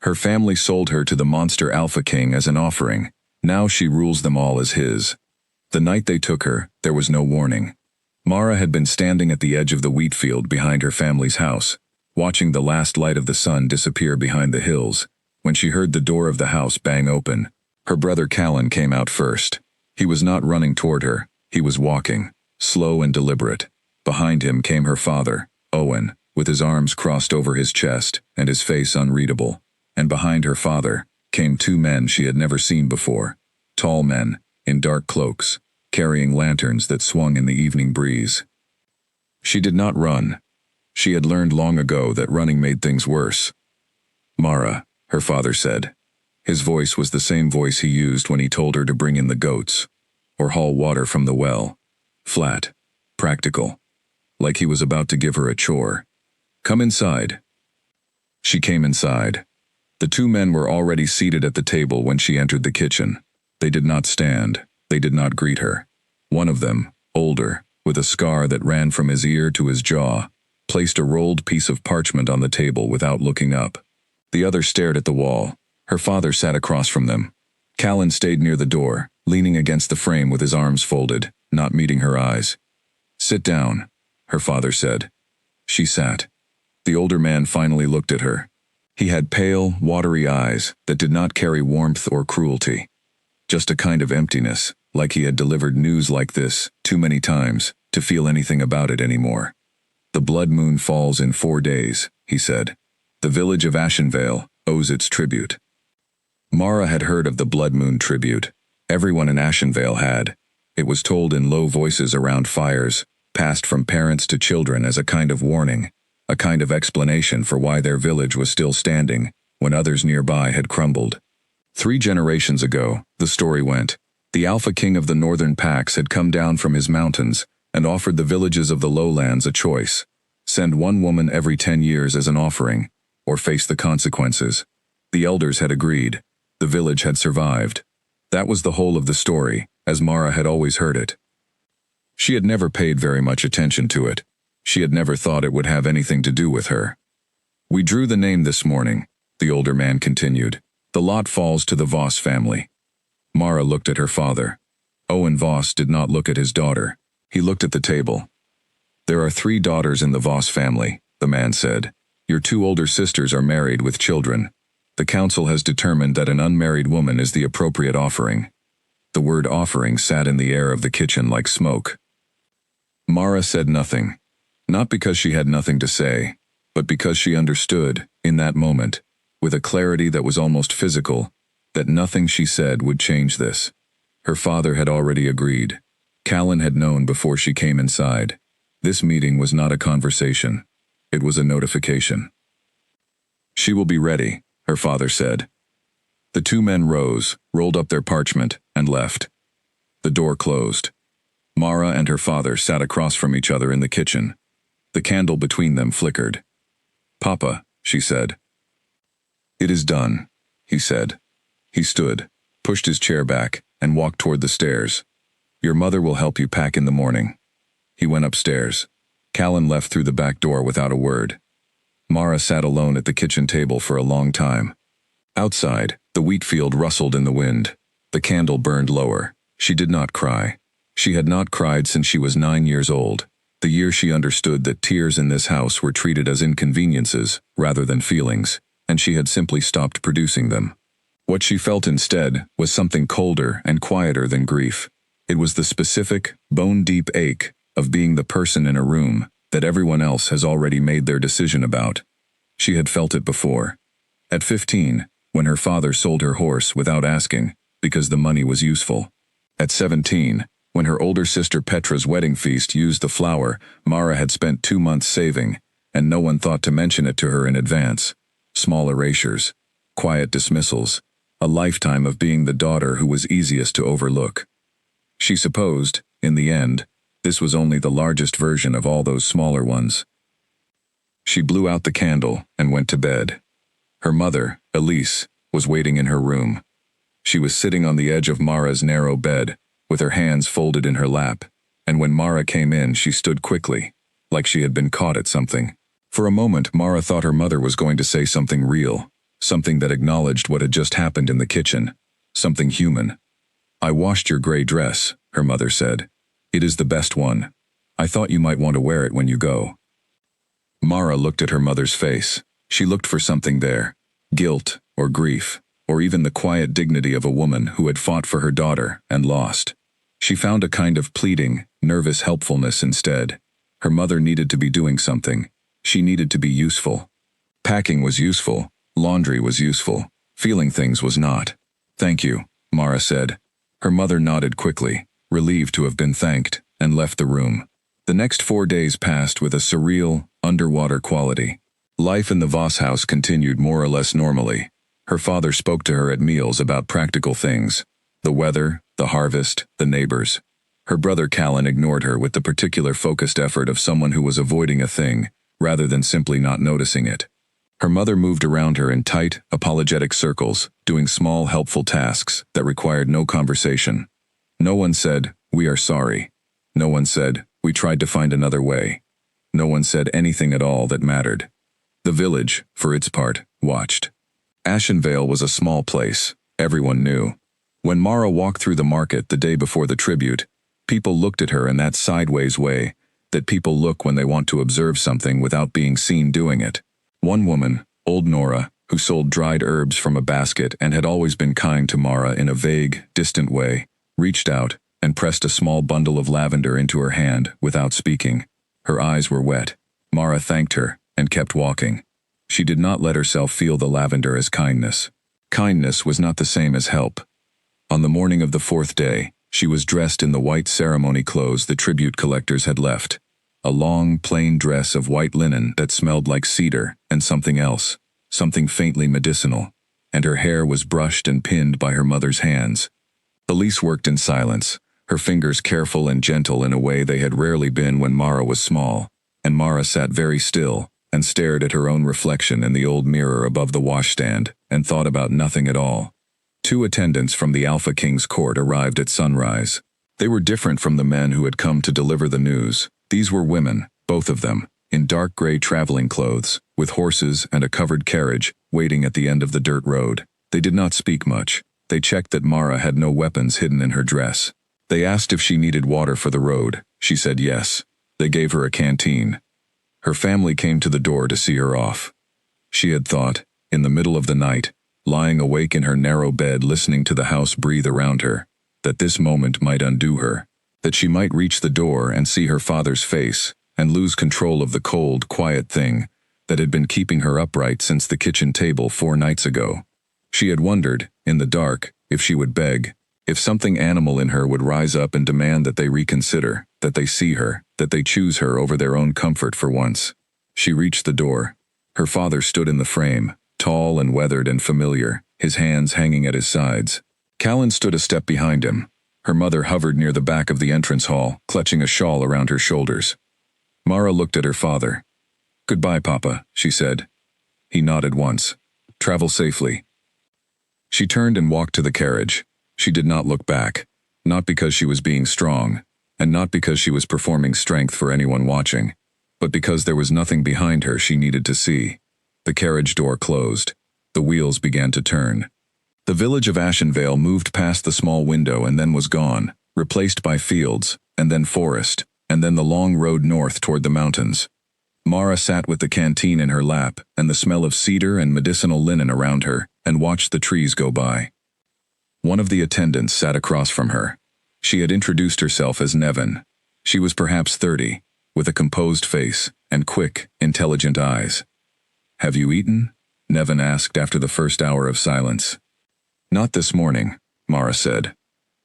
Her family sold her to the monster Alpha King as an offering. Now she rules them all as his. The night they took her, there was no warning. Mara had been standing at the edge of the wheat field behind her family's house, watching the last light of the sun disappear behind the hills, when she heard the door of the house bang open. Her brother Callan came out first. He was not running toward her, he was walking, slow and deliberate. Behind him came her father, Owen, with his arms crossed over his chest and his face unreadable. And behind her father came two men she had never seen before, tall men, in dark cloaks, carrying lanterns that swung in the evening breeze. She did not run. She had learned long ago that running made things worse. "Mara," her father said. His voice was the same voice he used when he told her to bring in the goats, or haul water from the well. Flat, practical, like he was about to give her a chore. "Come inside." She came inside. The two men were already seated at the table when she entered the kitchen. They did not stand. They did not greet her. One of them, older, with a scar that ran from his ear to his jaw, placed a rolled piece of parchment on the table without looking up. The other stared at the wall. Her father sat across from them. Callan stayed near the door, leaning against the frame with his arms folded, not meeting her eyes. "Sit down," her father said. She sat. The older man finally looked at her. He had pale, watery eyes that did not carry warmth or cruelty. Just a kind of emptiness, like he had delivered news like this too many times to feel anything about it anymore. "The blood moon falls in 4 days," he said. "The village of Ashenvale owes its tribute." Mara had heard of the blood moon tribute. Everyone in Ashenvale had. It was told in low voices around fires, passed from parents to children as a kind of warning, a kind of explanation for why their village was still standing when others nearby had crumbled. 3 generations ago, the story went, the Alpha King of the Northern Pax had come down from his mountains and offered the villages of the lowlands a choice: send one woman every 10 years as an offering, or face the consequences. The elders had agreed. The village had survived. That was the whole of the story, as Mara had always heard it. She had never paid very much attention to it. She had never thought it would have anything to do with her. "We drew the name this morning," the older man continued. "The lot falls to the Voss family." Mara looked at her father. Owen Voss did not look at his daughter. He looked at the table. "There are 3 daughters in the Voss family," the man said. "Your 2 older sisters are married with children. The council has determined that an unmarried woman is the appropriate offering." The word offering sat in the air of the kitchen like smoke. Mara said nothing. Not because she had nothing to say, but because she understood, in that moment, with a clarity that was almost physical, that nothing she said would change this. Her father had already agreed. Callan had known before she came inside. This meeting was not a conversation. It was a notification. "She will be ready," her father said. The 2 men rose, rolled up their parchment, and left. The door closed. Mara and her father sat across from each other in the kitchen. The candle between them flickered. "Papa," she said. "It is done," he said. He stood, pushed his chair back, and walked toward the stairs. "Your mother will help you pack in the morning." He went upstairs. Callan left through the back door without a word. Mara sat alone at the kitchen table for a long time. Outside, the wheat field rustled in the wind. The candle burned lower. She did not cry. She had not cried since she was 9 years old, the year she understood that tears in this house were treated as inconveniences rather than feelings, and she had simply stopped producing them. What she felt instead was something colder and quieter than grief. It was the specific, bone-deep ache of being the person in a room that everyone else has already made their decision about. She had felt it before. At 15, when her father sold her horse without asking, because the money was useful. At 17, when her older sister Petra's wedding feast used the flour Mara had spent 2 months saving, and no one thought to mention it to her in advance. Small erasures, quiet dismissals, a lifetime of being the daughter who was easiest to overlook. She supposed, in the end, this was only the largest version of all those smaller ones. She blew out the candle and went to bed. Her mother, Elise, was waiting in her room. She was sitting on the edge of Mara's narrow bed, with her hands folded in her lap, and when Mara came in she stood quickly, like she had been caught at something. For a moment Mara thought her mother was going to say something real, something that acknowledged what had just happened in the kitchen, something human. "I washed your gray dress," her mother said. "It is the best one. I thought you might want to wear it when you go." Mara looked at her mother's face. She looked for something there, guilt or grief, or even the quiet dignity of a woman who had fought for her daughter and lost. She found a kind of pleading, nervous helpfulness instead. Her mother needed to be doing something. She needed to be useful. Packing was useful. Laundry was useful. Feeling things was not. "Thank you," Mara said. Her mother nodded quickly, relieved to have been thanked, and left the room. The next 4 days passed with a surreal, underwater quality. Life in the Voss house continued more or less normally. Her father spoke to her at meals about practical things: the weather, the harvest, the neighbors. Her brother Callan ignored her with the particular focused effort of someone who was avoiding a thing, rather than simply not noticing it. Her mother moved around her in tight, apologetic circles, doing small, helpful tasks that required no conversation. No one said, "We are sorry." No one said, "We tried to find another way." No one said anything at all that mattered. The village, for its part, watched. Ashenvale was a small place. Everyone knew. When Mara walked through the market the day before the tribute, people looked at her in that sideways way that people look when they want to observe something without being seen doing it. One woman, old Nora, who sold dried herbs from a basket and had always been kind to Mara in a vague, distant way, reached out and pressed a small bundle of lavender into her hand without speaking. Her eyes were wet. Mara thanked her and kept walking. She did not let herself feel the lavender as kindness. Kindness was not the same as help. On the morning of the 4th day, she was dressed in the white ceremony clothes the tribute collectors had left. A long, plain dress of white linen that smelled like cedar and something else, something faintly medicinal, and her hair was brushed and pinned by her mother's hands. Elise worked in silence, her fingers careful and gentle in a way they had rarely been when Mara was small, and Mara sat very still and stared at her own reflection in the old mirror above the washstand and thought about nothing at all. 2 attendants from the Alpha King's court arrived at sunrise. They were different from the men who had come to deliver the news. These were women, both of them, in dark gray traveling clothes, with horses and a covered carriage, waiting at the end of the dirt road. They did not speak much. They checked that Mara had no weapons hidden in her dress. They asked if she needed water for the road. She said yes. They gave her a canteen. Her family came to the door to see her off. She had thought, in the middle of the night, lying awake in her narrow bed listening to the house breathe around her, that this moment might undo her, that she might reach the door and see her father's face, and lose control of the cold, quiet thing that had been keeping her upright since the kitchen table 4 nights ago. She had wondered, in the dark, if she would beg, if something animal in her would rise up and demand that they reconsider, that they see her, that they choose her over their own comfort for once. She reached the door. Her father stood in the frame, tall and weathered and familiar, his hands hanging at his sides. Callan stood a step behind him. Her mother hovered near the back of the entrance hall, clutching a shawl around her shoulders. Mara looked at her father. "Goodbye, Papa," she said. He nodded once. "Travel safely." She turned and walked to the carriage. She did not look back, not because she was being strong, and not because she was performing strength for anyone watching, but because there was nothing behind her she needed to see. The carriage door closed. The wheels began to turn. The village of Ashenvale moved past the small window and then was gone, replaced by fields, and then forest, and then the long road north toward the mountains. Mara sat with the canteen in her lap and the smell of cedar and medicinal linen around her, and watched the trees go by. One of the attendants sat across from her. She had introduced herself as Nevin. She was perhaps 30, with a composed face and quick, intelligent eyes. "Have you eaten?" Nevin asked after the first hour of silence. "Not this morning," Mara said.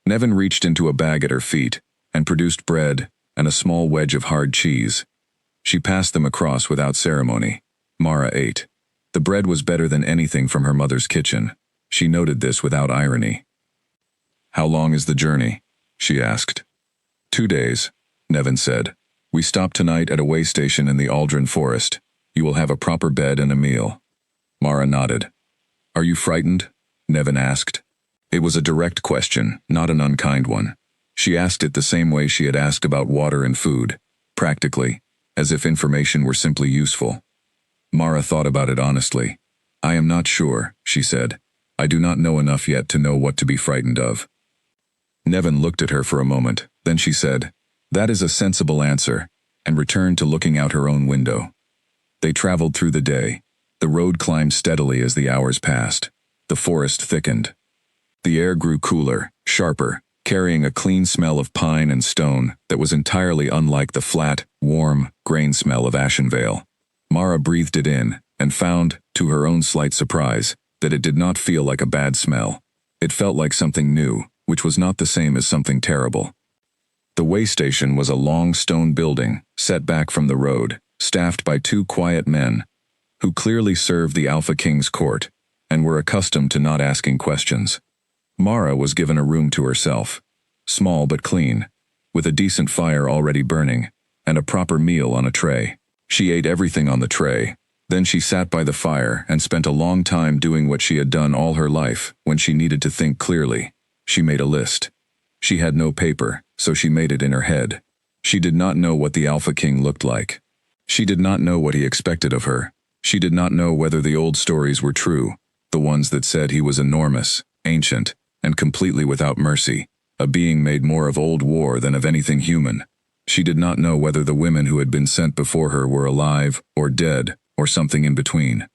Nevin reached into a bag at her feet and produced bread and a small wedge of hard cheese. She passed them across without ceremony. Mara ate. The bread was better than anything from her mother's kitchen. She noted this without irony. "How long is the journey?" she asked. 2 days, Nevin said. "We stop tonight at a way station in the Aldrin forest. You will have a proper bed and a meal." Mara nodded. "Are you frightened?" Nevin asked. It was a direct question, not an unkind one. She asked it the same way she had asked about water and food, practically, as if information were simply useful. Mara thought about it honestly. I am not sure, she said. I do not know enough yet to know what to be frightened of. Nevin looked at her for a moment, then she said, That is a sensible answer, and returned to looking out her own window. They traveled through the day. The road climbed steadily as the hours passed. The forest thickened. The air grew cooler, sharper, carrying a clean smell of pine and stone that was entirely unlike the flat, warm, grain smell of Ashenvale. Mara breathed it in, and found, to her own slight surprise, that it did not feel like a bad smell. It felt like something new, which was not the same as something terrible. The way station was a long stone building, set back from the road, staffed by two quiet men, who clearly served the Alpha King's court, and were accustomed to not asking questions. Mara was given a room to herself, small but clean, with a decent fire already burning, and a proper meal on a tray. She ate everything on the tray. Then she sat by the fire and spent a long time doing what she had done all her life when she needed to think clearly. She made a list. She had no paper, so she made it in her head. She did not know what the Alpha King looked like. She did not know what he expected of her. She did not know whether the old stories were true, the ones that said he was enormous, ancient, and completely without mercy, a being made more of old war than of anything human. She did not know whether the women who had been sent before her were alive, or dead, or something in between.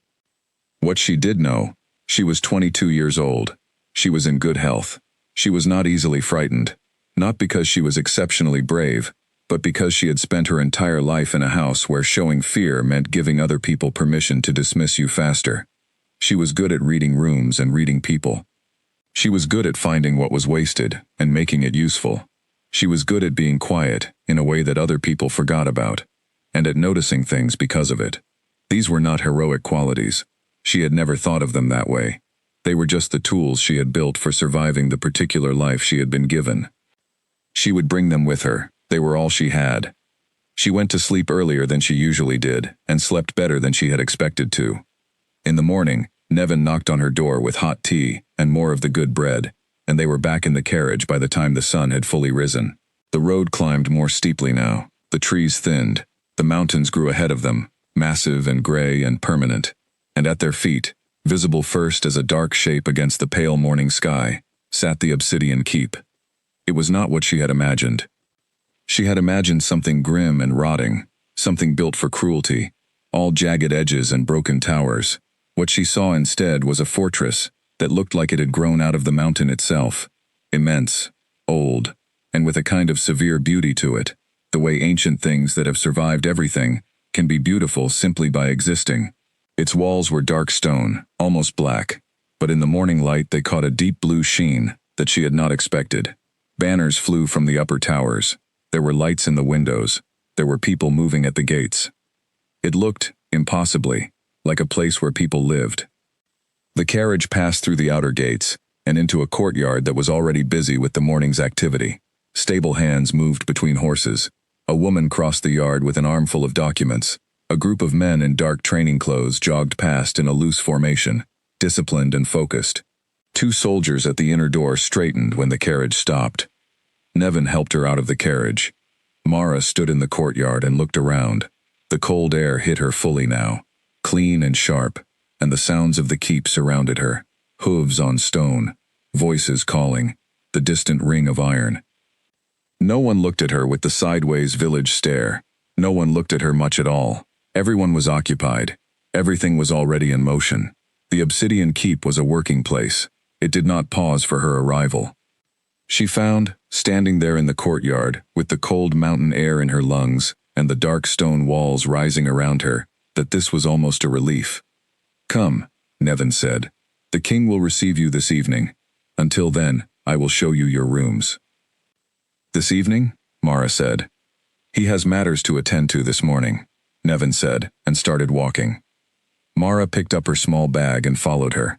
What she did know, she was 22 years old. She was in good health. She was not easily frightened, not because she was exceptionally brave, but because she had spent her entire life in a house where showing fear meant giving other people permission to dismiss you faster. She was good at reading rooms and reading people. She was good at finding what was wasted and making it useful. She was good at being quiet in a way that other people forgot about, and at noticing things because of it. These were not heroic qualities. She had never thought of them that way. They were just the tools she had built for surviving the particular life she had been given. She would bring them with her. They were all she had. She went to sleep earlier than she usually did, and slept better than she had expected to. In the morning, Nevin knocked on her door with hot tea and more of the good bread, and they were back in the carriage by the time the sun had fully risen. The road climbed more steeply now. The trees thinned. The mountains grew ahead of them, massive and gray and permanent. And at their feet, visible first as a dark shape against the pale morning sky, sat the Obsidian Keep. It was not what she had imagined. She had imagined something grim and rotting, something built for cruelty, all jagged edges and broken towers. What she saw instead was a fortress that looked like it had grown out of the mountain itself, immense, old, and with a kind of severe beauty to it, the way ancient things that have survived everything can be beautiful simply by existing. Its walls were dark stone, almost black, but in the morning light they caught a deep blue sheen that she had not expected. Banners flew from the upper towers. There were lights in the windows. There were people moving at the gates. It looked, impossibly, like a place where people lived. The carriage passed through the outer gates and into a courtyard that was already busy with the morning's activity. Stable hands moved between horses. A woman crossed the yard with an armful of documents. A group of men in dark training clothes jogged past in a loose formation, disciplined and focused. Two soldiers at the inner door straightened when the carriage stopped. Nevin helped her out of the carriage. Mara stood in the courtyard and looked around. The cold air hit her fully now, clean and sharp, and the sounds of the keep surrounded her. Hooves on stone, voices calling, the distant ring of iron. No one looked at her with the sideways village stare. No one looked at her much at all. Everyone was occupied. Everything was already in motion. The Obsidian Keep was a working place. It did not pause for her arrival. She found, standing there in the courtyard, with the cold mountain air in her lungs and the dark stone walls rising around her, that this was almost a relief. "Come," Nevin said. "The king will receive you this evening. Until then, I will show you your rooms." "This evening?" Mara said. "He has matters to attend to this morning," Nevin said, and started walking. Mara picked up her small bag and followed her.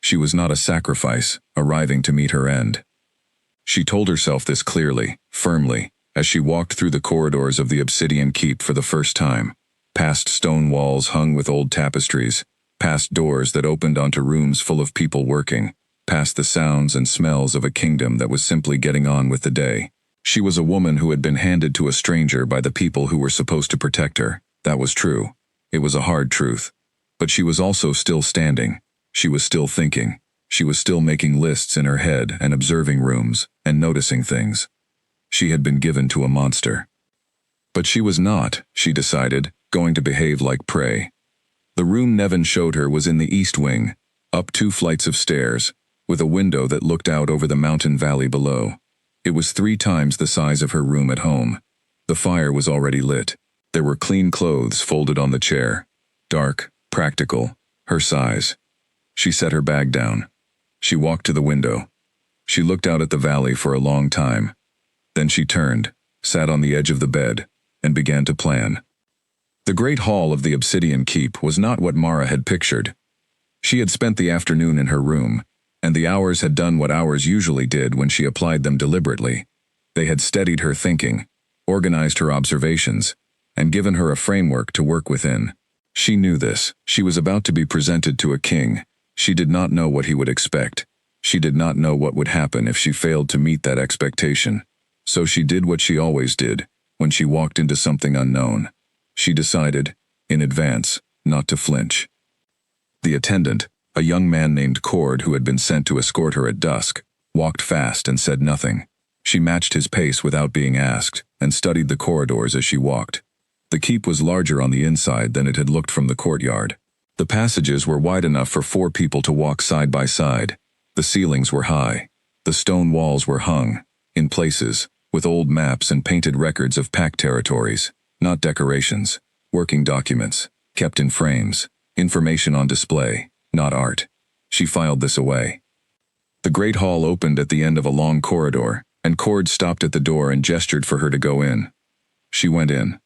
She was not a sacrifice, arriving to meet her end. She told herself this clearly, firmly, as she walked through the corridors of the Obsidian Keep for the first time, past stone walls hung with old tapestries, past doors that opened onto rooms full of people working, past the sounds and smells of a kingdom that was simply getting on with the day. She was a woman who had been handed to a stranger by the people who were supposed to protect her. That was true. It was a hard truth. But she was also still standing. She was still thinking. She was still making lists in her head and observing rooms and noticing things. She had been given to a monster. But she was not, she decided, going to behave like prey. The room Nevin showed her was in the east wing, up 2 flights of stairs, with a window that looked out over the mountain valley below. It was 3 times the size of her room at home. The fire was already lit. There were clean clothes folded on the chair. Dark, practical, her size. She set her bag down. She walked to the window. She looked out at the valley for a long time. Then she turned, sat on the edge of the bed, and began to plan. The great hall of the Obsidian Keep was not what Mara had pictured. She had spent the afternoon in her room, and the hours had done what hours usually did when she applied them deliberately. They had steadied her thinking, organized her observations, and given her a framework to work within. She knew this. She was about to be presented to a king. She did not know what he would expect. She did not know what would happen if she failed to meet that expectation. So she did what she always did when she walked into something unknown. She decided, in advance, not to flinch. The attendant, a young man named Cord who had been sent to escort her at dusk, walked fast and said nothing. She matched his pace without being asked, and studied the corridors as she walked. The keep was larger on the inside than it had looked from the courtyard. The passages were wide enough for 4 people to walk side by side. The ceilings were high. The stone walls were hung, in places, with old maps and painted records of pack territories, not decorations, working documents, kept in frames, information on display, not art. She filed this away. The great hall opened at the end of a long corridor, and Cord stopped at the door and gestured for her to go in. She went in.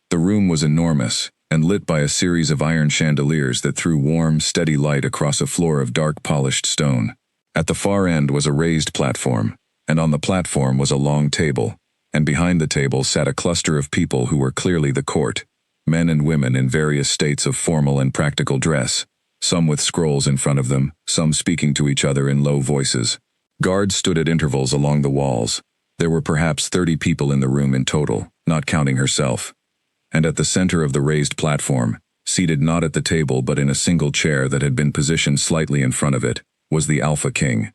The room was enormous, and lit by a series of iron chandeliers that threw warm, steady light across a floor of dark polished stone. At the far end was a raised platform, and on the platform was a long table, and behind the table sat a cluster of people who were clearly the court, men and women in various states of formal and practical dress, some with scrolls in front of them, some speaking to each other in low voices. Guards stood at intervals along the walls. There were perhaps 30 people in the room in total, not counting herself. And at the center of the raised platform, seated not at the table but in a single chair that had been positioned slightly in front of it, was the Alpha King.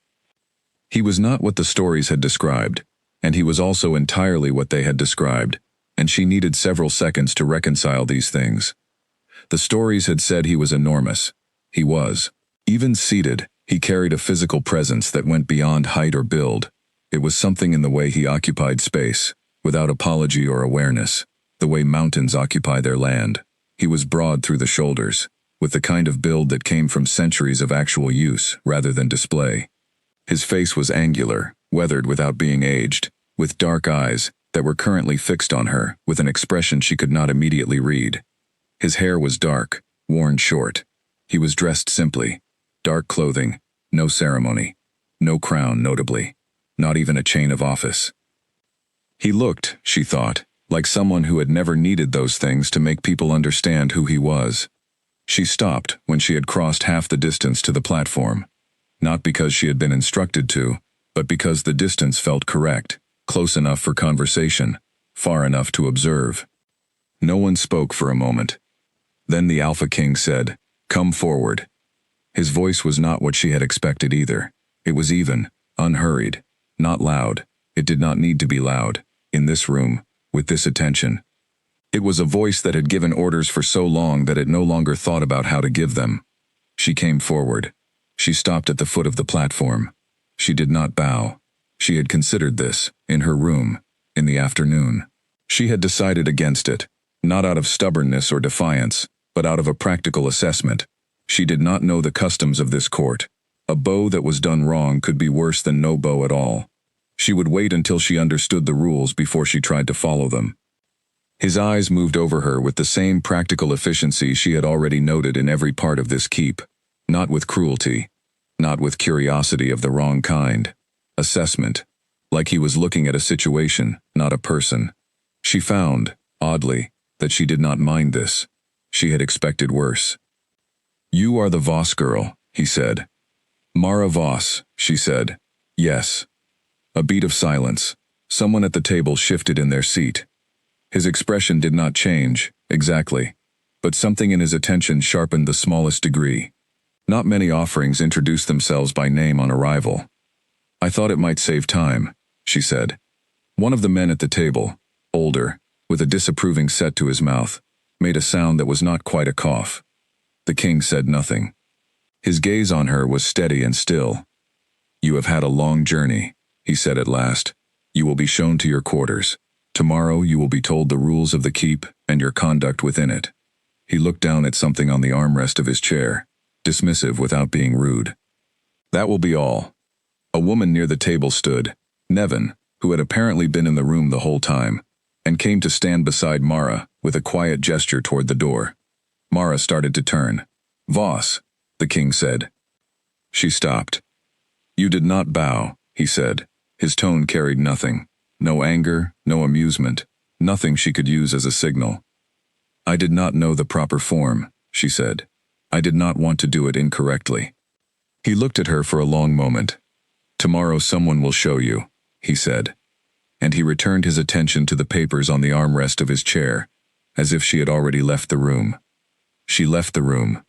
He was not what the stories had described, and he was also entirely what they had described, and she needed several seconds to reconcile these things. The stories had said he was enormous. He was. Even seated, he carried a physical presence that went beyond height or build. It was something in the way he occupied space, without apology or awareness, the way mountains occupy their land. He was broad through the shoulders, with the kind of build that came from centuries of actual use rather than display. His face was angular, weathered without being aged, with dark eyes that were currently fixed on her with an expression she could not immediately read. His hair was dark, worn short. He was dressed simply. Dark clothing, no ceremony, no crown notably, not even a chain of office. He looked, she thought, like someone who had never needed those things to make people understand who he was. She stopped when she had crossed half the distance to the platform, not because she had been instructed to, but because the distance felt correct, close enough for conversation, far enough to observe. No one spoke for a moment. Then the Alpha King said, "Come forward." His voice was not what she had expected either. It was even, unhurried, not loud. It did not need to be loud, in this room, with this attention. It was a voice that had given orders for so long that it no longer thought about how to give them. She came forward. She stopped at the foot of the platform. She did not bow. She had considered this, in her room, in the afternoon. She had decided against it, not out of stubbornness or defiance, but out of a practical assessment. She did not know the customs of this court. A bow that was done wrong could be worse than no bow at all. She would wait until she understood the rules before she tried to follow them. His eyes moved over her with the same practical efficiency she had already noted in every part of this keep, not with cruelty, not with curiosity of the wrong kind. Assessment, like he was looking at a situation, not a person. She found, oddly, that she did not mind this. She had expected worse. "You are the Voss girl," he said. "Mara Voss," she said. "Yes." A beat of silence. Someone at the table shifted in their seat. His expression did not change, exactly, but something in his attention sharpened the smallest degree. Not many offerings introduced themselves by name on arrival. "I thought it might save time," she said. One of the men at the table, older, with a disapproving set to his mouth, made a sound that was not quite a cough. The king said nothing. His gaze on her was steady and still. "You have had a long journey," he said at last. "You will be shown to your quarters. Tomorrow you will be told the rules of the keep and your conduct within it." He looked down at something on the armrest of his chair, dismissive without being rude. "That will be all." A woman near the table stood, Nevin, who had apparently been in the room the whole time, and came to stand beside Mara with a quiet gesture toward the door. Mara started to turn. "Voss," the king said. She stopped. "You did not bow," he said. His tone carried nothing. No anger, no amusement, nothing she could use as a signal. "I did not know the proper form," she said. "I did not want to do it incorrectly." He looked at her for a long moment. "Tomorrow someone will show you," he said. And he returned his attention to the papers on the armrest of his chair, as if she had already left the room. She left the room.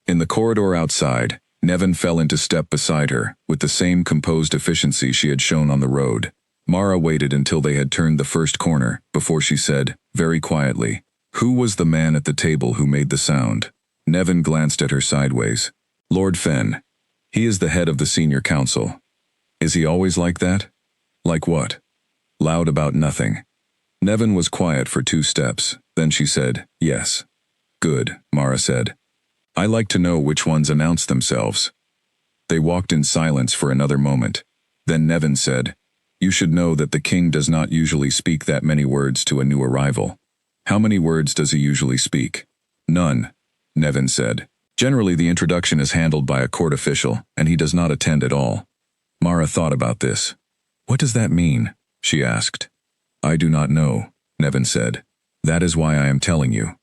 In the corridor outside, Nevin fell into step beside her, with the same composed efficiency she had shown on the road. Mara waited until they had turned the first corner, before she said, very quietly, "Who was the man at the table who made the sound?" Nevin glanced at her sideways. "Lord Fenn. He is the head of the senior council." "Is he always like that?" "Like what?" "Loud about nothing." Nevin was quiet for 2 steps, then she said, "Yes." "Good," Mara said. "I like to know which ones announce themselves." They walked in silence for another moment. Then Nevin said, "You should know that the king does not usually speak that many words to a new arrival." "How many words does he usually speak?" "None," Nevin said. "Generally the introduction is handled by a court official, and he does not attend at all." Mara thought about this. "What does that mean?" she asked. "I do not know," Nevin said. "That is why I am telling you."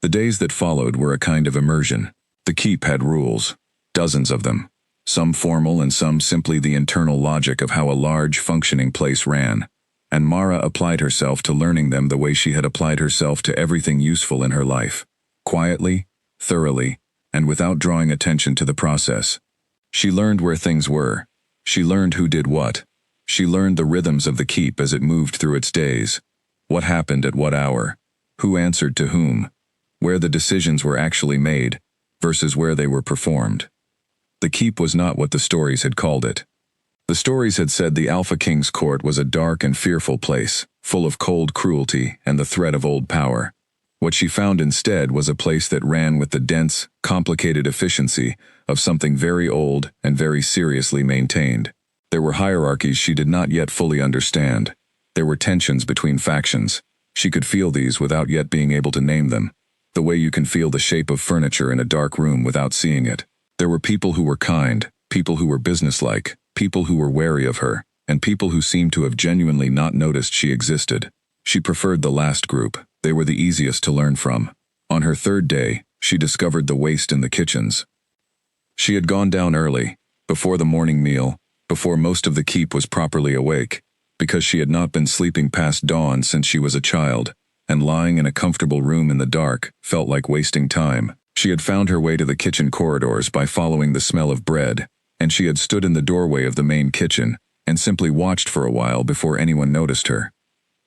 The days that followed were a kind of immersion. The keep had rules, dozens of them, some formal and some simply the internal logic of how a large, functioning place ran, and Mara applied herself to learning them the way she had applied herself to everything useful in her life, quietly, thoroughly, and without drawing attention to the process. She learned where things were. She learned who did what. She learned the rhythms of the keep as it moved through its days, what happened at what hour, who answered to whom, where the decisions were actually made versus where they were performed. The keep was not what the stories had called it. The stories had said the Alpha King's court was a dark and fearful place, full of cold cruelty and the threat of old power. What she found instead was a place that ran with the dense, complicated efficiency of something very old and very seriously maintained. There were hierarchies she did not yet fully understand. There were tensions between factions. She could feel these without yet being able to name them, the way you can feel the shape of furniture in a dark room without seeing it. There were people who were kind, people who were businesslike, people who were wary of her, and people who seemed to have genuinely not noticed she existed. She preferred the last group. They were the easiest to learn from. On her 3rd day, she discovered the waste in the kitchens. She had gone down early, before the morning meal, before most of the keep was properly awake, because she had not been sleeping past dawn since she was a child, and lying in a comfortable room in the dark felt like wasting time. She had found her way to the kitchen corridors by following the smell of bread, and she had stood in the doorway of the main kitchen and simply watched for a while before anyone noticed her.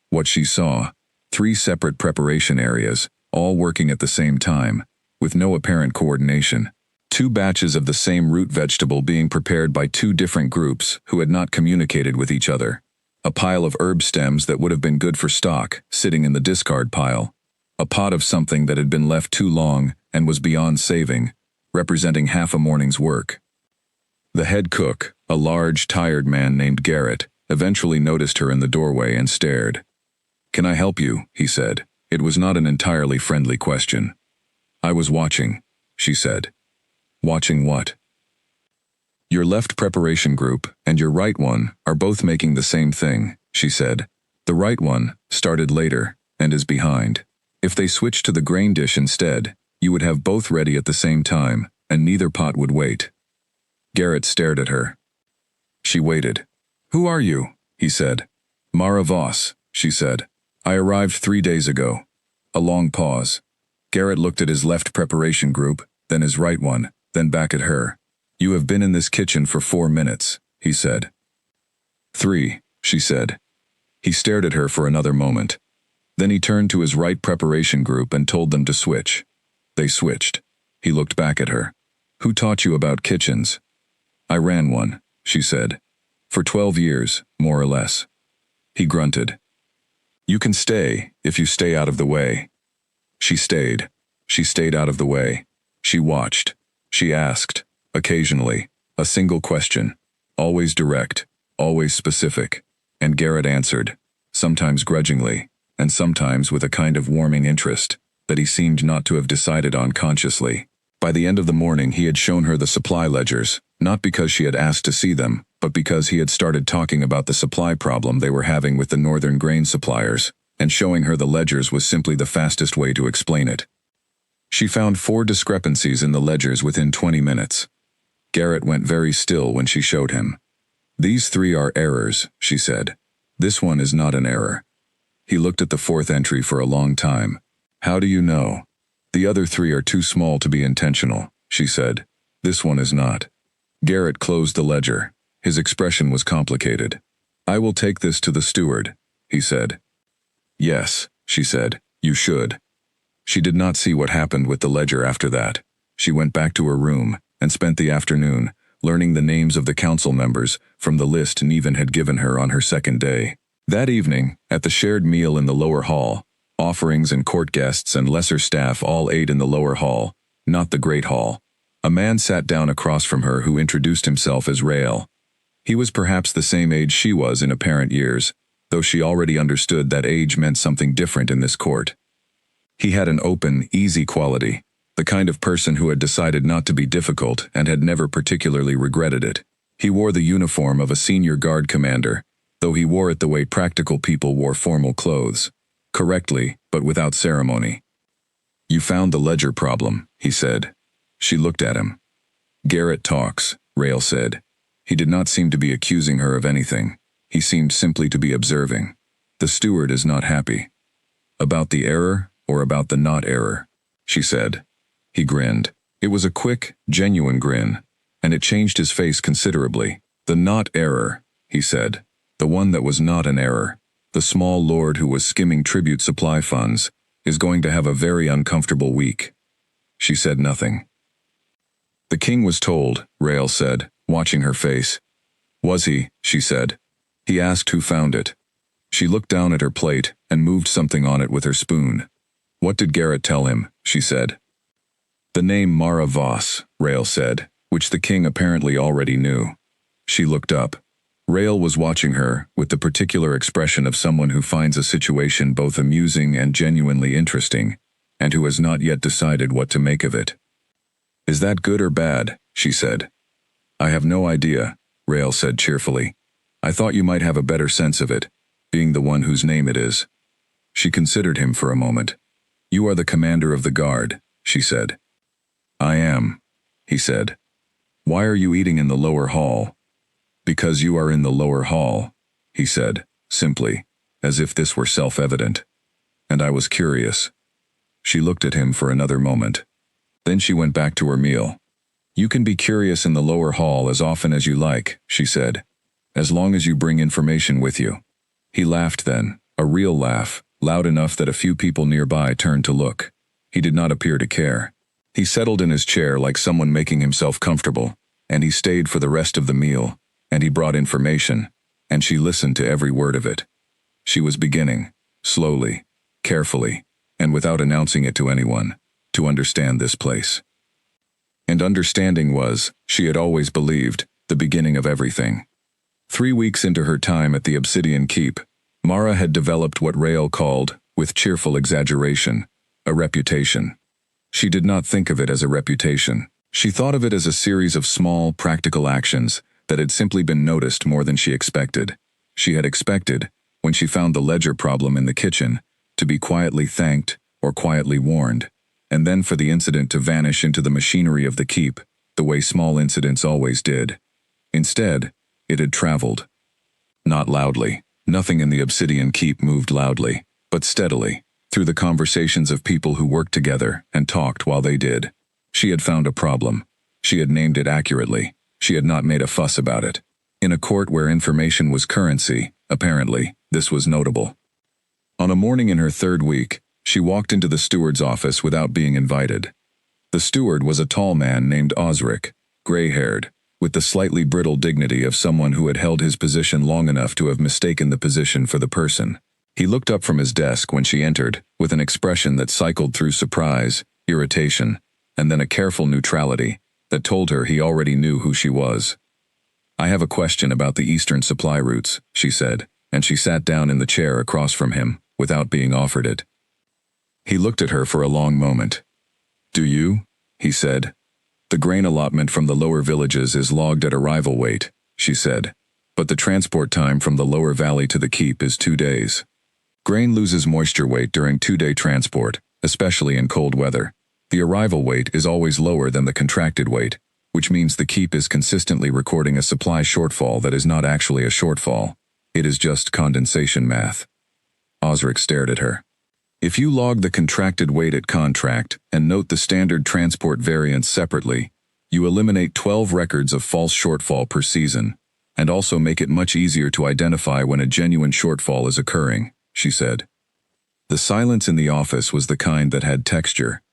What she saw, 3 separate preparation areas, all working at the same time, with no apparent coordination. 2 batches of the same root vegetable being prepared by 2 different groups who had not communicated with each other. A pile of herb stems that would have been good for stock, sitting in the discard pile. A pot of something that had been left too long and was beyond saving, representing half a morning's work. The head cook, a large, tired man named Garrett, eventually noticed her in the doorway and stared. "Can I help you?" he said. It was not an entirely friendly question. "I was watching," she said. "Watching what?" "Your left preparation group and your right one are both making the same thing," she said. "The right one started later and is behind. If they switched to the grain dish instead, you would have both ready at the same time, and neither pot would wait." Garrett stared at her. She waited. "Who are you?" he said. "Mara Voss," she said. "I arrived 3 days ago." A long pause. Garrett looked at his left preparation group, then his right one, then back at her. "You have been in this kitchen for 4 minutes," he said. "3," she said. He stared at her for another moment. Then he turned to his right preparation group and told them to switch. They switched. He looked back at her. "Who taught you about kitchens?" "I ran one," she said. "For 12 years, more or less." He grunted. "You can stay, if you stay out of the way." She stayed. She stayed out of the way. She watched. She asked, occasionally, a single question. Always direct, always specific. And Garrett answered, sometimes grudgingly, and sometimes with a kind of warming interest that he seemed not to have decided on consciously. By the end of the morning he had shown her the supply ledgers, not because she had asked to see them, but because he had started talking about the supply problem they were having with the northern grain suppliers, and showing her the ledgers was simply the fastest way to explain it. She found 4 discrepancies in the ledgers within 20 minutes. Garrett went very still when she showed him. "These 3 are errors," she said. "This one is not an error." He looked at the 4th entry for a long time. "How do you know?" "The other 3 are too small to be intentional," she said. "This one is not." Garrett closed the ledger. His expression was complicated. "I will take this to the steward," he said. "Yes," she said, "you should." She did not see what happened with the ledger after that. She went back to her room and spent the afternoon learning the names of the council members from the list Neven had given her on her second day. That evening, at the shared meal in the lower hall, offerings and court guests and lesser staff all ate in the lower hall, not the great hall. A man sat down across from her who introduced himself as Rael. He was perhaps the same age she was in apparent years, though she already understood that age meant something different in this court. He had an open, easy quality, the kind of person who had decided not to be difficult and had never particularly regretted it. He wore the uniform of a senior guard commander, though he wore it the way practical people wore formal clothes, correctly, but without ceremony. "You found the ledger problem," he said. She looked at him. "Garrett talks," Rael said. He did not seem to be accusing her of anything. He seemed simply to be observing. "The steward is not happy." "About the error, or about the not error?" she said. He grinned. It was a quick, genuine grin, and it changed his face considerably. "The not error," he said. "The one that was not an error. The small lord who was skimming tribute supply funds is going to have a very uncomfortable week." She said nothing. "The king was told," Rael said, watching her face. "Was he?" she said. He asked who found it. She looked down at her plate and moved something on it with her spoon. "What did Garrett tell him?" she said. "The name Mara Voss," Rael said, which the king apparently already knew. She looked up. Rael was watching her with the particular expression of someone who finds a situation both amusing and genuinely interesting, and who has not yet decided what to make of it. "Is that good or bad?" she said. "I have no idea," Rael said cheerfully. "I thought you might have a better sense of it, being the one whose name it is." She considered him for a moment. "You are the commander of the guard," she said. "I am," he said. "Why are you eating in the lower hall?" "Because you are in the lower hall," he said, simply, as if this were self-evident. "And I was curious." She looked at him for another moment. Then she went back to her meal. "You can be curious in the lower hall as often as you like," she said, "as long as you bring information with you." He laughed then, a real laugh, loud enough that a few people nearby turned to look. He did not appear to care. He settled in his chair like someone making himself comfortable, and he stayed for the rest of the meal, and he brought information, and she listened to every word of it. She was beginning, slowly, carefully, and without announcing it to anyone, to understand this place. And understanding was, she had always believed, the beginning of everything. 3 weeks into her time at the Obsidian Keep, Mara had developed what Rael called, with cheerful exaggeration, a reputation. She did not think of it as a reputation. She thought of it as a series of small, practical actions that had simply been noticed more than she expected. She had expected, when she found the ledger problem in the kitchen, to be quietly thanked or quietly warned, and then for the incident to vanish into the machinery of the keep, the way small incidents always did. Instead, it had traveled. Not loudly. Nothing in the Obsidian Keep moved loudly, but steadily, through the conversations of people who worked together and talked while they did. She had found a problem. She had named it accurately. She had not made a fuss about it. In a court where information was currency, apparently, this was notable. On a morning in her third week, she walked into the steward's office without being invited. The steward was a tall man named Osric, gray-haired, with the slightly brittle dignity of someone who had held his position long enough to have mistaken the position for the person. He looked up from his desk when she entered, with an expression that cycled through surprise, irritation, and then a careful neutrality that told her he already knew who she was. "I have a question about the eastern supply routes," she said, and she sat down in the chair across from him, without being offered it. He looked at her for a long moment. "Do you?" he said. "The grain allotment from the lower villages is logged at arrival weight," she said, "but the transport time from the lower valley to the keep is 2 days. Grain loses moisture weight during 2-day transport, especially in cold weather. The arrival weight is always lower than the contracted weight, which means the keep is consistently recording a supply shortfall that is not actually a shortfall. It is just condensation math." Osric stared at her. "If you log the contracted weight at contract and note the standard transport variance separately, you eliminate 12 records of false shortfall per season, and also make it much easier to identify when a genuine shortfall is occurring," she said. The silence in the office was the kind that had texture.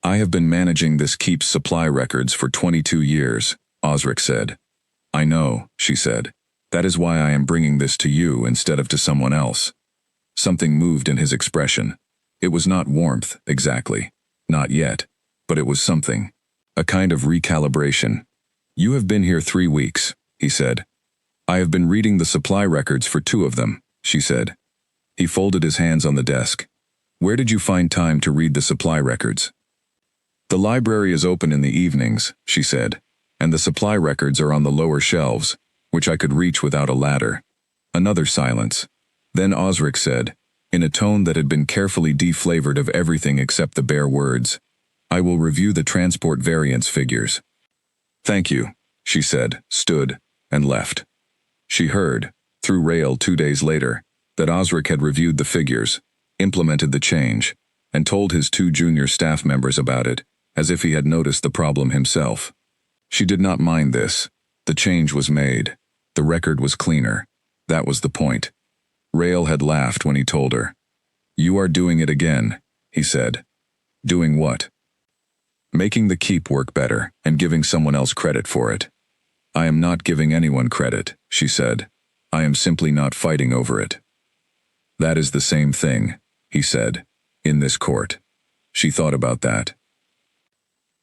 "I have been managing this keep's supply records for 22 years, Osric said. "I know," she said. "That is why I am bringing this to you instead of to someone else." Something moved in his expression. It was not warmth, exactly. Not yet. But it was something. A kind of recalibration. "You have been here 3 weeks, he said. "I have been reading the supply records for 2 of them, she said. He folded his hands on the desk. "Where did you find time to read the supply records?" "The library is open in the evenings," she said, "and the supply records are on the lower shelves, which I could reach without a ladder." Another silence. Then Osric said, in a tone that had been carefully deflavored of everything except the bare words, "I will review the transport variance figures." "Thank you," she said, stood, and left. She heard, through Rail 2 days later, that Osric had reviewed the figures, implemented the change, and told his 2 junior staff members about it, as if he had noticed the problem himself. She did not mind this. The change was made. The record was cleaner. That was the point. Rail had laughed when he told her. "You are doing it again," he said. "Doing what?" "Making the keep work better and giving someone else credit for it." "I am not giving anyone credit," she said. "I am simply not fighting over it." "That is the same thing," he said, "in this court." She thought about that.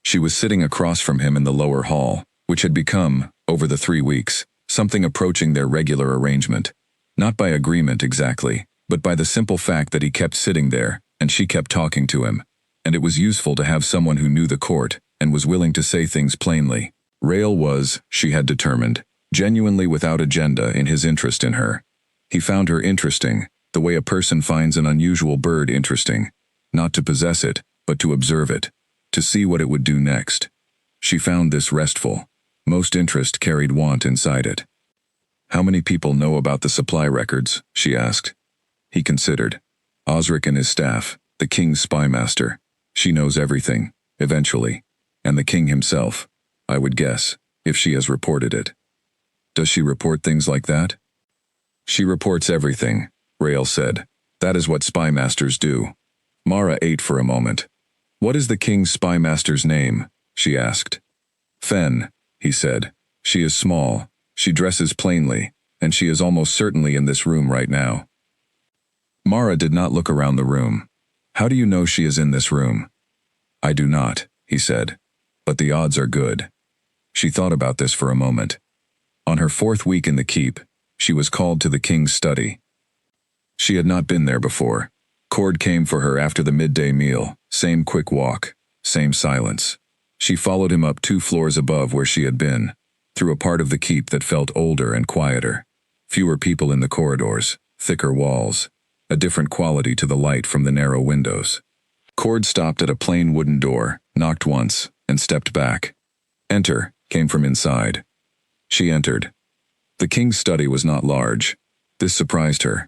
She was sitting across from him in the lower hall, which had become, over the 3 weeks, something approaching their regular arrangement. Not by agreement exactly, but by the simple fact that he kept sitting there, and she kept talking to him, and it was useful to have someone who knew the court, and was willing to say things plainly. Rail was, she had determined, genuinely without agenda in his interest in her. He found her interesting, the way a person finds an unusual bird interesting, not to possess it, but to observe it, to see what it would do next. She found this restful. Most interest carried want inside it. "How many people know about the supply records?" she asked. He considered. "Osric and his staff, the king's spymaster. She knows everything, eventually. And the king himself, I would guess, if she has reported it." "Does she report things like that?" "She reports everything," Rail said. "That is what spymasters do." Mara ate for a moment. "What is the king's spymaster's name?" she asked. "Fen," he said. "She is small. She dresses plainly, and she is almost certainly in this room right now." Mara did not look around the room. "How do you know she is in this room?" "I do not," he said. "But the odds are good." She thought about this for a moment. On her 4th week in the keep, she was called to the king's study. She had not been there before. Cord came for her after the midday meal, same quick walk, same silence. She followed him up 2 floors above where she had been, through a part of the keep that felt older and quieter. Fewer people in the corridors, thicker walls, a different quality to the light from the narrow windows. Cord stopped at a plain wooden door, knocked once, and stepped back. "Enter," came from inside. She entered. The king's study was not large. This surprised her.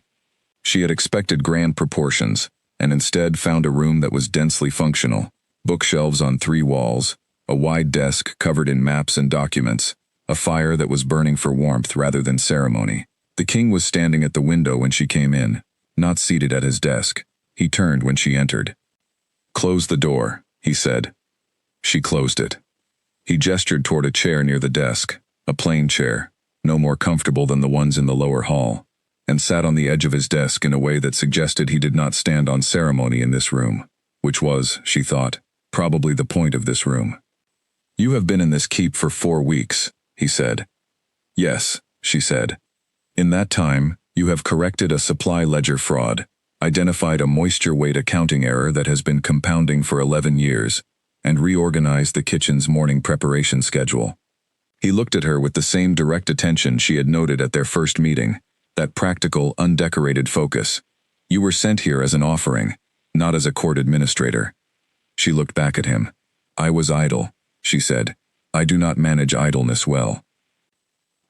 She had expected grand proportions, and instead found a room that was densely functional. Bookshelves on 3 walls, a wide desk covered in maps and documents, a fire that was burning for warmth rather than ceremony. The king was standing at the window when she came in, not seated at his desk. He turned when she entered. "Close the door," he said. She closed it. He gestured toward a chair near the desk, a plain chair, no more comfortable than the ones in the lower hall, and sat on the edge of his desk in a way that suggested he did not stand on ceremony in this room, which was, she thought, probably the point of this room. "You have been in this keep for 4 weeks, he said. "Yes," she said. "In that time, you have corrected a supply ledger fraud, identified a moisture weight accounting error that has been compounding for 11 years, and reorganized the kitchen's morning preparation schedule." He looked at her with the same direct attention she had noted at their first meeting, that practical, undecorated focus. "You were sent here as an offering, not as a court administrator." She looked back at him. "I was idle," she said. "I do not manage idleness well."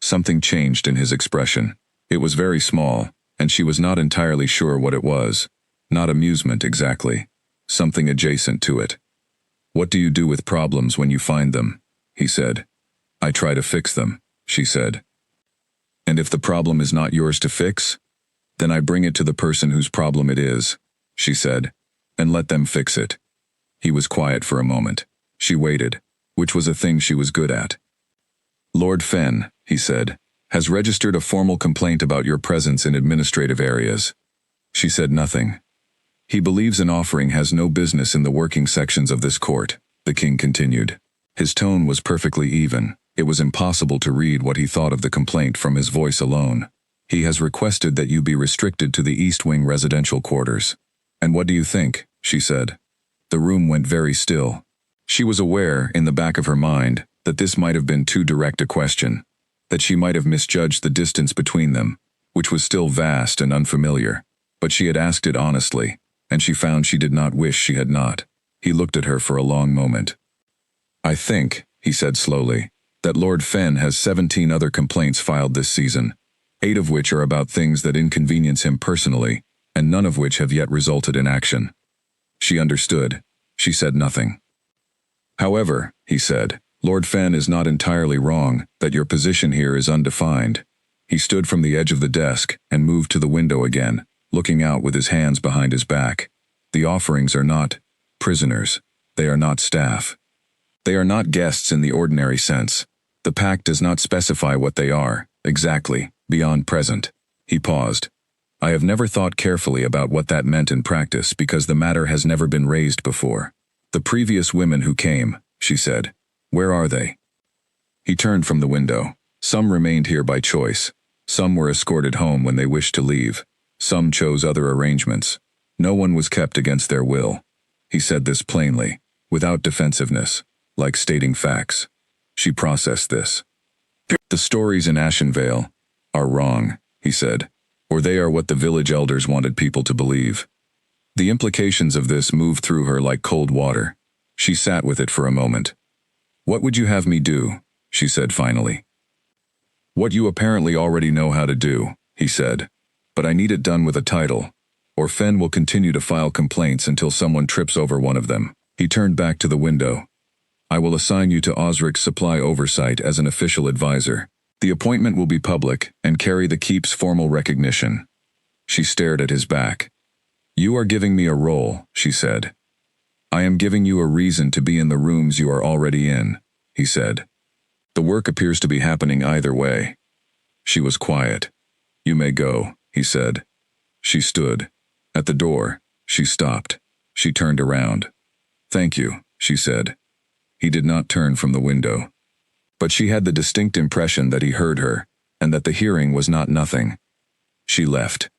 Something changed in his expression. It was very small, and she was not entirely sure what it was. Not amusement exactly. Something adjacent to it. "What do you do with problems when you find them?" he said. "I try to fix them," she said. "And if the problem is not yours to fix? Then I bring it to the person whose problem it is," she said, "and let them fix it." He was quiet for a moment. She waited, which was a thing she was good at. "Lord Fenn," he said, "has registered a formal complaint about your presence in administrative areas." She said nothing. "He believes an offering has no business in the working sections of this court," the king continued. His tone was perfectly even. It was impossible to read what he thought of the complaint from his voice alone. "He has requested that you be restricted to the East Wing residential quarters." "And what do you think?" she said. The room went very still. She was aware, in the back of her mind, that this might have been too direct a question, that she might have misjudged the distance between them, which was still vast and unfamiliar. But she had asked it honestly, and she found she did not wish she had not. He looked at her for a long moment. "I think," he said slowly, "that Lord Fenn has 17 other complaints filed this season, 8 of which are about things that inconvenience him personally, and none of which have yet resulted in action." She understood. She said nothing. "However," he said, "Lord Fenn is not entirely wrong, that your position here is undefined." He stood from the edge of the desk and moved to the window again, looking out with his hands behind his back. "The offerings are not prisoners. They are not staff. They are not guests in the ordinary sense. The pact does not specify what they are, exactly, beyond present." He paused. "I have never thought carefully about what that meant in practice because the matter has never been raised before. The previous women who came," she said, "where are they?" He turned from the window. "Some remained here by choice. Some were escorted home when they wished to leave. Some chose other arrangements. No one was kept against their will." He said this plainly, without defensiveness, like stating facts. She processed this. "The stories in Ashenvale are wrong," he said, "or they are what the village elders wanted people to believe." The implications of this moved through her like cold water. She sat with it for a moment. "What would you have me do?" she said finally. "What you apparently already know how to do," he said. "But I need it done with a title, or Fenn will continue to file complaints until someone trips over one of them." He turned back to the window. "I will assign you to Osric's supply oversight as an official advisor. The appointment will be public and carry the keep's formal recognition." She stared at his back. "You are giving me a role," she said. "I am giving you a reason to be in the rooms you are already in," he said. "The work appears to be happening either way." She was quiet. "You may go," he said. She stood. At the door, she stopped. She turned around. "Thank you," she said. He did not turn from the window. But she had the distinct impression that he heard her, and that the hearing was not nothing. She left.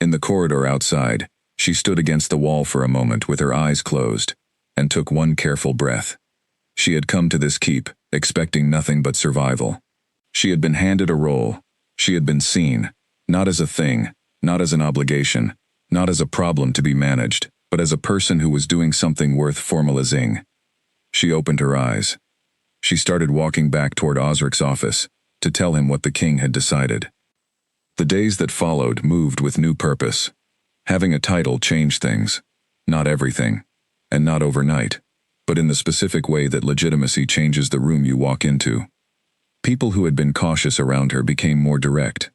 In the corridor outside, she stood against the wall for a moment with her eyes closed, and took one careful breath. She had come to this keep, expecting nothing but survival. She had been handed a role. She had been seen, not as a thing, not as an obligation, not as a problem to be managed, but as a person who was doing something worth formalizing. She opened her eyes. She started walking back toward Osric's office, to tell him what the king had decided. The days that followed moved with new purpose. Having a title changed things. Not everything, and not overnight, but in the specific way that legitimacy changes the room you walk into. People who had been cautious around her became more direct.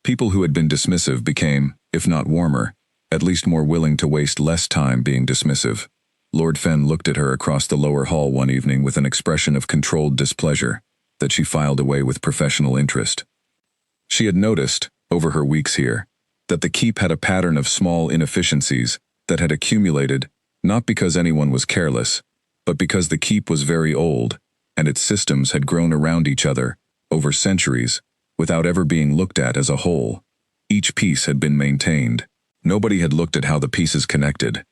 People who had been dismissive became, if not warmer, at least more willing to waste less time being dismissive. Lord Fen looked at her across the lower hall one evening with an expression of controlled displeasure that she filed away with professional interest. She had noticed, over her weeks here, that the keep had a pattern of small inefficiencies that had accumulated, not because anyone was careless, but because the keep was very old, and its systems had grown around each other, over centuries, without ever being looked at as a whole. Each piece had been maintained. Nobody had looked at how the pieces connected.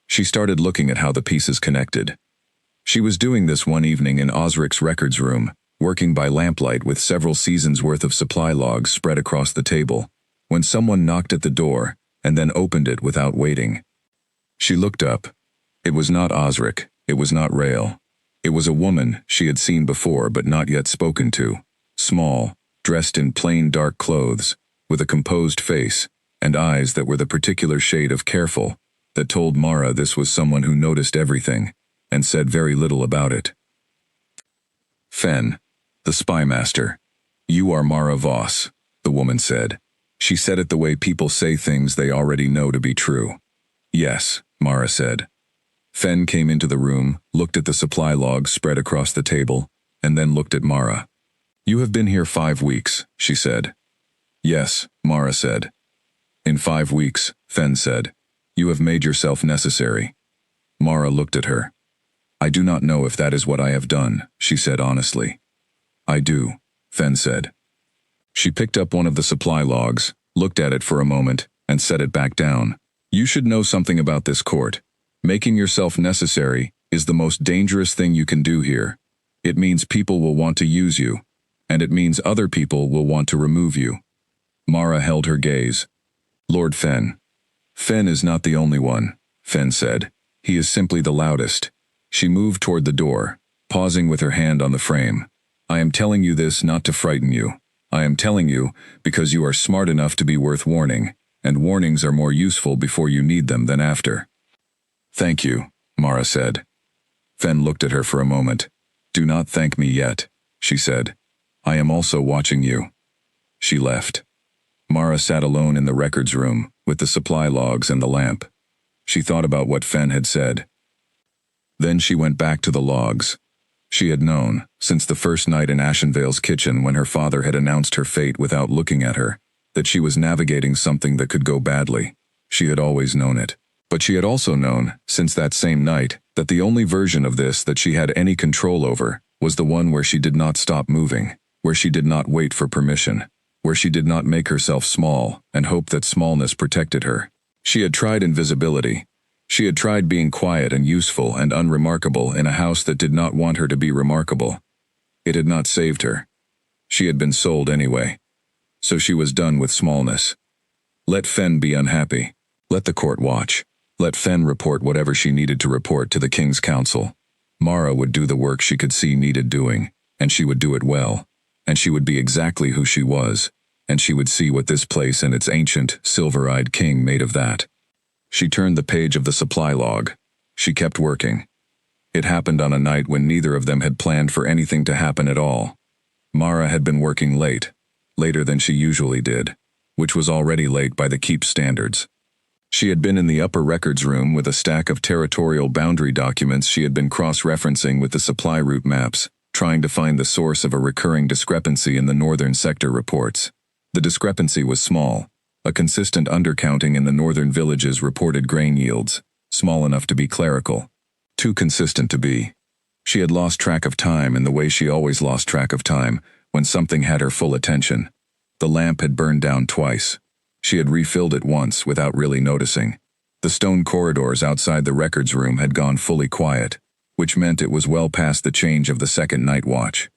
She started looking at how the pieces connected. She was doing this one evening in Osric's records room, working by lamplight with several seasons' worth of supply logs spread across the table, when someone knocked at the door and then opened it without waiting. She looked up. It was not Osric, it was not Rael. It was a woman she had seen before but not yet spoken to, small, dressed in plain dark clothes, with a composed face, and eyes that were the particular shade of careful that told Mara this was someone who noticed everything and said very little about it. "Fen, the spy master. You are Mara Voss," the woman said. She said it the way people say things they already know to be true. "Yes," Mara said. Fen came into the room, looked at the supply logs spread across the table, and then looked at Mara. "You have been here 5 weeks," she said. "Yes," Mara said. "In 5 weeks," Fen said, "you have made yourself necessary." Mara looked at her. "I do not know if that is what I have done," she said honestly. "I do," Fen said. She picked up one of the supply logs, looked at it for a moment, and set it back down. "You should know something about this court. Making yourself necessary is the most dangerous thing you can do here. It means people will want to use you, and it means other people will want to remove you." Mara held her gaze. "Lord Fen." "Fen is not the only one," Fen said. "He is simply the loudest." She moved toward the door, pausing with her hand on the frame. "I am telling you this not to frighten you. I am telling you because you are smart enough to be worth warning, and warnings are more useful before you need them than after." "Thank you," Mara said. Fen looked at her for a moment. "Do not thank me yet," she said. "I am also watching you." She left. Mara sat alone in the records room, with the supply logs and the lamp. She thought about what Fen had said. Then she went back to the logs. She had known, since the first night in Ashenvale's kitchen when her father had announced her fate without looking at her, that she was navigating something that could go badly. She had always known it. But she had also known, since that same night, that the only version of this that she had any control over was the one where she did not stop moving, where she did not wait for permission, where she did not make herself small and hope that smallness protected her. She had tried invisibility. She had tried being quiet and useful and unremarkable in a house that did not want her to be remarkable. It had not saved her. She had been sold anyway. So she was done with smallness. Let Fen be unhappy. Let the court watch. Let Fen report whatever she needed to report to the King's Council. Mara would do the work she could see needed doing, and she would do it well, and she would be exactly who she was, and she would see what this place and its ancient, silver-eyed king made of that. She turned the page of the supply log. She kept working. It happened on a night when neither of them had planned for anything to happen at all. Mara had been working late, later than she usually did, which was already late by the keep's standards. She had been in the upper records room with a stack of territorial boundary documents she had been cross-referencing with the supply route maps, trying to find the source of a recurring discrepancy in the northern sector reports. The discrepancy was small, a consistent undercounting in the northern villages' reported grain yields, small enough to be clerical. Too consistent to be. She had lost track of time in the way she always lost track of time, when something had her full attention. The lamp had burned down twice. She had refilled it once without really noticing. The stone corridors outside the records room had gone fully quiet, which meant it was well past the change of the second night watch.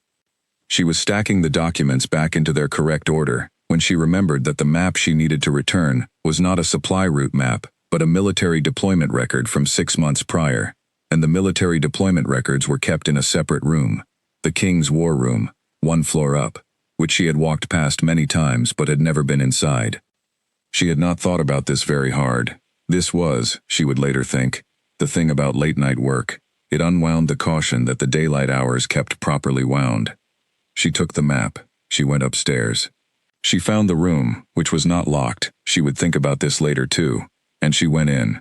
She was stacking the documents back into their correct order when she remembered that the map she needed to return was not a supply route map, but a military deployment record from 6 months prior, and the military deployment records were kept in a separate room, the King's War Room, 1 floor up, which she had walked past many times but had never been inside. She had not thought about this very hard. This was, she would later think, the thing about late-night work. It unwound the caution that the daylight hours kept properly wound. She took the map. She went upstairs. She found the room, which was not locked. She would think about this later too. And she went in.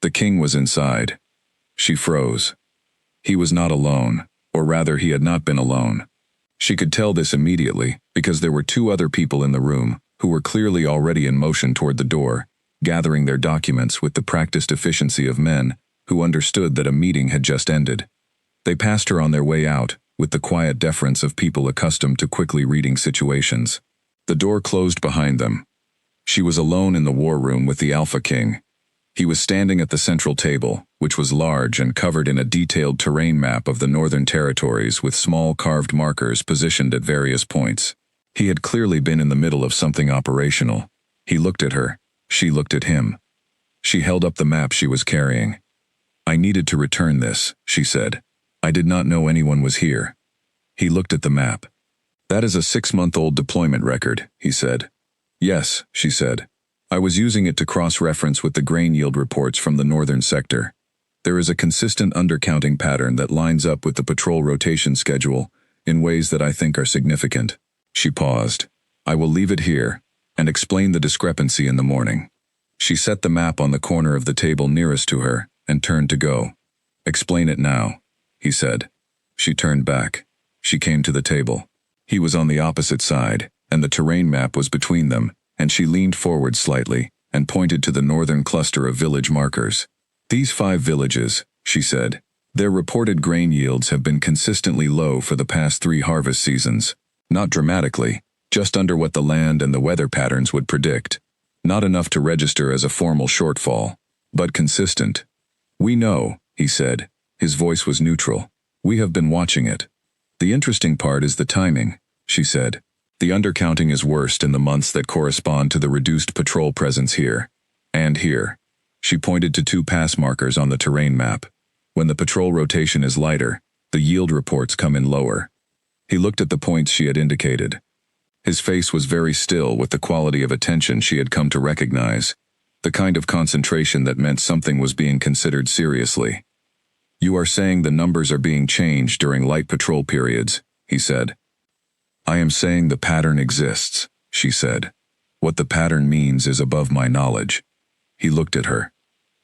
The king was inside. She froze. He was not alone, or rather he had not been alone. She could tell this immediately, because there were two other people in the room, who were clearly already in motion toward the door, gathering their documents with the practiced efficiency of men who understood that a meeting had just ended. They passed her on their way out, with the quiet deference of people accustomed to quickly reading situations. The door closed behind them. She was alone in the war room with the Alpha King. He was standing at the central table, which was large and covered in a detailed terrain map of the Northern Territories with small carved markers positioned at various points. He had clearly been in the middle of something operational. He looked at her. She looked at him. She held up the map she was carrying. "I needed to return this," she said. "I did not know anyone was here." He looked at the map. "That is a 6-month-old deployment record," he said. "Yes," she said. "I was using it to cross-reference with the grain yield reports from the northern sector. There is a consistent undercounting pattern that lines up with the patrol rotation schedule in ways that I think are significant." She paused. "I will leave it here and explain the discrepancy in the morning." She set the map on the corner of the table nearest to her and turned to go. "Explain it now," he said. She turned back. She came to the table. He was on the opposite side, and the terrain map was between them, and she leaned forward slightly and pointed to the northern cluster of village markers. "These 5 villages," she said, "their reported grain yields have been consistently low for the past 3 harvest seasons. Not dramatically, just under what the land and the weather patterns would predict. Not enough to register as a formal shortfall, but consistent." "We know," he said. His voice was neutral. "We have been watching it." "The interesting part is the timing," she said. "The undercounting is worst in the months that correspond to the reduced patrol presence here. And here." She pointed to 2 pass markers on the terrain map. "When the patrol rotation is lighter, the yield reports come in lower." He looked at the points she had indicated. His face was very still with the quality of attention she had come to recognize, the kind of concentration that meant something was being considered seriously. "You are saying the numbers are being changed during light patrol periods," he said. "I am saying the pattern exists," she said. "What the pattern means is above my knowledge." He looked at her.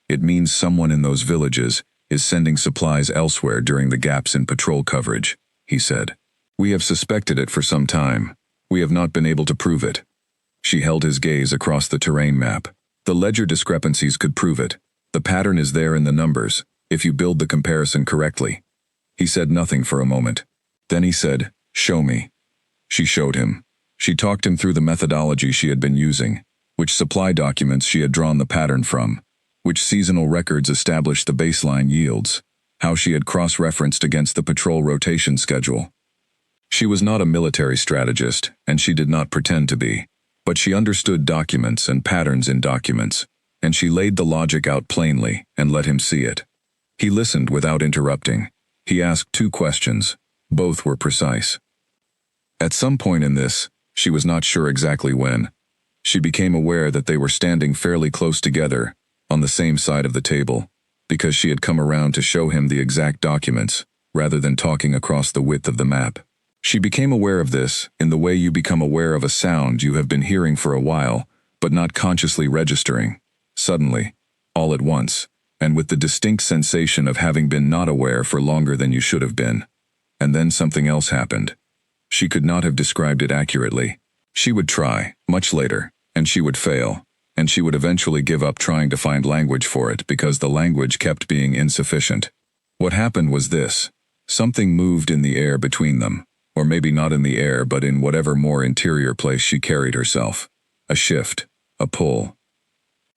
"It means someone in those villages is sending supplies elsewhere during the gaps in patrol coverage," he said. "We have suspected it for some time. We have not been able to prove it." She held his gaze across the terrain map. "The ledger discrepancies could prove it. The pattern is there in the numbers, if you build the comparison correctly." He said nothing for a moment. Then he said, "Show me." She showed him. She talked him through the methodology she had been using, which supply documents she had drawn the pattern from, which seasonal records established the baseline yields, how she had cross-referenced against the patrol rotation schedule. She was not a military strategist, and she did not pretend to be, but she understood documents and patterns in documents, and she laid the logic out plainly and let him see it. He listened without interrupting. He asked 2 questions. Both were precise. At some point in this, she was not sure exactly when, she became aware that they were standing fairly close together, on the same side of the table, because she had come around to show him the exact documents, rather than talking across the width of the map. She became aware of this in the way you become aware of a sound you have been hearing for a while, but not consciously registering, suddenly, all at once, and with the distinct sensation of having been not aware for longer than you should have been. And then something else happened. She could not have described it accurately. She would try, much later, and she would fail, and she would eventually give up trying to find language for it because the language kept being insufficient. What happened was this. Something moved in the air between them. Or maybe not in the air but in whatever more interior place she carried herself. A shift, a pull.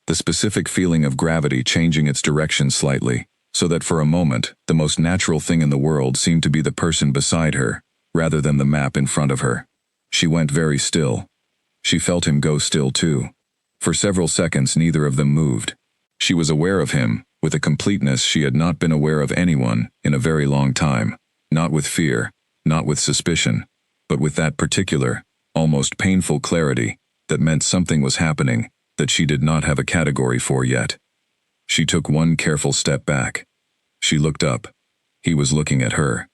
The specific feeling of gravity changing its direction slightly, so that for a moment, the most natural thing in the world seemed to be the person beside her, rather than the map in front of her. She went very still. She felt him go still too. For several seconds neither of them moved. She was aware of him, with a completeness she had not been aware of anyone in a very long time, not with fear, not with suspicion, but with that particular, almost painful clarity that meant something was happening, that she did not have a category for yet. She took one careful step back. She looked up. He was looking at her.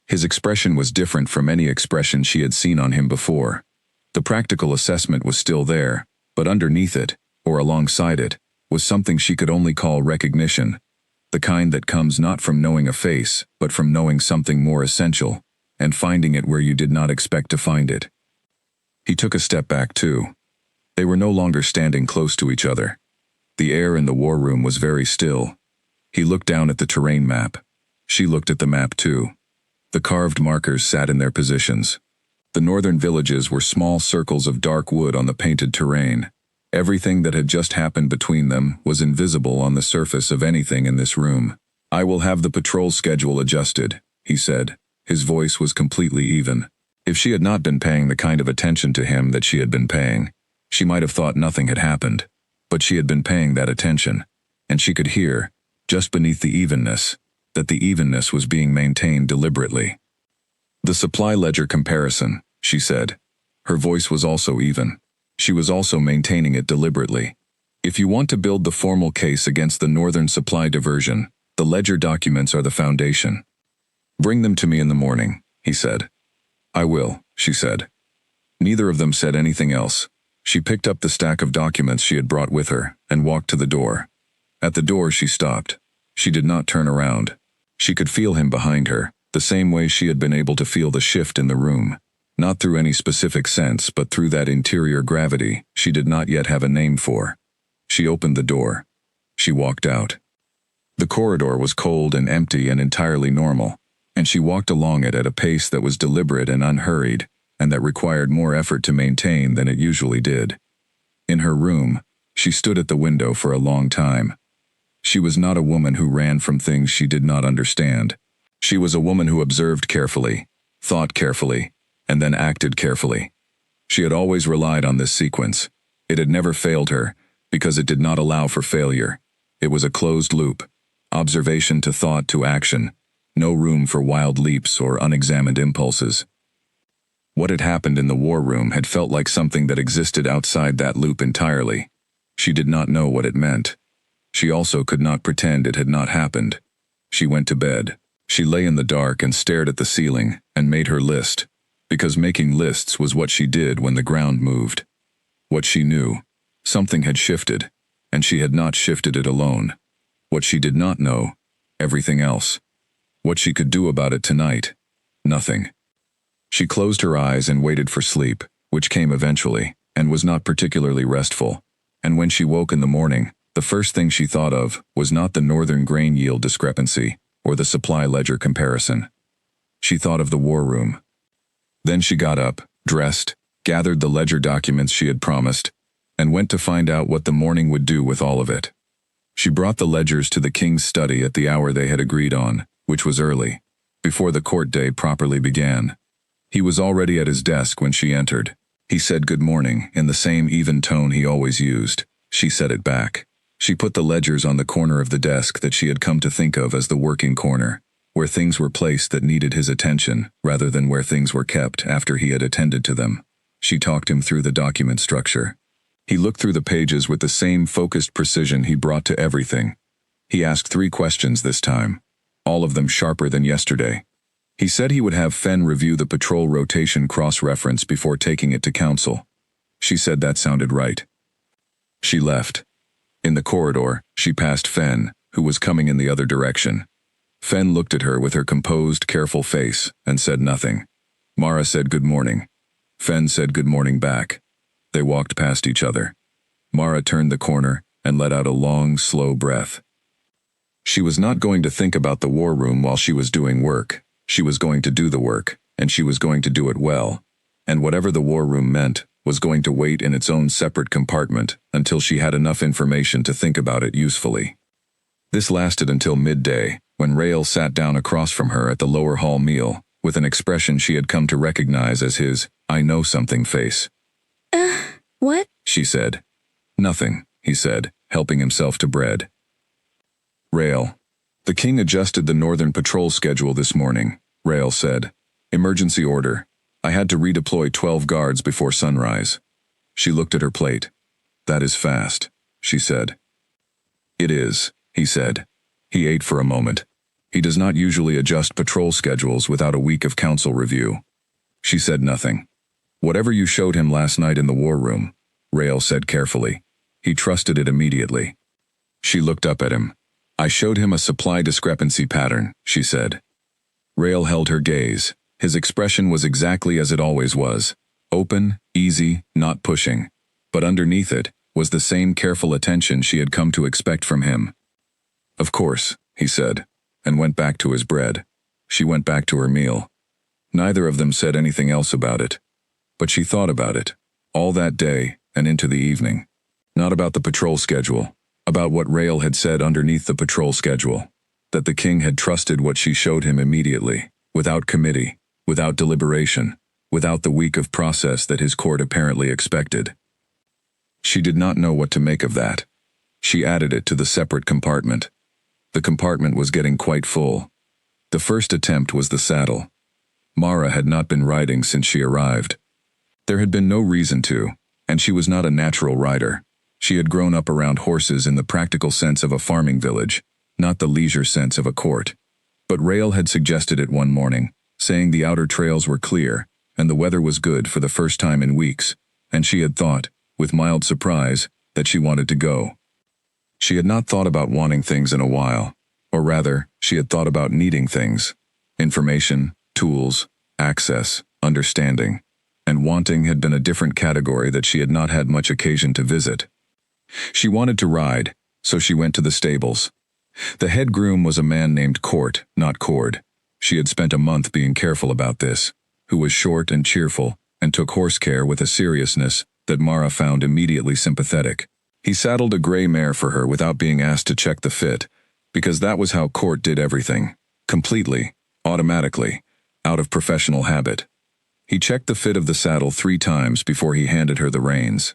His expression was different from any expression she had seen on him before. The practical assessment was still there, but underneath it, or alongside it, was something she could only call recognition, the kind that comes not from knowing a face, but from knowing something more essential, and finding it where you did not expect to find it. He took a step back too. They were no longer standing close to each other. The air in the war room was very still. He looked down at the terrain map. She looked at the map too. The carved markers sat in their positions. The northern villages were small circles of dark wood on the painted terrain. Everything that had just happened between them was invisible on the surface of anything in this room. "I will have the patrol schedule adjusted," he said. His voice was completely even. If she had not been paying the kind of attention to him that she had been paying, she might have thought nothing had happened. But she had been paying that attention, and she could hear, just beneath the evenness, that the evenness was being maintained deliberately. "The supply ledger comparison," she said. Her voice was also even. She was also maintaining it deliberately. "If you want to build the formal case against the northern supply diversion, the ledger documents are the foundation. Bring them to me in the morning," he said. "I will," she said. Neither of them said anything else. She picked up the stack of documents she had brought with her and walked to the door. At the door she stopped. She did not turn around. She could feel him behind her, the same way she had been able to feel the shift in the room. Not through any specific sense, but through that interior gravity she did not yet have a name for. She opened the door. She walked out. The corridor was cold and empty and entirely normal, and she walked along it at a pace that was deliberate and unhurried, and that required more effort to maintain than it usually did. In her room, she stood at the window for a long time. She was not a woman who ran from things she did not understand. She was a woman who observed carefully, thought carefully, and then acted carefully. She had always relied on this sequence. It had never failed her, because it did not allow for failure. It was a closed loop. Observation to thought to action. No room for wild leaps or unexamined impulses. What had happened in the war room had felt like something that existed outside that loop entirely. She did not know what it meant. She also could not pretend it had not happened. She went to bed. She lay in the dark and stared at the ceiling and made her list, because making lists was what she did when the ground moved. What she knew, something had shifted, and she had not shifted it alone. What she did not know, everything else. What she could do about it tonight, nothing. She closed her eyes and waited for sleep, which came eventually, and was not particularly restful. And when she woke in the morning, the first thing she thought of was not the northern grain yield discrepancy or the supply ledger comparison. She thought of the war room. Then she got up, dressed, gathered the ledger documents she had promised, and went to find out what the morning would do with all of it. She brought the ledgers to the king's study at the hour they had agreed on, which was early, before the court day properly began. He was already at his desk when she entered. He said good morning in the same even tone he always used. She said it back. She put the ledgers on the corner of the desk that she had come to think of as the working corner, where things were placed that needed his attention rather than where things were kept after he had attended to them. She talked him through the document structure. He looked through the pages with the same focused precision he brought to everything. He asked 3 questions this time, all of them sharper than yesterday. He said he would have Fen review the patrol rotation cross-reference before taking it to council. She said that sounded right. She left. In the corridor, she passed Fen, who was coming in the other direction. Fen looked at her with her composed, careful face and said nothing. Mara said good morning. Fen said good morning back. They walked past each other. Mara turned the corner and let out a long, slow breath. She was not going to think about the war room while she was doing work. She was going to do the work, and she was going to do it well. And whatever the war room meant was going to wait in its own separate compartment until she had enough information to think about it usefully. This lasted until midday, when Rael sat down across from her at the lower hall meal, with an expression she had come to recognize as his "I know something" face. What? She said. Nothing, he said, helping himself to bread. Rael. The king adjusted the northern patrol schedule this morning, Rael said. Emergency order. I had to redeploy 12 guards before sunrise. She looked at her plate. That is fast, she said. It is, he said. He ate for a moment. He does not usually adjust patrol schedules without a week of council review. She said nothing. Whatever you showed him last night in the war room, Rael said carefully. He trusted it immediately. She looked up at him. I showed him a supply discrepancy pattern, she said. Rael held her gaze. His expression was exactly as it always was. Open, easy, not pushing. But underneath it was the same careful attention she had come to expect from him. Of course, he said, and went back to his bread. She went back to her meal. Neither of them said anything else about it. But she thought about it, all that day and into the evening. Not about the patrol schedule, about what Rael had said underneath the patrol schedule, that the king had trusted what she showed him immediately, without committee, without deliberation, without the week of process that his court apparently expected. She did not know what to make of that. She added it to the separate compartment. The compartment was getting quite full. The first attempt was the saddle. Mara had not been riding since she arrived. There had been no reason to, and she was not a natural rider. She had grown up around horses in the practical sense of a farming village, not the leisure sense of a court. But Rael had suggested it one morning, saying the outer trails were clear, and the weather was good for the first time in weeks, and she had thought, with mild surprise, that she wanted to go. She had not thought about wanting things in a while, or rather, she had thought about needing things. Information, tools, access, understanding. And wanting had been a different category that she had not had much occasion to visit. She wanted to ride, so she went to the stables. The head groom was a man named Court, not Cord. She had spent a month being careful about this, who was short and cheerful, and took horse care with a seriousness that Mara found immediately sympathetic. He saddled a gray mare for her without being asked to check the fit, because that was how Court did everything, completely, automatically, out of professional habit. He checked the fit of the saddle 3 times before he handed her the reins.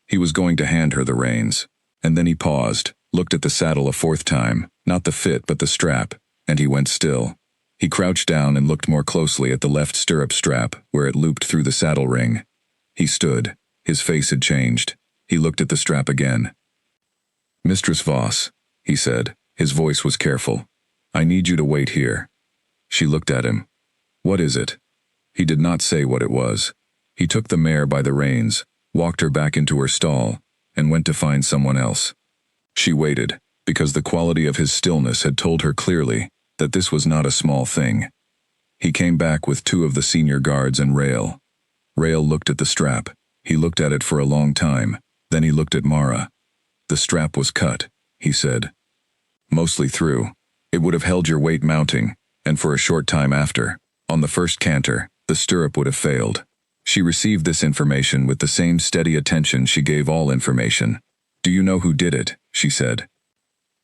He was going to hand her the reins, and then he paused, looked at the saddle a 4th time, not the fit but the strap, and he went still. He crouched down and looked more closely at the left stirrup strap, where it looped through the saddle ring. He stood. His face had changed. He looked at the strap again. Mistress Voss, he said. His voice was careful. I need you to wait here. She looked at him. What is it? He did not say what it was. He took the mare by the reins, walked her back into her stall, and went to find someone else. She waited, because the quality of his stillness had told her clearly that this was not a small thing. He came back with 2 of the senior guards and Rael. Rael looked at the strap. He looked at it for a long time. Then he looked at Mara. The strap was cut, he said. Mostly through. It would have held your weight mounting, and for a short time after, on the first canter, the stirrup would have failed. She received this information with the same steady attention she gave all information. Do you know who did it? She said.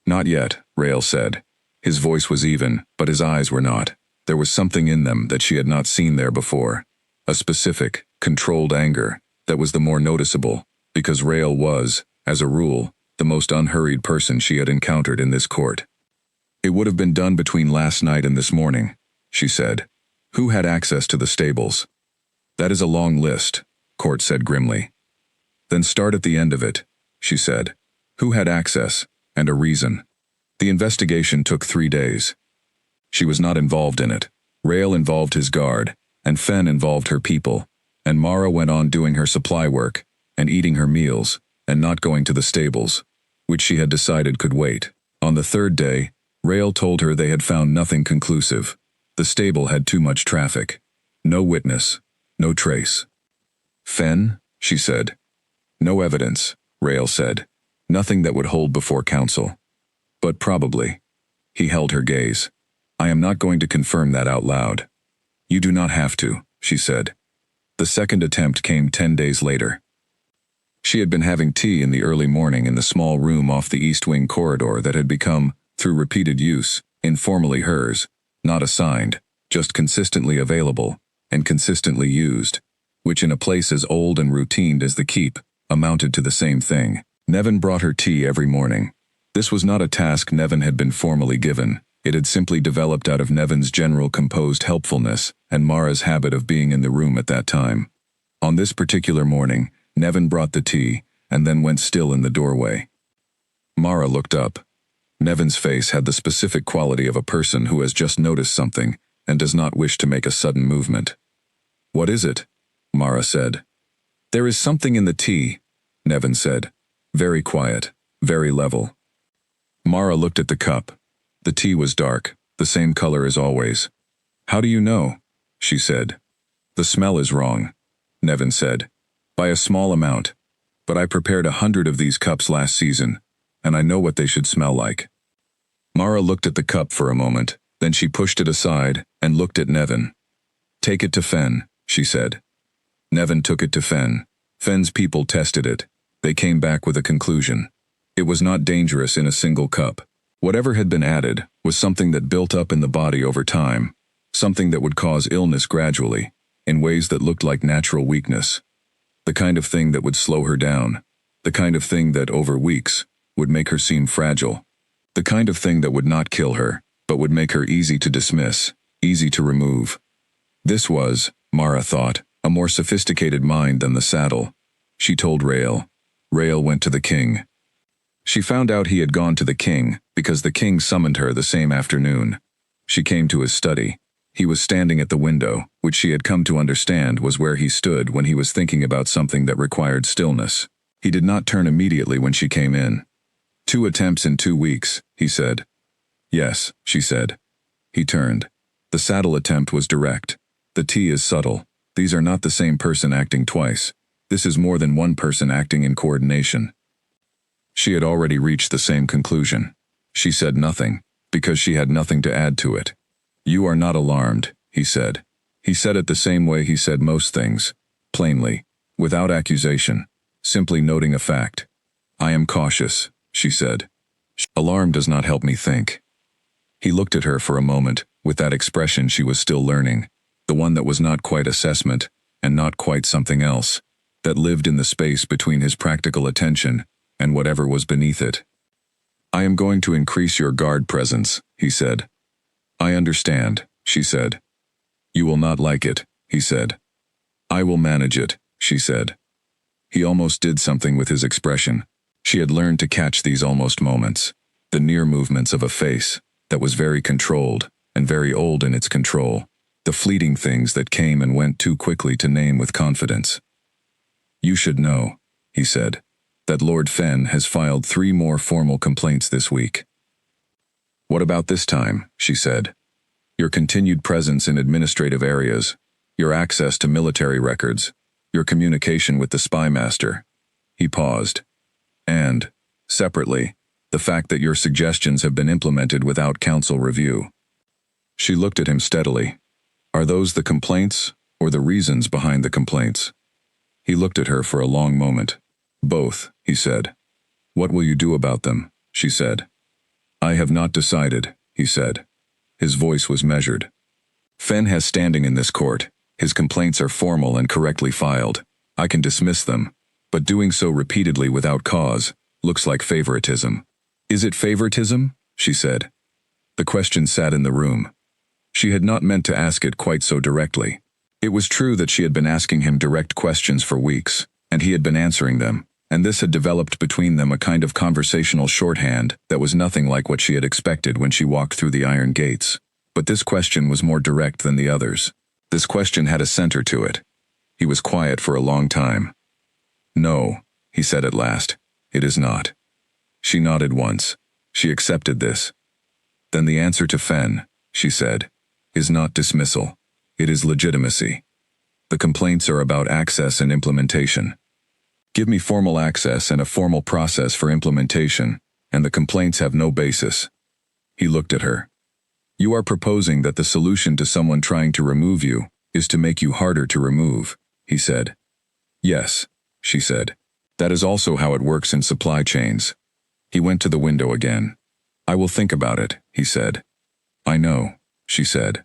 Not yet, Rael said. His voice was even, but his eyes were not. There was something in them that she had not seen there before. A specific, controlled anger that was the more noticeable, because Rael was, as a rule, the most unhurried person she had encountered in this court. It would have been done between last night and this morning, she said. Who had access to the stables? That is a long list, Court said grimly. Then start at the end of it, she said. Who had access, and a reason? The investigation took 3 days. She was not involved in it. Rael involved his guard, and Fen involved her people, and Mara went on doing her supply work, and eating her meals, and not going to the stables, which she had decided could wait. On the 3rd day, Rael told her they had found nothing conclusive. The stable had too much traffic. No witness. No trace. Fen, she said. No evidence, Rael said. Nothing that would hold before council. But probably. He held her gaze. I am not going to confirm that out loud. You do not have to, she said. The 2nd attempt came 10 days later. She had been having tea in the early morning in the small room off the East Wing corridor that had become, through repeated use, informally hers, not assigned, just consistently available, and consistently used, which in a place as old and routined as the keep, amounted to the same thing. Nevin brought her tea every morning. This was not a task Nevin had been formally given. It had simply developed out of Nevin's general composed helpfulness and Mara's habit of being in the room at that time. On this particular morning, Nevin brought the tea, and then went still in the doorway. Mara looked up. Nevin's face had the specific quality of a person who has just noticed something and does not wish to make a sudden movement. "What is it?" Mara said. "There is something in the tea," Nevin said. Very quiet, very level. Mara looked at the cup. The tea was dark, the same color as always. "How do you know?" she said. "The smell is wrong," Nevin said. "By a small amount. But I prepared 100 of these cups last season, and I know what they should smell like." Mara looked at the cup for a moment, then she pushed it aside and looked at Nevin. "Take it to Fen," she said. Nevin took it to Fen. Fen's people tested it. They came back with a conclusion. It was not dangerous in a single cup. Whatever had been added was something that built up in the body over time, something that would cause illness gradually, in ways that looked like natural weakness. The kind of thing that would slow her down, the kind of thing that, over weeks, would make her seem fragile, the kind of thing that would not kill her, but would make her easy to dismiss, easy to remove. This was, Mara thought, a more sophisticated mind than the saddle. She told Rael. Rael went to the king. She found out he had gone to the king because the king summoned her the same afternoon. She came to his study. He was standing at the window, which she had come to understand was where he stood when he was thinking about something that required stillness. He did not turn immediately when she came in. 2 attempts in 2 weeks, he said. "Yes," she said. He turned. The saddle attempt was direct. The tea is subtle. These are not the same person acting twice. This is more than one person acting in coordination. She had already reached the same conclusion. She said nothing, because she had nothing to add to it. "You are not alarmed," he said. He said it the same way he said most things, plainly, without accusation, simply noting a fact. "I am cautious," she said. "Alarm does not help me think." He looked at her for a moment, with that expression she was still learning, the one that was not quite assessment, and not quite something else, that lived in the space between his practical attention and whatever was beneath it. "I am going to increase your guard presence," he said. "I understand," she said. "You will not like it," he said. "I will manage it," she said. He almost did something with his expression. She had learned to catch these almost moments, the near movements of a face that was very controlled and very old in its control, the fleeting things that came and went too quickly to name with confidence. "You should know," he said, "that Lord Fen has filed 3 more formal complaints this week." "What about this time?" she said. "Your continued presence in administrative areas, your access to military records, your communication with the spy master." He paused. "And, separately, the fact that your suggestions have been implemented without council review." She looked at him steadily. "Are those the complaints, or the reasons behind the complaints?" He looked at her for a long moment. "Both," he said. "What will you do about them?" she said. "I have not decided," he said. His voice was measured. "Fen has standing in this court. His complaints are formal and correctly filed. I can dismiss them, but doing so repeatedly without cause looks like favoritism." "Is it favoritism?" she said. The question sat in the room. She had not meant to ask it quite so directly. It was true that she had been asking him direct questions for weeks, and he had been answering them, and this had developed between them a kind of conversational shorthand that was nothing like what she had expected when she walked through the iron gates. But this question was more direct than the others. This question had a center to it. He was quiet for a long time. "No," he said at last, "it is not." She nodded once. She accepted this. "Then the answer to Fen," she said, "is not dismissal. It is legitimacy. The complaints are about access and implementation. Give me formal access and a formal process for implementation, and the complaints have no basis." He looked at her. "You are proposing that the solution to someone trying to remove you is to make you harder to remove," he said. "Yes," she said. "That is also how it works in supply chains." He went to the window again. "I will think about it," he said. "I know," she said.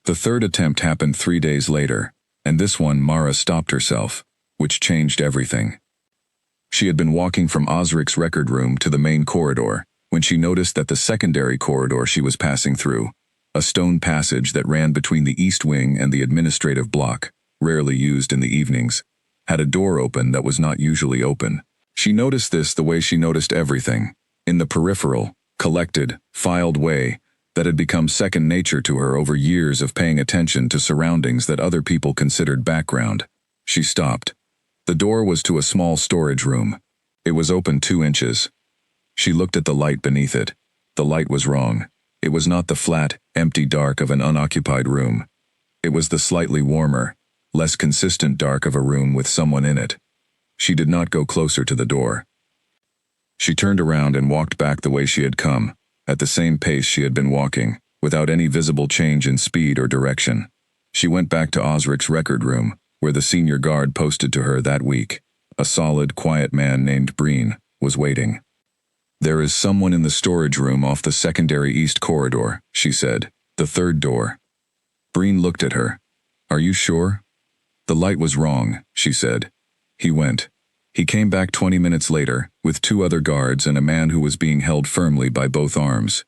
The 3rd attempt happened 3 days later, and this one Mara stopped herself, which changed everything. She had been walking from Osric's record room to the main corridor when she noticed that the secondary corridor she was passing through, a stone passage that ran between the east wing and the administrative block, rarely used in the evenings, had a door open that was not usually open. She noticed this the way she noticed everything, in the peripheral, collected, filed way that had become second nature to her over years of paying attention to surroundings that other people considered background. She stopped. The door was to a small storage room. It was open 2 inches. She looked at the light beneath it. The light was wrong. It was not the flat, empty dark of an unoccupied room. It was the slightly warmer, less consistent dark of a room with someone in it. She did not go closer to the door. She turned around and walked back the way she had come, at the same pace she had been walking, without any visible change in speed or direction. She went back to Osric's record room, where the senior guard posted to her that week, a solid, quiet man named Breen, was waiting. "There is someone in the storage room off the secondary east corridor," she said, "the third door." Breen looked at her. "Are you sure?" "The light was wrong," she said. He went. He came back 20 minutes later, with 2 other guards and a man who was being held firmly by both arms.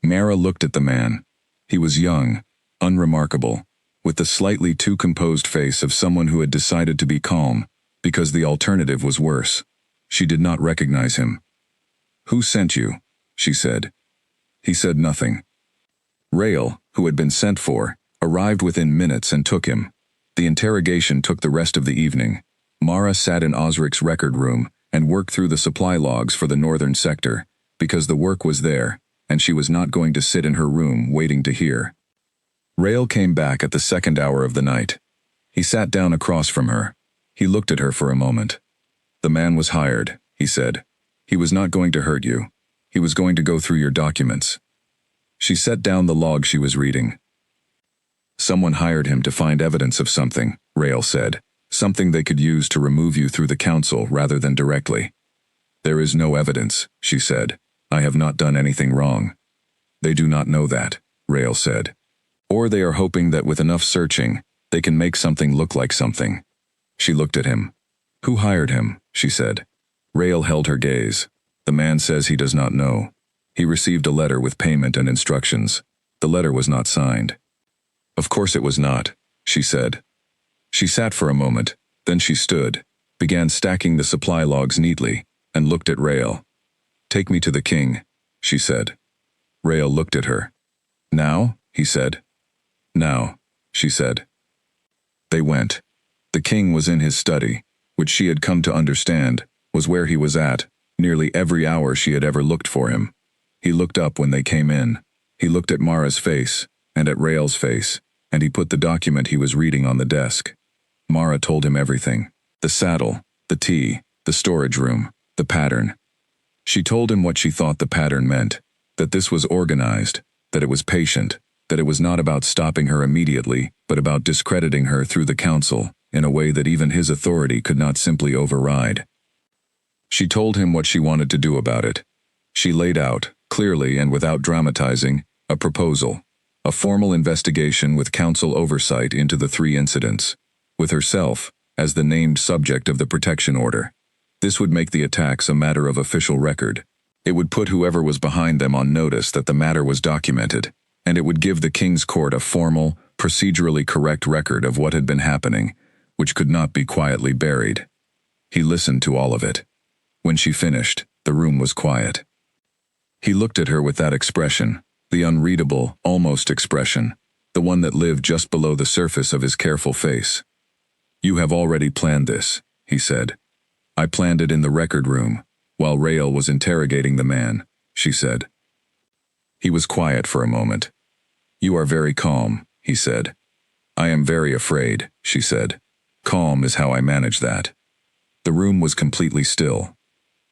Mara looked at the man. He was young, unremarkable, with the slightly too composed face of someone who had decided to be calm, because the alternative was worse. She did not recognize him. "Who sent you?" she said. He said nothing. Rael, who had been sent for, arrived within minutes and took him. The interrogation took the rest of the evening. Mara sat in Osric's record room and worked through the supply logs for the northern sector, because the work was there, and she was not going to sit in her room waiting to hear. Rael came back at the 2nd hour of the night. He sat down across from her. He looked at her for a moment. "The man was hired," he said. "He was not going to hurt you. He was going to go through your documents." She set down the log she was reading. "Someone hired him to find evidence of something," Rael said. "Something they could use to remove you through the council rather than directly." "There is no evidence," she said. "I have not done anything wrong." "They do not know that," Rael said. "Or they are hoping that with enough searching, they can make something look like something." She looked at him. "Who hired him?" she said. Rael held her gaze. "The man says he does not know. He received a letter with payment and instructions. The letter was not signed." "Of course it was not," she said. She sat for a moment, then she stood, began stacking the supply logs neatly, and looked at Rael. "Take me to the king," she said. Rael looked at her. "Now?" he said. "Now," she said. They went. The king was in his study, which she had come to understand was where he was at nearly every hour she had ever looked for him. He looked up when they came in. He looked at Mara's face, and at Rael's face, and he put the document he was reading on the desk. Mara told him everything. The saddle, the tea, the storage room, the pattern. She told him what she thought the pattern meant, that this was organized, that it was patient, that it was not about stopping her immediately, but about discrediting her through the council, in a way that even his authority could not simply override. She told him what she wanted to do about it. She laid out, clearly and without dramatizing, a proposal, a formal investigation with council oversight into the 3 incidents, with herself as the named subject of the protection order. This would make the attacks a matter of official record. It would put whoever was behind them on notice that the matter was documented, and it would give the King's Court a formal, procedurally correct record of what had been happening, which could not be quietly buried. He listened to all of it. When she finished, the room was quiet. He looked at her with that expression, the unreadable, almost expression, the one that lived just below the surface of his careful face. "You have already planned this," he said. "I planned it in the record room, while Rael was interrogating the man," she said. He was quiet for a moment. "You are very calm," he said. "I am very afraid," she said. "Calm is how I manage that." The room was completely still.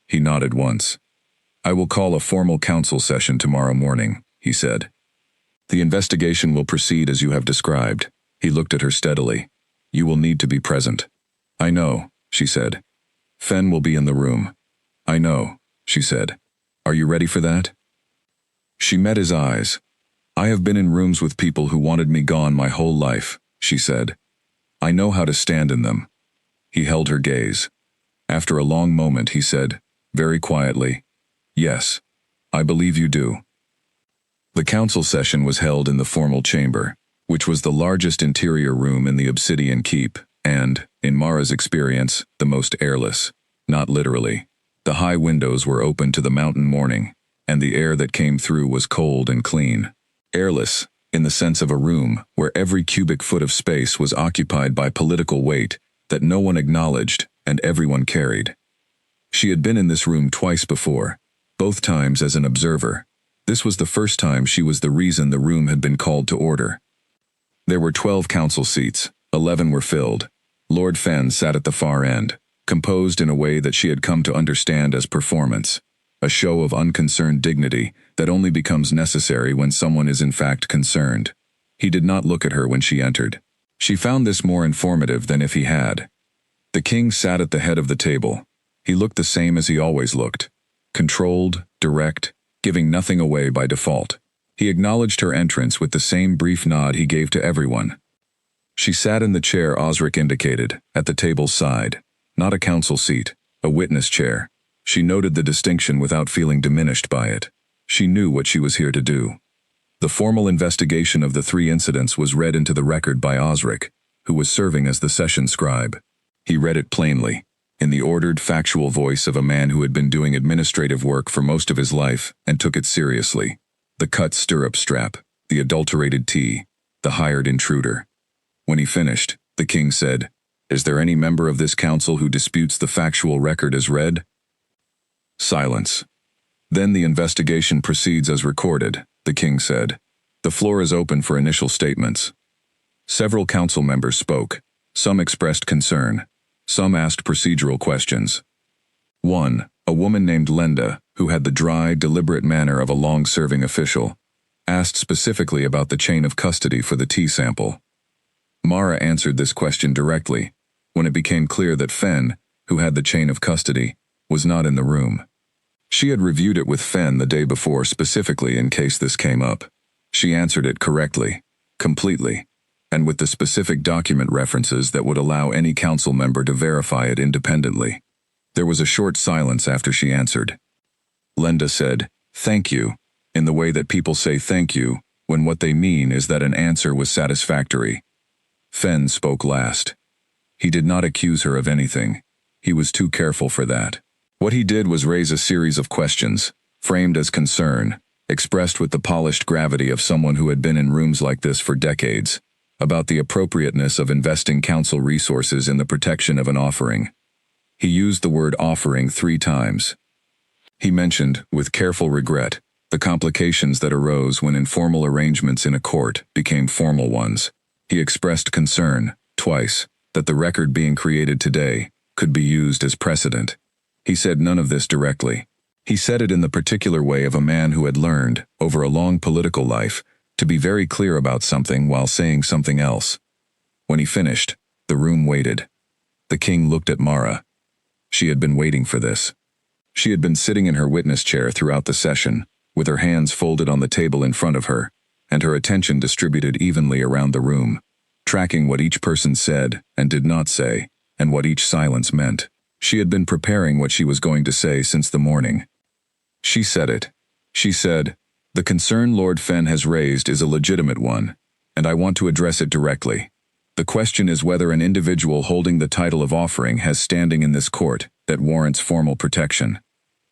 He nodded once. "I will call a formal council session tomorrow morning," he said. "The investigation will proceed as you have described." He looked at her steadily. "You will need to be present." "I know," she said. "Fen will be in the room." "I know," she said. "Are you ready for that?" She met his eyes. "I have been in rooms with people who wanted me gone my whole life," she said. "I know how to stand in them." He held her gaze. After a long moment he said, very quietly, "Yes, I believe you do." The council session was held in the formal chamber, which was the largest interior room in the Obsidian Keep, and, in Mara's experience, the most airless. Not literally. The high windows were open to the mountain morning, and the air that came through was cold and clean. Airless, in the sense of a room where every cubic foot of space was occupied by political weight that no one acknowledged and everyone carried. She had been in this room twice before, both times as an observer. This was the first time she was the reason the room had been called to order. There were 12 council seats, 11 were filled. Lord Fen sat at the far end, composed in a way that she had come to understand as performance, a show of unconcerned dignity that only becomes necessary when someone is in fact concerned. He did not look at her when she entered. She found this more informative than if he had. The king sat at the head of the table. He looked the same as he always looked, controlled, direct, giving nothing away by default. He acknowledged her entrance with the same brief nod he gave to everyone. She sat in the chair Osric indicated, at the table's side. Not a council seat, a witness chair. She noted the distinction without feeling diminished by it. She knew what she was here to do. The formal investigation of the 3 incidents was read into the record by Osric, who was serving as the session scribe. He read it plainly, in the ordered, factual voice of a man who had been doing administrative work for most of his life and took it seriously. The cut stirrup strap, the adulterated tea, the hired intruder. When he finished, the king said, "Is there any member of this council who disputes the factual record as read?" Silence. "Then the investigation proceeds as recorded," the king said. "The floor is open for initial statements." Several council members spoke. Some expressed concern. Some asked procedural questions. One, a woman named Lenda, who had the dry, deliberate manner of a long-serving official, asked specifically about the chain of custody for the tea sample. Mara answered this question directly, when it became clear that Fen, who had the chain of custody, was not in the room. She had reviewed it with Fen the day before specifically in case this came up. She answered it correctly, completely, and with the specific document references that would allow any council member to verify it independently. There was a short silence after she answered. Lenda said, "Thank you," in the way that people say thank you when what they mean is that an answer was satisfactory. Fen spoke last. He did not accuse her of anything. He was too careful for that. What he did was raise a series of questions, framed as concern, expressed with the polished gravity of someone who had been in rooms like this for decades, about the appropriateness of investing council resources in the protection of an offering. He used the word offering 3 times. He mentioned, with careful regret, the complications that arose when informal arrangements in a court became formal ones. He expressed concern, twice, that the record being created today could be used as precedent. He said none of this directly. He said it in the particular way of a man who had learned, over a long political life, to be very clear about something while saying something else. When he finished, the room waited. The king looked at Mara. She had been waiting for this. She had been sitting in her witness chair throughout the session, with her hands folded on the table in front of her, and her attention distributed evenly around the room, tracking what each person said and did not say, and what each silence meant. She had been preparing what she was going to say since the morning. She said it. She said, "The concern Lord Fen has raised is a legitimate one, and I want to address it directly. The question is whether an individual holding the title of offering has standing in this court that warrants formal protection.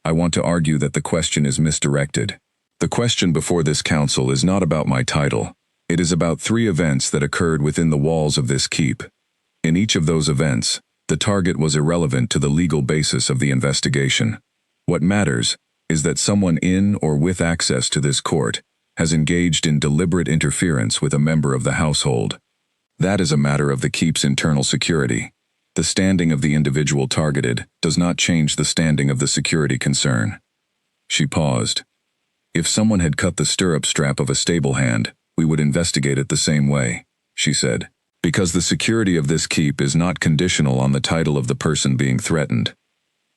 I want to argue that the question is misdirected. The question before this council is not about my title. It is about 3 events that occurred within the walls of this keep. In each of those events, the target was irrelevant to the legal basis of the investigation. What matters is that someone in or with access to this court has engaged in deliberate interference with a member of the household. That is a matter of the keep's internal security. The standing of the individual targeted does not change the standing of the security concern." She paused. "If someone had cut the stirrup strap of a stable hand, we would investigate it the same way," she said, "because the security of this keep is not conditional on the title of the person being threatened."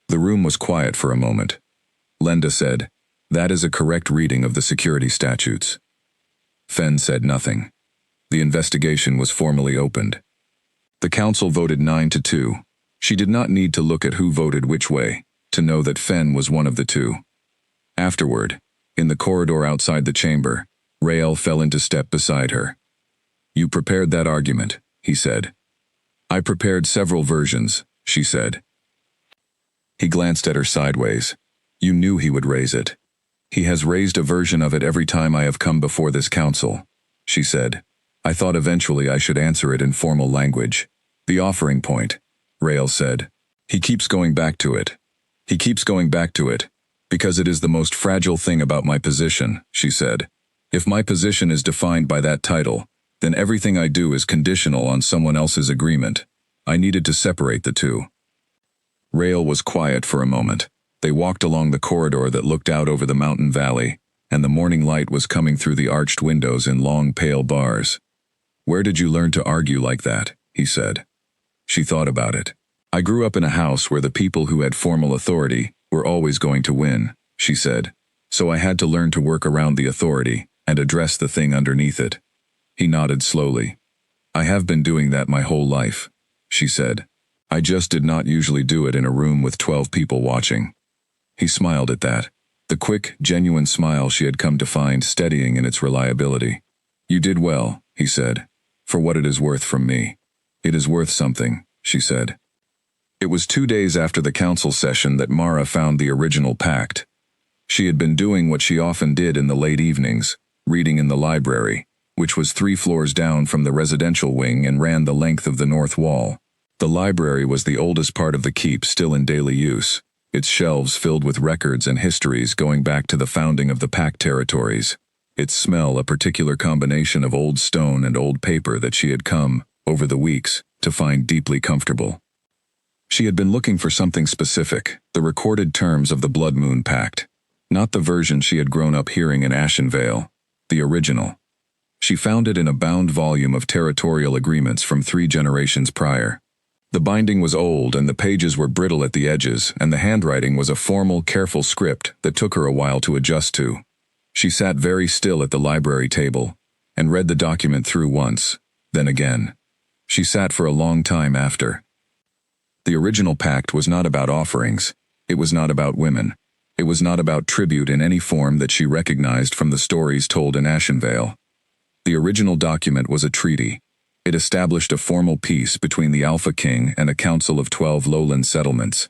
The room was quiet for a moment. Lenda said, "That is a correct reading of the security statutes." Fen said nothing. The investigation was formally opened. The council voted 9-2. She did not need to look at who voted which way to know that Fen was one of the 2. Afterward, in the corridor outside the chamber, Rael fell into step beside her. "You prepared that argument," he said. "I prepared several versions," she said. He glanced at her sideways. You knew he would raise it. He has raised a version of it every time I have come before this council, she said. I thought eventually I should answer it in formal language. The offering point, Rael said. He keeps going back to it. He keeps going back to it, because it is the most fragile thing about my position, she said. If my position is defined by that title, then everything I do is conditional on someone else's agreement. I needed to separate the two. Rael was quiet for a moment. They walked along the corridor that looked out over the mountain valley, and the morning light was coming through the arched windows in long pale bars. Where did you learn to argue like that? He said. She thought about it. I grew up in a house where the people who had formal authority were always going to win, she said. So I had to learn to work around the authority and address the thing underneath it. He nodded slowly. I have been doing that my whole life, she said. I just did not usually do it in a room with 12 people watching. He smiled at that, the quick, genuine smile she had come to find steadying in its reliability. You did well, he said, for what it is worth from me. It is worth something, she said. It was 2 days after the council session that Mara found the original pact. She had been doing what she often did in the late evenings, reading in the library, which was 3 floors down from the residential wing and ran the length of the north wall. The library was the oldest part of the keep still in daily use, its shelves filled with records and histories going back to the founding of the Pact territories. Its smell a particular combination of old stone and old paper that she had come, over the weeks, to find deeply comfortable. She had been looking for something specific, the recorded terms of the Blood Moon Pact. Not the version she had grown up hearing in Ashenvale, the original. She found it in a bound volume of territorial agreements from 3 generations prior. The binding was old and the pages were brittle at the edges, and the handwriting was a formal, careful script that took her a while to adjust to. She sat very still at the library table and read the document through once, then again. She sat for a long time after. The original pact was not about offerings. It was not about women. It was not about tribute in any form that she recognized from the stories told in Ashenvale. The original document was a treaty. It established a formal peace between the Alpha King and a council of 12 lowland settlements.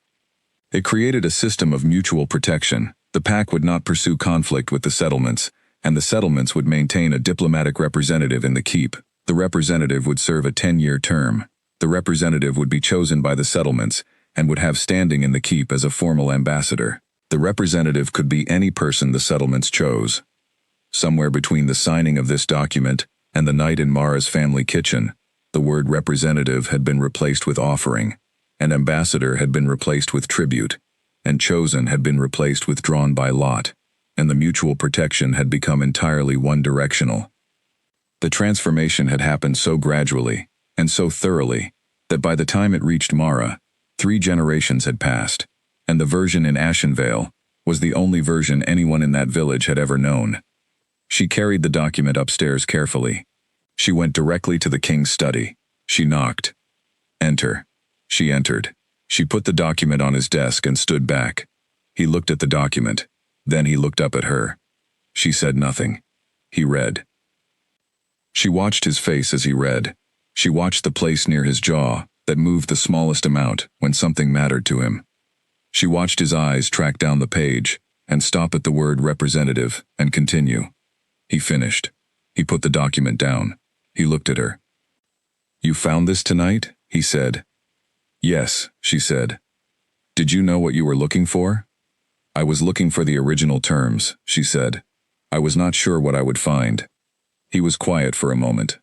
It created a system of mutual protection. The pact would not pursue conflict with the settlements, and the settlements would maintain a diplomatic representative in the keep. The representative would serve a 10-year term. The representative would be chosen by the settlements and would have standing in the keep as a formal ambassador. The representative could be any person the settlements chose. Somewhere between the signing of this document and the night in Mara's family kitchen, the word representative had been replaced with offering, and ambassador had been replaced with tribute, and chosen had been replaced with drawn by lot, and the mutual protection had become entirely one-directional. The transformation had happened so gradually, and so thoroughly, that by the time it reached Mara, 3 generations had passed, and the version in Ashenvale was the only version anyone in that village had ever known. She carried the document upstairs carefully. She went directly to the king's study. She knocked. Enter. She entered. She put the document on his desk and stood back. He looked at the document. Then he looked up at her. She said nothing. He read. She watched his face as he read. She watched the place near his jaw that moved the smallest amount when something mattered to him. She watched his eyes track down the page and stop at the word representative and continue. He finished. He put the document down. He looked at her. You found this tonight? He said. Yes, she said. Did you know what you were looking for? I was looking for the original terms, she said. I was not sure what I would find. He was quiet for a moment.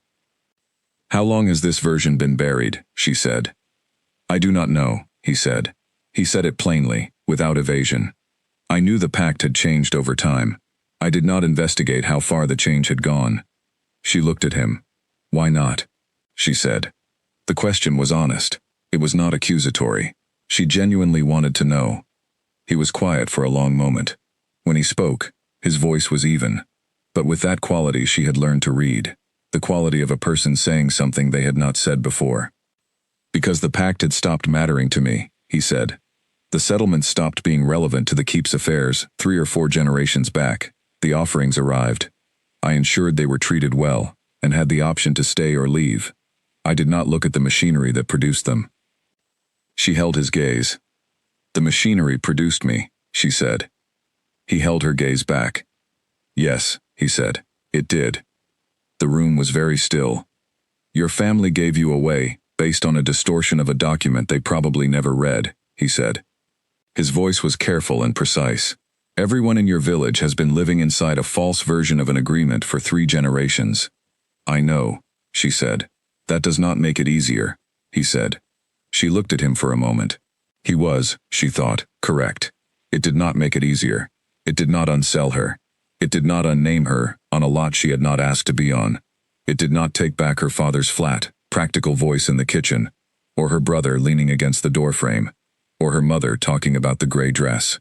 How long has this version been buried? She said. I do not know, he said. He said it plainly, without evasion. I knew the pact had changed over time. I did not investigate how far the change had gone. She looked at him. Why not? She said. The question was honest. It was not accusatory. She genuinely wanted to know. He was quiet for a long moment. When he spoke, his voice was even, but with that quality she had learned to read, the quality of a person saying something they had not said before. Because the pact had stopped mattering to me, he said. The settlement stopped being relevant to the keep's affairs 3 or 4 generations back. The offerings arrived. I ensured they were treated well, and had the option to stay or leave. I did not look at the machinery that produced them. She held his gaze. The machinery produced me, she said. He held her gaze back. Yes, he said, it did. The room was very still. Your family gave you away, based on a distortion of a document they probably never read, he said. His voice was careful and precise. Everyone in your village has been living inside a false version of an agreement for 3 generations. I know, she said. That does not make it easier, he said. She looked at him for a moment. He was, she thought, correct. It did not make it easier. It did not unsell her. It did not unname her on a lot she had not asked to be on. It did not take back her father's flat, practical voice in the kitchen, or her brother leaning against the doorframe, or her mother talking about the gray dress.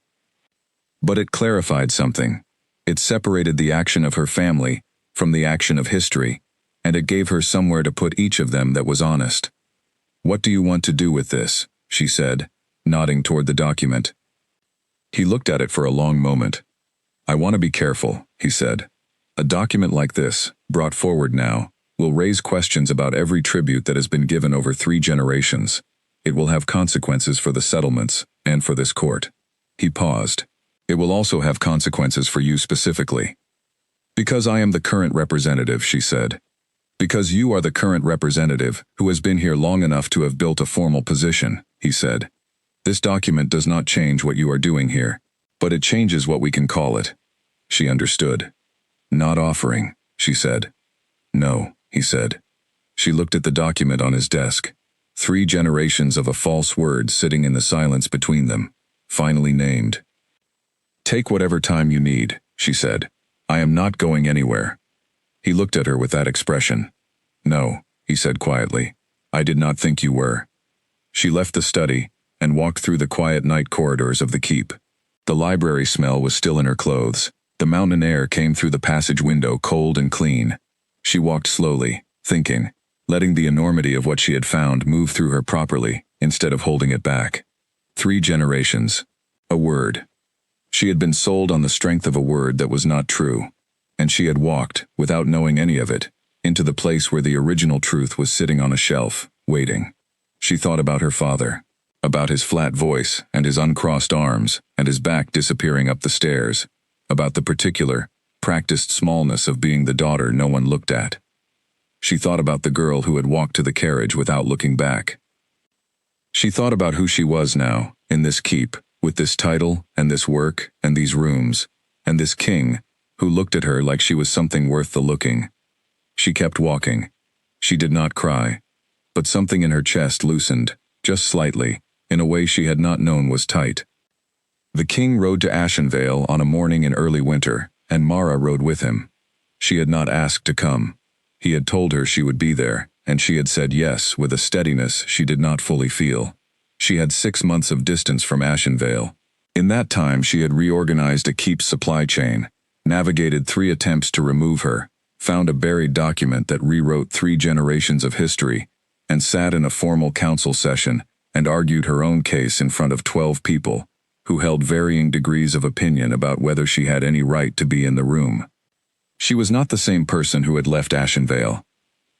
But it clarified something. It separated the action of her family from the action of history, and it gave her somewhere to put each of them that was honest. What do you want to do with this? She said, nodding toward the document. He looked at it for a long moment. I want to be careful, he said. A document like this, brought forward now, will raise questions about every tribute that has been given over 3 generations. It will have consequences for the settlements and for this court. He paused. It will also have consequences for you specifically. Because I am the current representative, she said. Because you are the current representative who has been here long enough to have built a formal position, he said. This document does not change what you are doing here, but it changes what we can call it. She understood. Not offering, she said. No, he said. She looked at the document on his desk. 3 generations of a false word sitting in the silence between them, finally named. Take whatever time you need, she said. I am not going anywhere. He looked at her with that expression. No, he said quietly. I did not think you were. She left the study and walked through the quiet night corridors of the keep. The library smell was still in her clothes. The mountain air came through the passage window cold and clean. She walked slowly, thinking, letting the enormity of what she had found move through her properly, instead of holding it back. 3 generations. A word. She had been sold on the strength of a word that was not true, and she had walked, without knowing any of it, into the place where the original truth was sitting on a shelf, waiting. She thought about her father, about his flat voice and his uncrossed arms and his back disappearing up the stairs, about the particular, practiced smallness of being the daughter no one looked at. She thought about the girl who had walked to the carriage without looking back. She thought about who she was now, in this keep, with this title and this work and these rooms, and this king, who looked at her like she was something worth the looking. She kept walking. She did not cry, but something in her chest loosened, just slightly, in a way she had not known was tight. The king rode to Ashenvale on a morning in early winter, and Mara rode with him. She had not asked to come. He had told her she would be there, and she had said yes with a steadiness she did not fully feel. She had 6 months of distance from Ashenvale. In that time she had reorganized a keep supply chain, navigated 3 attempts to remove her, found a buried document that rewrote 3 generations of history, and sat in a formal council session and argued her own case in front of 12 people, who held varying degrees of opinion about whether she had any right to be in the room. She was not the same person who had left Ashenvale.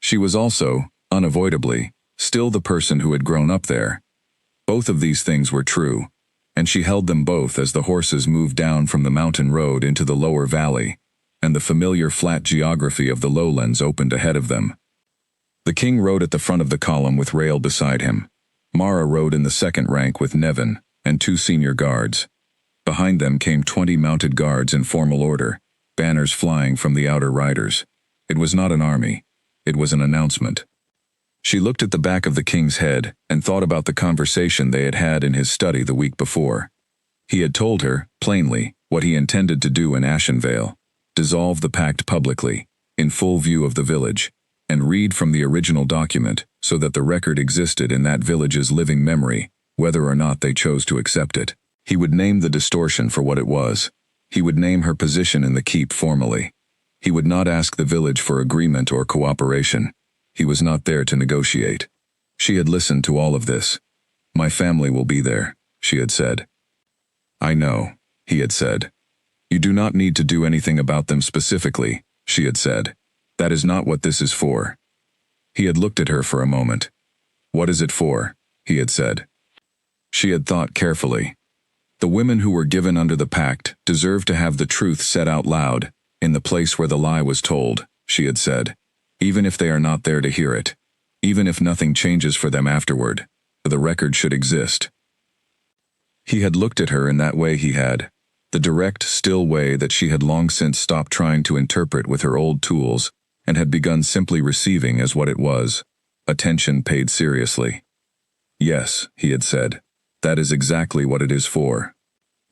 She was also, unavoidably, still the person who had grown up there. Both of these things were true, and she held them both as the horses moved down from the mountain road into the lower valley, and the familiar flat geography of the lowlands opened ahead of them. The king rode at the front of the column with Rail beside him. Mara rode in the second rank with Nevin and 2 senior guards. Behind them came 20 mounted guards in formal order, banners flying from the outer riders. It was not an army. It was an announcement. She looked at the back of the king's head and thought about the conversation they had had in his study the week before. He had told her, plainly, what he intended to do in Ashenvale: dissolve the pact publicly, in full view of the village, and read from the original document so that the record existed in that village's living memory, whether or not they chose to accept it. He would name the distortion for what it was. He would name her position in the keep formally. He would not ask the village for agreement or cooperation. He was not there to negotiate. She had listened to all of this. My family will be there, she had said. I know, he had said. You do not need to do anything about them specifically, she had said. That is not what this is for. He had looked at her for a moment. What is it for? He had said. She had thought carefully. The women who were given under the pact deserved to have the truth said out loud, in the place where the lie was told, she had said, even if they are not there to hear it, even if nothing changes for them afterward, the record should exist. He had looked at her in that way he had, the direct, still way that she had long since stopped trying to interpret with her old tools and had begun simply receiving as what it was, attention paid seriously. Yes, he had said, that is exactly what it is for.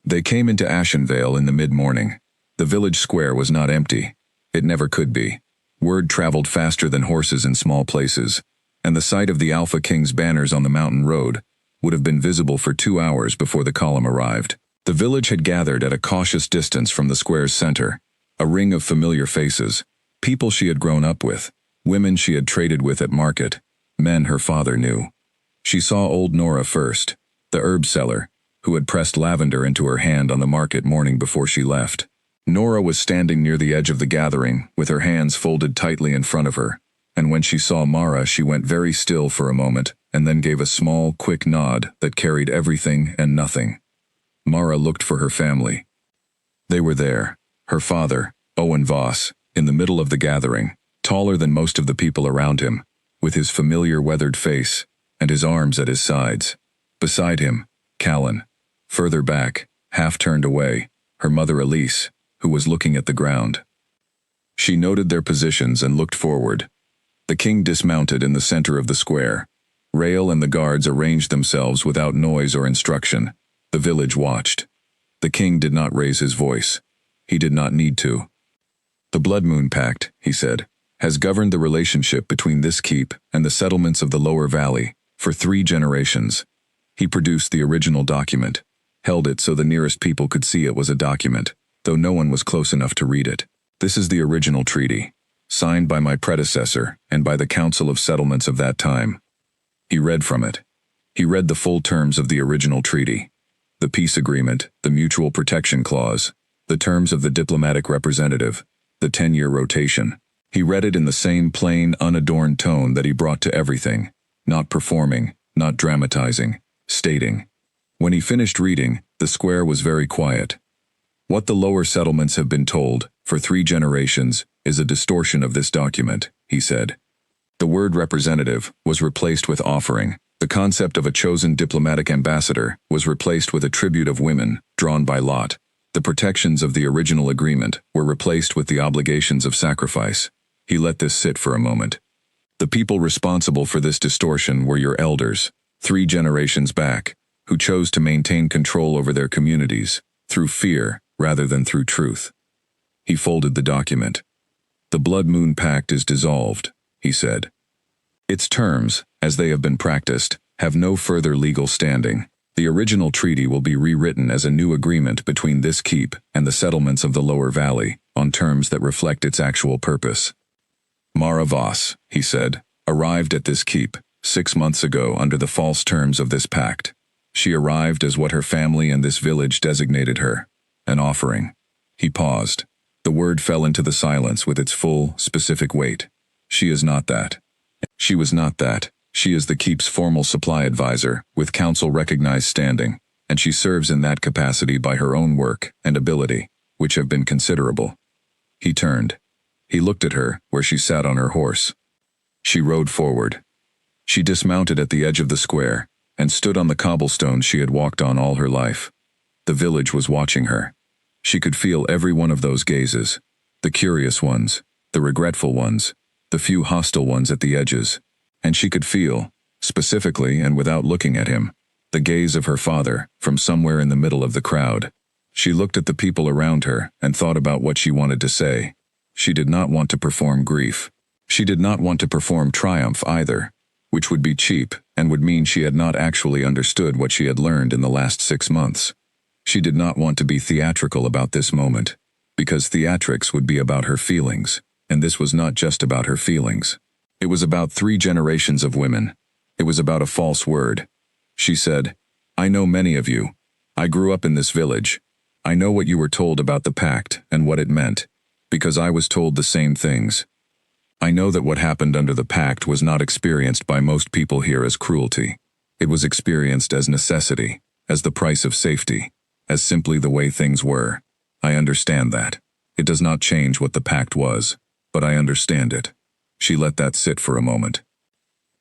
They came into Ashenvale in the mid-morning. The village square was not empty. It never could be. Word traveled faster than horses in small places, and the sight of the Alpha King's banners on the mountain road would have been visible for 2 hours before the column arrived. The village had gathered at a cautious distance from the square's center, a ring of familiar faces, people she had grown up with, women she had traded with at market, men her father knew. She saw old Nora first, the herb seller, who had pressed lavender into her hand on the market morning before she left. Nora was standing near the edge of the gathering, with her hands folded tightly in front of her, and when she saw Mara she went very still for a moment, and then gave a small, quick nod that carried everything and nothing. Mara looked for her family. They were there, her father, Owen Voss, in the middle of the gathering, taller than most of the people around him, with his familiar weathered face, and his arms at his sides. Beside him, Callan. Further back, half turned away, her mother Elise, who was looking at the ground. She noted their positions and looked forward. The king dismounted in the center of the square. Rael and the guards arranged themselves without noise or instruction. The village watched. The king did not raise his voice. He did not need to. The Blood Moon Pact, he said, has governed the relationship between this keep and the settlements of the lower valley for 3 generations. He produced the original document, held it so the nearest people could see it was a document, though no one was close enough to read it. This is the original treaty, signed by my predecessor and by the Council of Settlements of that time. He read from it. He read the full terms of the original treaty, the peace agreement, the mutual protection clause, the terms of the diplomatic representative, the 10-year rotation. He read it in the same plain, unadorned tone that he brought to everything, not performing, not dramatizing, stating. When he finished reading, the square was very quiet. What the lower settlements have been told, for 3 generations, is a distortion of this document, he said. The word representative was replaced with offering. The concept of a chosen diplomatic ambassador was replaced with a tribute of women, drawn by lot. The protections of the original agreement were replaced with the obligations of sacrifice. He let this sit for a moment. The people responsible for this distortion were your elders, 3 generations back, who chose to maintain control over their communities, through fear rather than through truth. He folded the document. The Blood Moon Pact is dissolved, he said. Its terms, as they have been practiced, have no further legal standing. The original treaty will be rewritten as a new agreement between this keep and the settlements of the lower valley, on terms that reflect its actual purpose. Mara Voss, he said, arrived at this keep 6 months ago under the false terms of this pact. She arrived as what her family and this village designated her, an offering. He paused. The word fell into the silence with its full, specific weight. She is not that. She was not that. She is the keep's formal supply advisor, with council-recognized standing, and she serves in that capacity by her own work and ability, which have been considerable. He turned. He looked at her, where she sat on her horse. She rode forward. She dismounted at the edge of the square, and stood on the cobblestones she had walked on all her life. The village was watching her. She could feel every one of those gazes, the curious ones, the regretful ones, the few hostile ones at the edges, and she could feel, specifically and without looking at him, the gaze of her father from somewhere in the middle of the crowd. She looked at the people around her and thought about what she wanted to say. She did not want to perform grief. She did not want to perform triumph either, which would be cheap and would mean she had not actually understood what she had learned in the last 6 months. She did not want to be theatrical about this moment, because theatrics would be about her feelings, and this was not just about her feelings. It was about 3 generations of women. It was about a false word. She said, I know many of you. I grew up in this village. I know what you were told about the pact and what it meant, because I was told the same things. I know that what happened under the pact was not experienced by most people here as cruelty. It was experienced as necessity, as the price of safety, as simply the way things were. I understand that. It does not change what the pact was, but I understand it. She let that sit for a moment.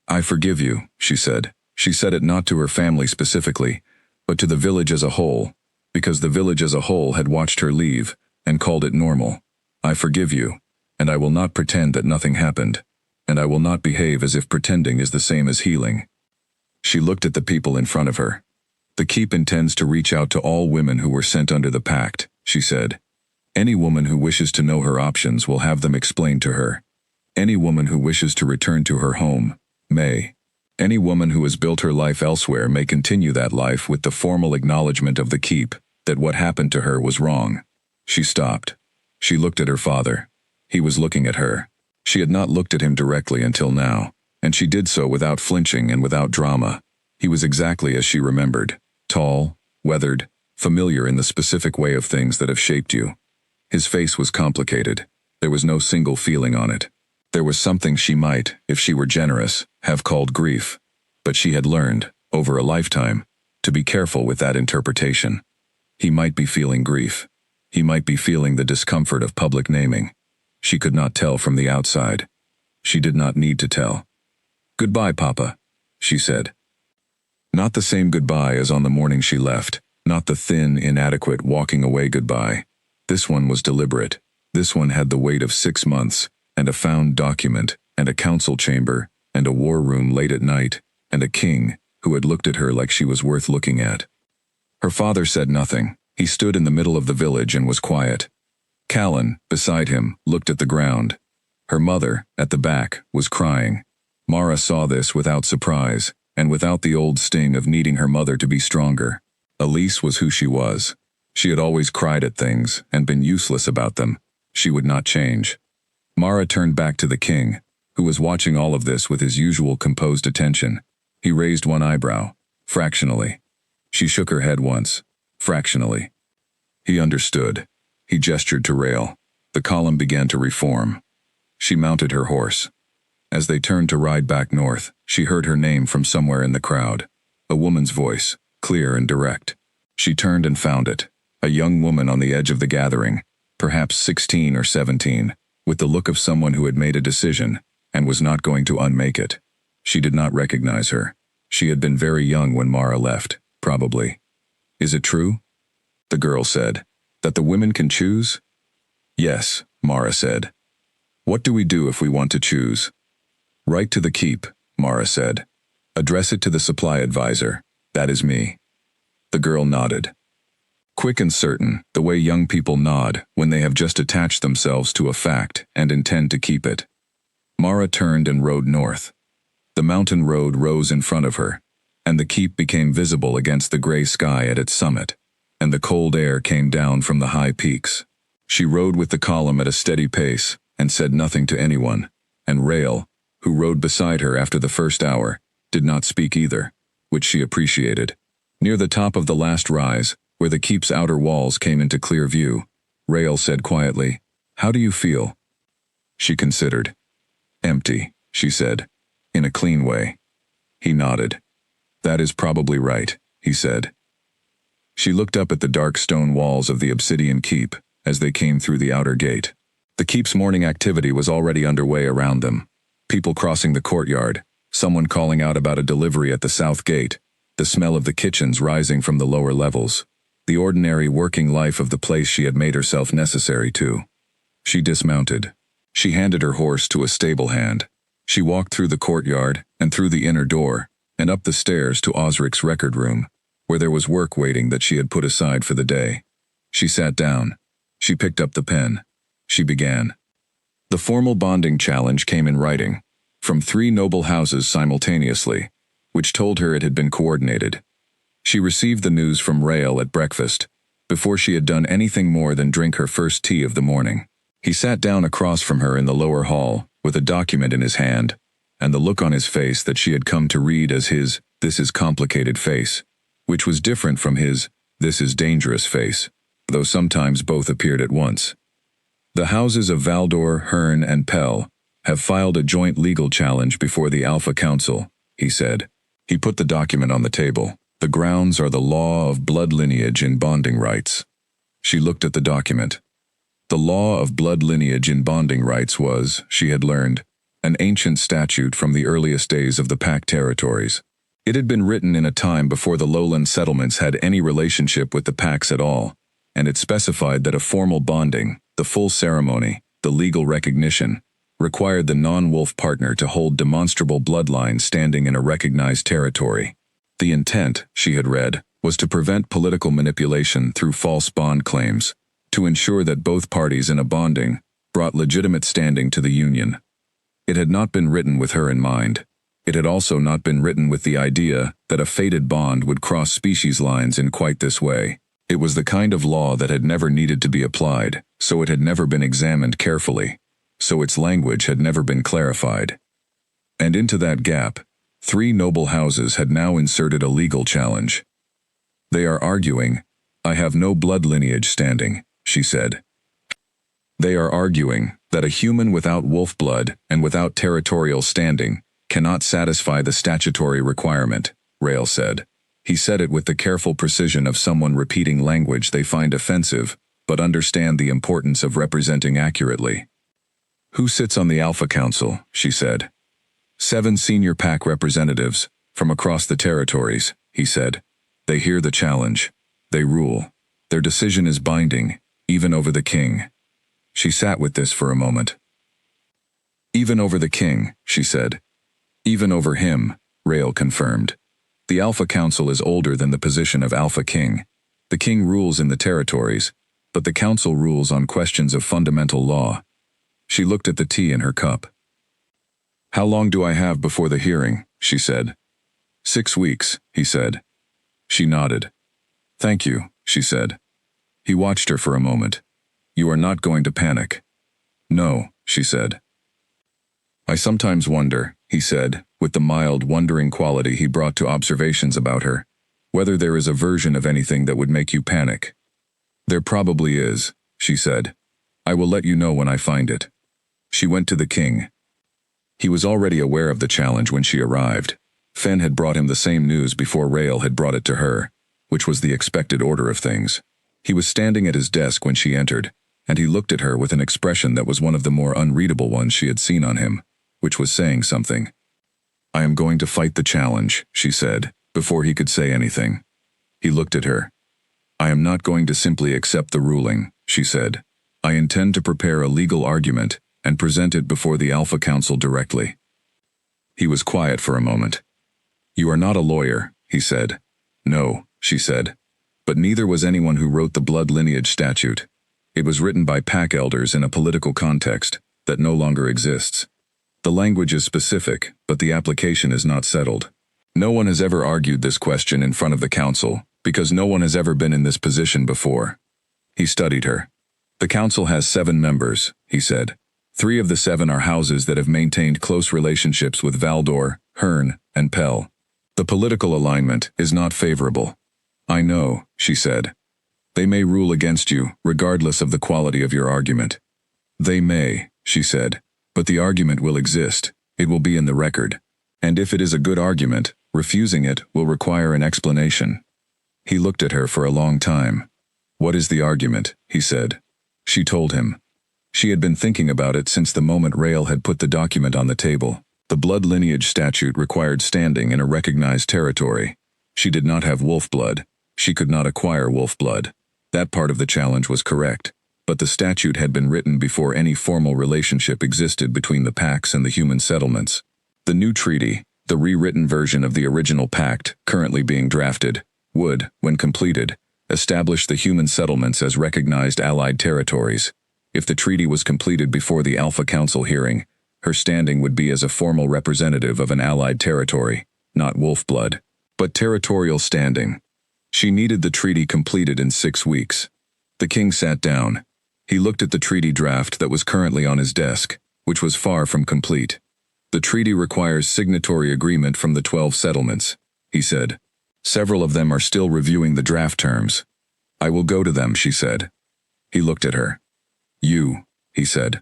I forgive you, she said. She said it not to her family specifically, but to the village as a whole, because the village as a whole had watched her leave and called it normal. I forgive you, and I will not pretend that nothing happened, and I will not behave as if pretending is the same as healing. She looked at the people in front of her. The keep intends to reach out to all women who were sent under the pact, she said. Any woman who wishes to know her options will have them explained to her. Any woman who wishes to return to her home may. Any woman who has built her life elsewhere may continue that life with the formal acknowledgement of the keep that what happened to her was wrong. She stopped. She looked at her father. He was looking at her. She had not looked at him directly until now, and she did so without flinching and without drama. He was exactly as she remembered, tall, weathered, familiar in the specific way of things that have shaped you. His face was complicated. There was no single feeling on it. There was something she might, if she were generous, have called grief, but she had learned, over a lifetime, to be careful with that interpretation. He might be feeling grief. He might be feeling the discomfort of public naming. She could not tell from the outside. She did not need to tell. "Goodbye, Papa," she said. Not the same goodbye as on the morning she left, not the thin, inadequate walking away goodbye. This one was deliberate. This one had the weight of 6 months, and a found document, and a council chamber, and a war room late at night, and a king who had looked at her like she was worth looking at. Her father said nothing. He stood in the middle of the village and was quiet. Callan, beside him, looked at the ground. Her mother, at the back, was crying. Mara saw this without surprise, and without the old sting of needing her mother to be stronger. Elise was who she was. She had always cried at things and been useless about them. She would not change. Mara turned back to the king, who was watching all of this with his usual composed attention. He raised one eyebrow, fractionally. She shook her head once, fractionally. He understood. He gestured to Rael. The column began to reform. She mounted her horse. As they turned to ride back north, she heard her name from somewhere in the crowd. A woman's voice, clear and direct. She turned and found it. A young woman on the edge of the gathering, perhaps 16 or 17, with the look of someone who had made a decision and was not going to unmake it. She did not recognize her. She had been very young when Mara left, probably. "Is it true?" The girl said. "That the women can choose?" "Yes," Mara said. "What do we do if we want to choose?" "Write to the keep," Mara said. "Address it to the supply advisor. That is me." The girl nodded. Quick and certain, the way young people nod when they have just attached themselves to a fact and intend to keep it. Mara turned and rode north. The mountain road rose in front of her, and the keep became visible against the gray sky at its summit, and the cold air came down from the high peaks. She rode with the column at a steady pace and said nothing to anyone, and Rael, who rode beside her after the first hour, did not speak either, which she appreciated. Near the top of the last rise, where the keep's outer walls came into clear view, Rael said quietly, "How do you feel?" She considered. "Empty," she said, in a clean way. He nodded. "That is probably right," he said. She looked up at the dark stone walls of the obsidian keep as they came through the outer gate. The keep's morning activity was already underway around them. People crossing the courtyard, someone calling out about a delivery at the south gate, the smell of the kitchens rising from the lower levels. The ordinary working life of the place she had made herself necessary to. She dismounted. She handed her horse to a stable hand. She walked through the courtyard and through the inner door and up the stairs to Osric's record room, where there was work waiting that she had put aside for the day. She sat down. She picked up the pen. She began. The formal bonding challenge came in writing, from 3 noble houses simultaneously, which told her it had been coordinated. She received the news from Rael at breakfast, before she had done anything more than drink her first tea of the morning. He sat down across from her in the lower hall, with a document in his hand, and the look on his face that she had come to read as his "this is complicated" face, which was different from his "this is dangerous" face, though sometimes both appeared at once. "The houses of Valdor, Herne, and Pell have filed a joint legal challenge before the Alpha Council," he said. He put the document on the table. The grounds are the law of blood lineage in bonding rights. She looked at the document. The law of blood lineage in bonding rights was, she had learned, an ancient statute from the earliest days of the Pact territories. It had been written in a time before the lowland settlements had any relationship with the Pacts at all, and it specified that a formal bonding, the full ceremony, the legal recognition, required the non-wolf partner to hold demonstrable bloodlines standing in a recognized territory. The intent, she had read, was to prevent political manipulation through false bond claims, to ensure that both parties in a bonding brought legitimate standing to the union. It had not been written with her in mind. It had also not been written with the idea that a fated bond would cross species lines in quite this way. It was the kind of law that had never needed to be applied, so it had never been examined carefully, so its language had never been clarified. And into that gap, 3 noble houses had now inserted a legal challenge. They are arguing, I have no blood lineage standing, she said. They are arguing that a human without wolf blood and without territorial standing cannot satisfy the statutory requirement, Rael said. He said it with the careful precision of someone repeating language they find offensive, but understand the importance of representing accurately. Who sits on the Alpha Council, she said. 7 senior pack representatives, from across the territories, he said. They hear the challenge. They rule. Their decision is binding, even over the king. She sat with this for a moment. Even over the king, she said. Even over him, Rael confirmed. The Alpha Council is older than the position of Alpha King. The king rules in the territories, but the council rules on questions of fundamental law. She looked at the tea in her cup. How long do I have before the hearing? She said. 6 weeks, he said. She nodded. Thank you, she said. He watched her for a moment. You are not going to panic. No, she said. I sometimes wonder, he said, with the mild, wondering quality he brought to observations about her, whether there is a version of anything that would make you panic. There probably is, she said. I will let you know when I find it. She went to the king. He was already aware of the challenge when she arrived. Fen had brought him the same news before Rael had brought it to her, which was the expected order of things. He was standing at his desk when she entered, and he looked at her with an expression that was one of the more unreadable ones she had seen on him, which was saying something. I am going to fight the challenge, she said, before he could say anything. He looked at her. I am not going to simply accept the ruling, she said. I intend to prepare a legal argument and present it before the Alpha Council directly. He was quiet for a moment. You are not a lawyer, he said. No, she said. But neither was anyone who wrote the blood lineage statute. It was written by pack elders in a political context that no longer exists. The language is specific, but the application is not settled. No one has ever argued this question in front of the council, because no one has ever been in this position before. He studied her. The council has 7 members, he said. 3 of the 7 are houses that have maintained close relationships with Valdor, Hearn, and Pell. The political alignment is not favorable. I know, she said. They may rule against you, regardless of the quality of your argument. They may, she said, but the argument will exist. It will be in the record. And if it is a good argument, refusing it will require an explanation. He looked at her for a long time. What is the argument? He said. She told him. She had been thinking about it since the moment Rael had put the document on the table. The blood lineage statute required standing in a recognized territory. She did not have wolf blood. She could not acquire wolf blood. That part of the challenge was correct, but the statute had been written before any formal relationship existed between the pacts and the human settlements. The new treaty, the rewritten version of the original pact, currently being drafted, would, when completed, establish the human settlements as recognized allied territories. If the treaty was completed before the Alpha Council hearing, her standing would be as a formal representative of an allied territory, not wolf blood, but territorial standing. She needed the treaty completed in 6 weeks. The king sat down. He looked at the treaty draft that was currently on his desk, which was far from complete. The treaty requires signatory agreement from the 12 settlements, he said. Several of them are still reviewing the draft terms. I will go to them, she said. He looked at her. You, he said.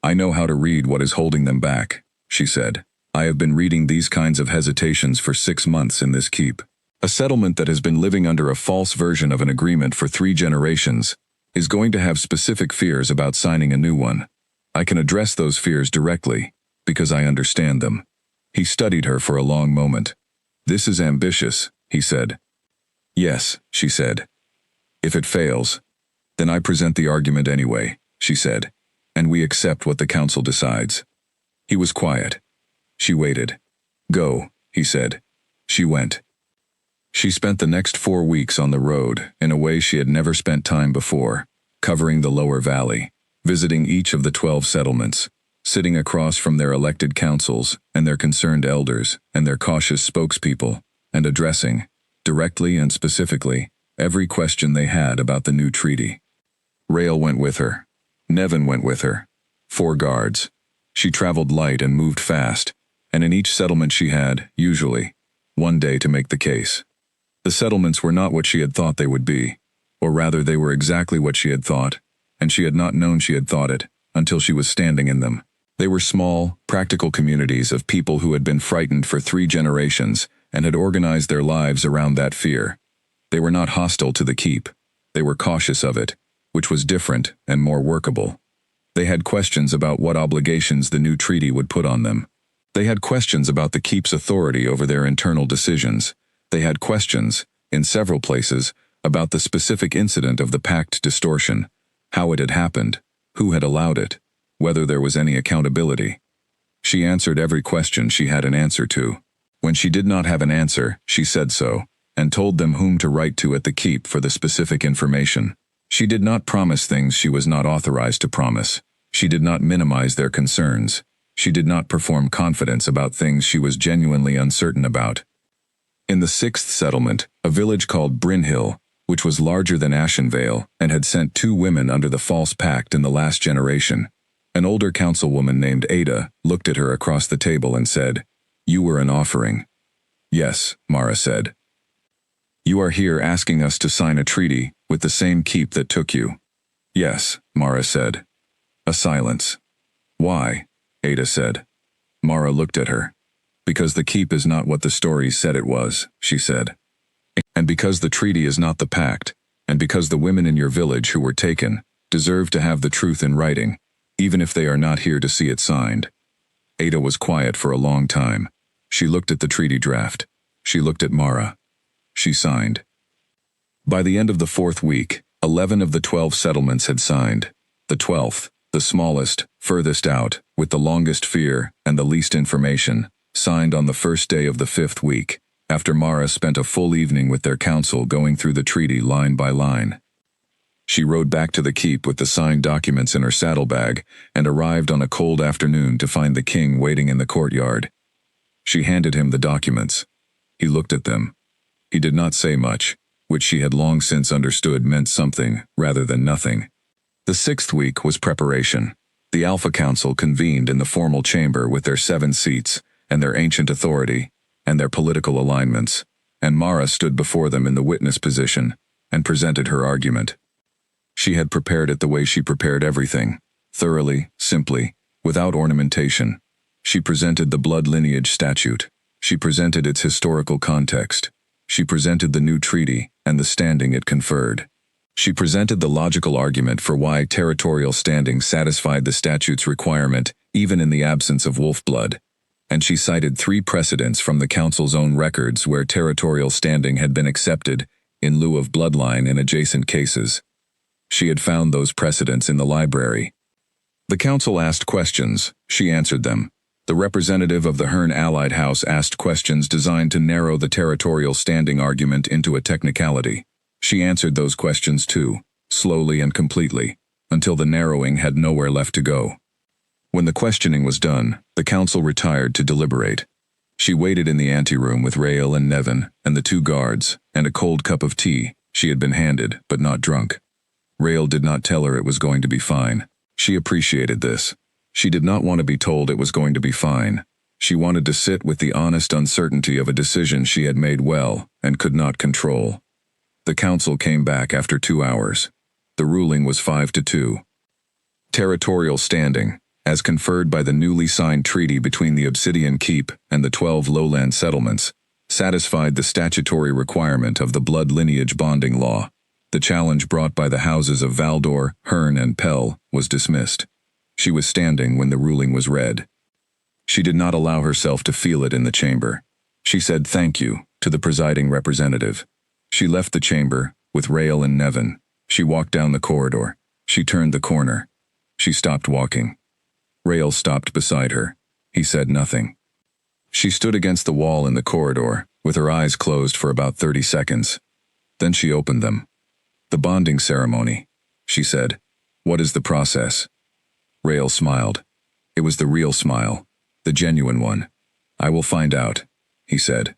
I know how to read what is holding them back, she said. I have been reading these kinds of hesitations for 6 months in this keep. A settlement that has been living under a false version of an agreement for 3 generations is going to have specific fears about signing a new one. I can address those fears directly, because I understand them. He studied her for a long moment. This is ambitious, he said. Yes, she said. If it fails, then I present the argument anyway, she said, and we accept what the council decides. He was quiet. She waited. Go, he said. She went. She spent the next 4 weeks on the road in a way she had never spent time before, covering the lower valley, visiting each of the 12 settlements, sitting across from their elected councils and their concerned elders and their cautious spokespeople, and addressing, directly and specifically, every question they had about the new treaty. Rael went with her. Nevin went with her. 4 guards. She traveled light and moved fast, and in each settlement she had, usually, 1 day to make the case. The settlements were not what she had thought they would be, or rather they were exactly what she had thought, and she had not known she had thought it until she was standing in them. They were small, practical communities of people who had been frightened for 3 generations and had organized their lives around that fear. They were not hostile to the keep. They were cautious of it, which was different and more workable. They had questions about what obligations the new treaty would put on them. They had questions about the keep's authority over their internal decisions. They had questions, in several places, about the specific incident of the pact distortion, how it had happened, who had allowed it, whether there was any accountability. She answered every question she had an answer to. When she did not have an answer, she said so, and told them whom to write to at the keep for the specific information. She did not promise things she was not authorized to promise. She did not minimize their concerns. She did not perform confidence about things she was genuinely uncertain about. In the 6th settlement, a village called Brynhill, which was larger than Ashenvale and had sent 2 women under the false pact in the last generation, an older councilwoman named Ada looked at her across the table and said, "You were an offering." "Yes," Mara said. "You are here asking us to sign a treaty with the same keep that took you." "Yes," Mara said. A silence. "Why?" Ada said. Mara looked at her. "Because the keep is not what the stories said it was," she said. "And because the treaty is not the pact, and because the women in your village who were taken deserve to have the truth in writing, even if they are not here to see it signed." Ada was quiet for a long time. She looked at the treaty draft. She looked at Mara. She signed. By the end of the 4th week, 11 of the 12 settlements had signed. The 12th, the smallest, furthest out, with the longest fear and the least information, signed on the first day of the 5th week, after Mara spent a full evening with their council going through the treaty line by line. She rode back to the keep with the signed documents in her saddlebag and arrived on a cold afternoon to find the king waiting in the courtyard. She handed him the documents. He looked at them. He did not say much, which she had long since understood meant something rather than nothing. The 6th week was preparation. The Alpha Council convened in the formal chamber with their 7 seats and their ancient authority and their political alignments, and Mara stood before them in the witness position and presented her argument. She had prepared it the way she prepared everything, thoroughly, simply, without ornamentation. She presented the blood lineage statute. She presented its historical context. She presented the new treaty and the standing it conferred. She presented the logical argument for why territorial standing satisfied the statute's requirement even in the absence of wolf blood, and she cited 3 precedents from the council's own records where territorial standing had been accepted in lieu of bloodline in adjacent cases. She had found those precedents in the library. The council asked questions. She answered them. The representative of the Hearn Allied House asked questions designed to narrow the territorial standing argument into a technicality. She answered those questions too, slowly and completely, until the narrowing had nowhere left to go. When the questioning was done, the council retired to deliberate. She waited in the anteroom with Rael and Nevin and the 2 guards, and a cold cup of tea she had been handed, but not drunk. Rael did not tell her it was going to be fine. She appreciated this. She did not want to be told it was going to be fine. She wanted to sit with the honest uncertainty of a decision she had made well and could not control. The council came back after 2 hours. The ruling was 5-2. Territorial standing, as conferred by the newly signed treaty between the Obsidian Keep and the 12 lowland settlements, satisfied the statutory requirement of the blood lineage bonding law. The challenge brought by the houses of Valdor, Hearn, and Pell was dismissed. She was standing when the ruling was read. She did not allow herself to feel it in the chamber. She said thank you to the presiding representative. She left the chamber with Rael and Nevin. She walked down the corridor. She turned the corner. She stopped walking. Rael stopped beside her. He said nothing. She stood against the wall in the corridor, with her eyes closed for about 30 seconds. Then she opened them. The bonding ceremony, she said. What is the process? Rael smiled. It was the real smile, the genuine one. I will find out, he said.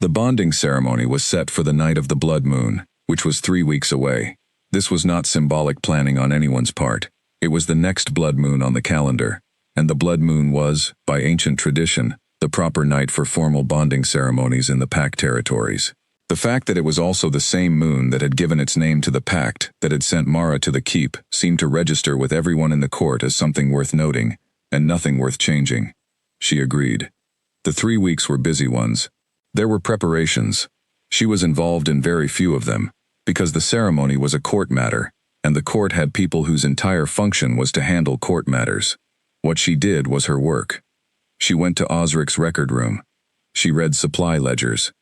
The bonding ceremony was set for the night of the blood moon, which was 3 weeks away. This was not symbolic planning on anyone's part. It was the next blood moon on the calendar, and the blood moon was, by ancient tradition, the proper night for formal bonding ceremonies in the Pact territories. The fact that it was also the same moon that had given its name to the pact that had sent Mara to the keep seemed to register with everyone in the court as something worth noting, and nothing worth changing. She agreed. The 3 weeks were busy ones. There were preparations. She was involved in very few of them, because the ceremony was a court matter, and the court had people whose entire function was to handle court matters. What she did was her work. She went to Osric's record room. She read supply ledgers.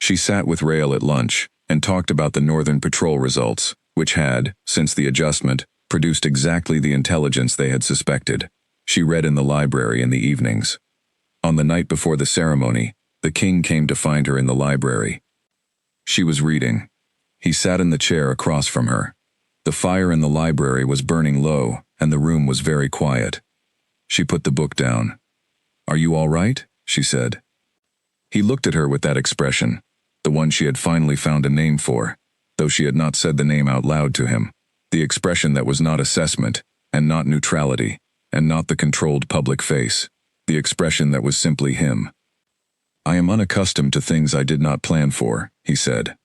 She sat with Rael at lunch and talked about the Northern Patrol results, which had, since the adjustment, produced exactly the intelligence they had suspected. She read in the library in the evenings. On the night before the ceremony, the king came to find her in the library. She was reading. He sat in the chair across from her. The fire in the library was burning low, and the room was very quiet. She put the book down. "Are you all right?" she said. He looked at her with that expression, the one she had finally found a name for, though she had not said the name out loud to him, the expression that was not assessment, and not neutrality, and not the controlled public face, the expression that was simply him. "I am unaccustomed to things I did not plan for," he said.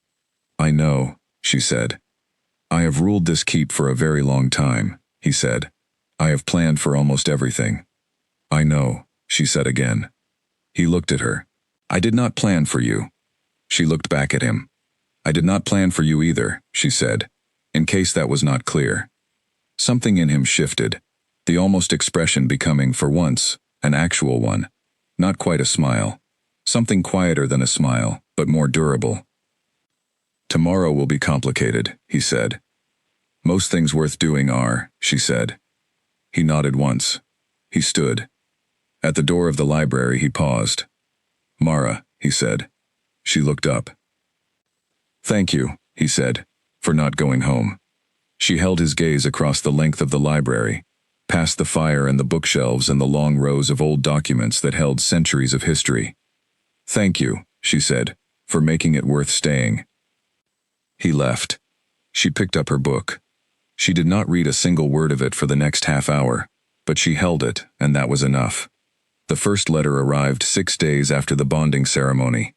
"I know," she said. "I have ruled this keep for a very long time," he said. "I have planned for almost everything." "I know," she said again. He looked at her. "I did not plan for you." She looked back at him. "I did not plan for you either," she said, in case that was not clear. Something in him shifted, the almost expression becoming, for once, an actual one, not quite a smile. Something quieter than a smile, but more durable. "Tomorrow will be complicated," he said. "Most things worth doing are," she said. He nodded once. He stood. At the door of the library he paused. "Mara," he said. She looked up. "Thank you," he said, "for not going home." She held his gaze across the length of the library, past the fire and the bookshelves and the long rows of old documents that held centuries of history. "Thank you," she said, "for making it worth staying." He left. She picked up her book. She did not read a single word of it for the next half hour, but she held it, and that was enough. The first letter arrived 6 days after the bonding ceremony.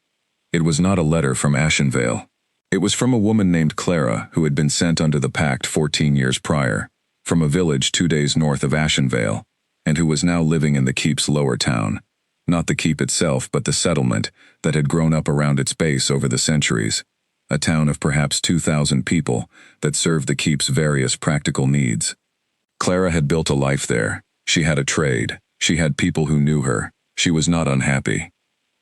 It was not a letter from Ashenvale. It was from a woman named Clara who had been sent under the pact 14 years prior, from a village 2 days north of Ashenvale, and who was now living in the keep's lower town. Not the keep itself, but the settlement that had grown up around its base over the centuries. A town of perhaps 2,000 people that served the keep's various practical needs. Clara had built a life there. She had a trade. She had people who knew her. She was not unhappy.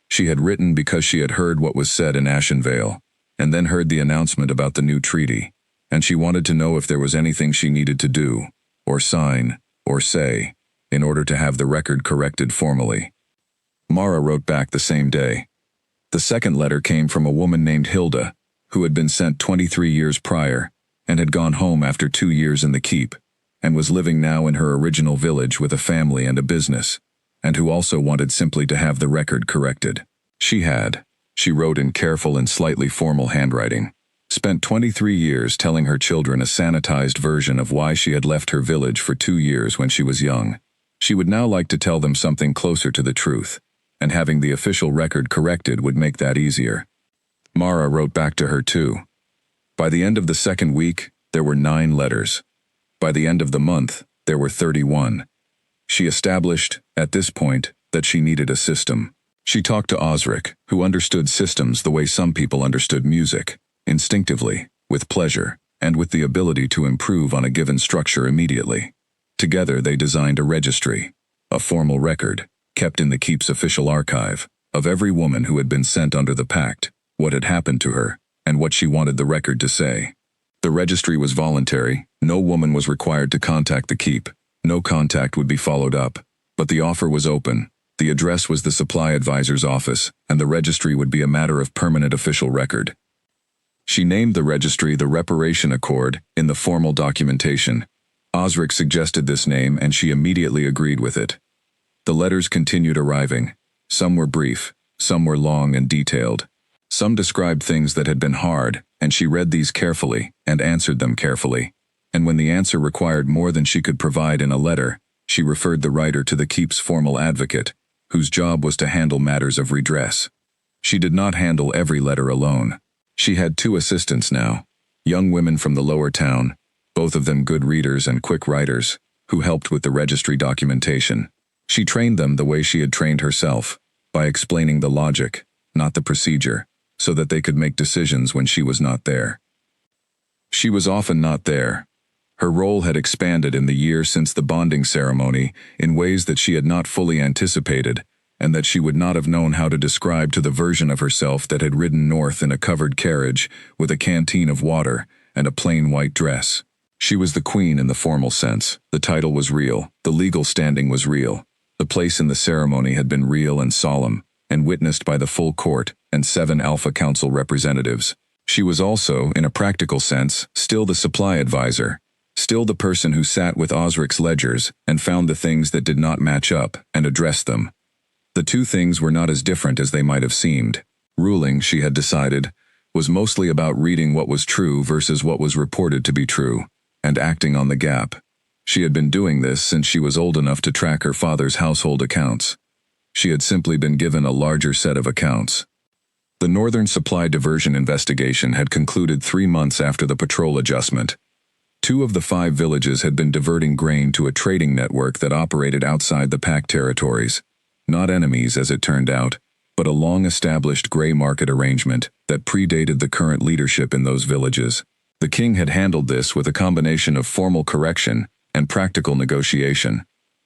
She had written because she had heard what was said in Ashenvale, and then heard the announcement about the new treaty, and she wanted to know if there was anything she needed to do, or sign, or say, in order to have the record corrected formally. Mara wrote back the same day. The second letter came from a woman named Hilda, who had been sent 23 years prior, and had gone home after 2 years in the keep, and was living now in her original village with a family and a business, and who also wanted simply to have the record corrected. She wrote in careful and slightly formal handwriting, spent 23 years telling her children a sanitized version of why she had left her village for 2 years when she was young. She would now like to tell them something closer to the truth, and having the official record corrected would make that easier. Mara wrote back to her too. By the end of the second week, there were 9 letters. By the end of the month, there were 31. She established, at this point, that she needed a system. She talked to Osric, who understood systems the way some people understood music, instinctively, with pleasure, and with the ability to improve on a given structure immediately. Together they designed a registry, a formal record, kept in the keep's official archive, of every woman who had been sent under the pact, what had happened to her, and what she wanted the record to say. The registry was voluntary, no woman was required to contact the keep, no contact would be followed up, but the offer was open. The address was the supply advisor's office, and the registry would be a matter of permanent official record. She named the registry the Reparation Accord in the formal documentation. Osric suggested this name, and she immediately agreed with it. The letters continued arriving. Some were brief, some were long and detailed. Some described things that had been hard, and she read these carefully and answered them carefully. And when the answer required more than she could provide in a letter, she referred the writer to the keep's formal advocate, whose job was to handle matters of redress. She did not handle every letter alone. She had 2 assistants now, young women from the lower town, both of them good readers and quick writers, who helped with the registry documentation. She trained them the way she had trained herself, by explaining the logic, not the procedure, so that they could make decisions when she was not there. She was often not there. Her role had expanded in the year since the bonding ceremony in ways that she had not fully anticipated, and that she would not have known how to describe to the version of herself that had ridden north in a covered carriage with a canteen of water and a plain white dress. She was the queen in the formal sense. The title was real, the legal standing was real. The place in the ceremony had been real and solemn, and witnessed by the full court and 7 Alpha Council representatives. She was also, in a practical sense, still the supply advisor, still the person who sat with Osric's ledgers and found the things that did not match up and addressed them. The 2 things were not as different as they might have seemed. Ruling, she had decided, was mostly about reading what was true versus what was reported to be true, and acting on the gap. She had been doing this since she was old enough to track her father's household accounts. She had simply been given a larger set of accounts. The Northern Supply Diversion investigation had concluded 3 months after the patrol adjustment. 2 of the 5 villages had been diverting grain to a trading network that operated outside the pact territories. Not enemies, as it turned out, but a long-established gray market arrangement that predated the current leadership in those villages. The king had handled this with a combination of formal correction and practical negotiation.